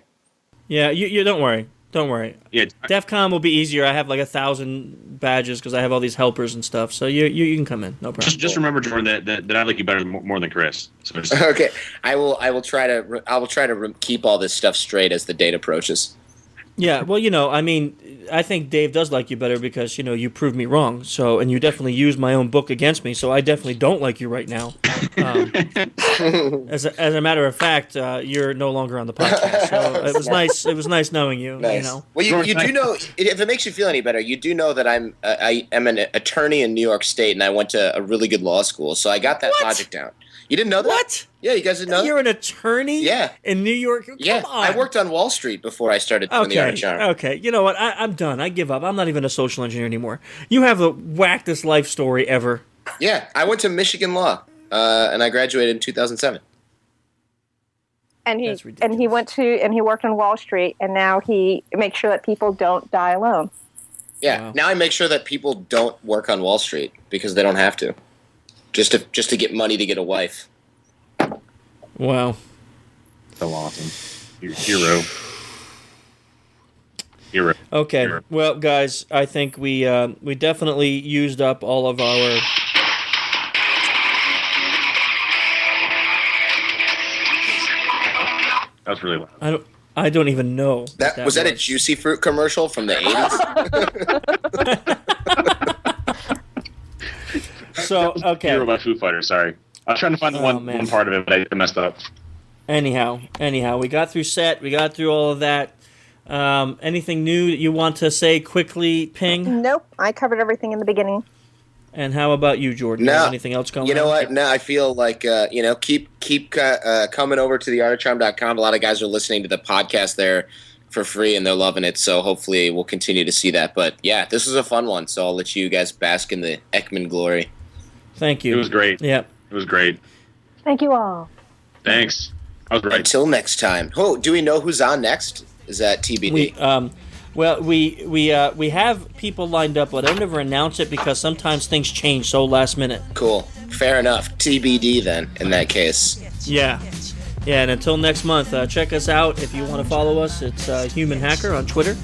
Yeah. You don't worry. Don't worry. Yeah. DEF CON will be easier. I have like 1,000 badges because I have all these helpers and stuff. So you can come in. No problem. Just remember, Jordan, that I like you better more than Chris. So just, Okay, I will try to keep all this stuff straight as the date approaches. Yeah, well, I mean, I think Dave does like you better because, you proved me wrong. So, and you definitely used my own book against me. So I definitely don't like you right now. As a matter of fact, you're no longer on the podcast. So it was nice. It was nice knowing you. Nice. Well, you do know, if it makes you feel any better, you do know that I am an attorney in New York State, and I went to a really good law school, so I got that logic down. You didn't know that? What? Yeah, you guys didn't know. You're an attorney? Yeah. In New York? Come Yeah, on. I worked on Wall Street before I started doing the Art of Charm. Okay. You know what? I'm done. I give up. I'm not even a social engineer anymore. You have the wackedest life story ever. Yeah, I went to Michigan Law, and I graduated in 2007. And That's he ridiculous. he worked on Wall Street, and now he makes sure that people don't die alone. Yeah, Wow. now I make sure that people don't work on Wall Street because they don't have to, just to get money to get a wife. Wow. so awesome. Hero. Okay. Sure. Well, guys, I think we definitely used up all of our. That was really loud. I don't even know. what That was that a Juicy Fruit commercial from the 80s? So okay. Hero by Foo Fighters. Sorry, I was trying to find the Oh, man. one part of it, but I messed up. Anyhow, we got through set. We got through all of that. Anything new that you want to say quickly, Ping? Nope, I covered everything in the beginning. And how about you, Jordan? No. You have anything else going You know on? what? No, I feel like keep coming over to theartofcharm.com. A lot of guys are listening to the podcast there for free, and they're loving it. So hopefully we'll continue to see that. But yeah, this was a fun one. So I'll let you guys bask in the Ekman glory. Thank you. It was great. Yep. It was great. Thank you all. Thanks. I was right. Until next time. Oh, do we know who's on next? Is that TBD? We have people lined up, but I never announce it because sometimes things change so last minute. Cool. Fair enough. TBD then, in that case. Yeah. Yeah, and until next month, check us out. If you want to follow us, it's Human Hacker on Twitter.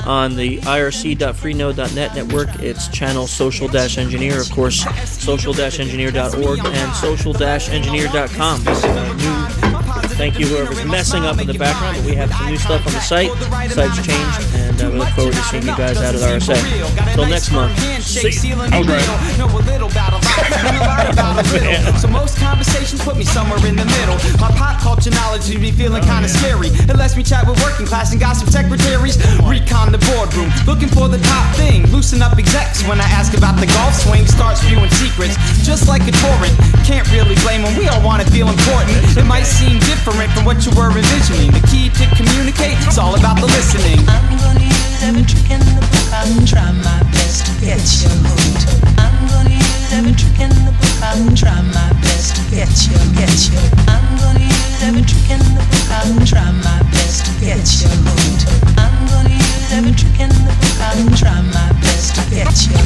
On the irc.freenode.net network, it's channel social-engineer, of course, social-engineer.org and social-engineer.com. New Thank you whoever's messing up in the background, but we have some new stuff on the site. The site's changed, and we look forward to seeing you guys out at RSA. Until next month. See you. Know a little about a lot, and a lot about a little. So most conversations put me somewhere in the middle. My pop culture knowledge leaves me feeling kinda scary. It lets me chat with working class and gossip secretaries. Recon the boardroom, looking for the top thing. Loosen up execs when I ask about the golf swing. Start spewing secrets, just like a torrent. Can't really blame them, we all wanna feel important. It might seem different from what you were envisioning. The key to communicate, it's all about the listening. I'm gonna use every trick in the book. I'll try my best to get you hooked. I'm gonna use every trick in the book. I'll try my best to get you. I'm gonna use every trick in the book. I'll try my best to get you hooked. I'm gonna use every trick in the book. I'll try my best to get you.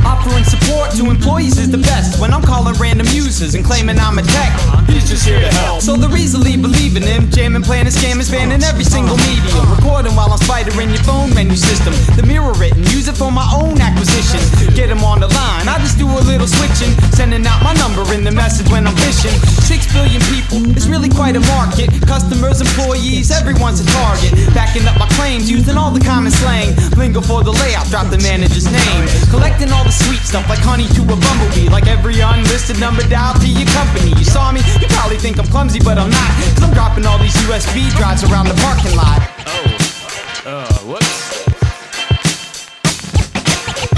Offering support to employees is the best. When I'm calling random users and claiming I'm a tech, he's just here to help. So they're easily believing him. Jamming, playing, scamming, spanning every single medium. Recording while I'm spidering your phone menu system. The mirror it and use it for my own acquisition. Get him on the line, I just do a little switching. Sending out my number in the message when I'm fishing. 6 billion people, it's really quite a market. Customers, employees, everyone's a target. Backing up my claims, using all the common slang. Lingo for the layout, drop the manager's name. Collecting all the sweet stuff like honey to a bumblebee. Like every unlisted number dialed to your company. You saw me, you probably think I'm clumsy, but I'm not. Cause I'm dropping all these USB drives around the parking lot. Whoops.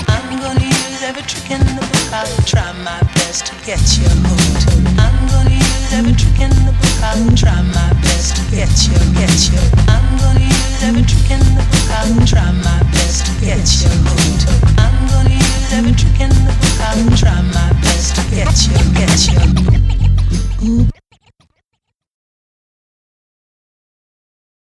I'm gonna use every trick in the book. I'll try my best to get you hooked. I'm gonna use every trick in the book. I'll try my best to get you. I'm gonna use every trick in the book. I'll try my best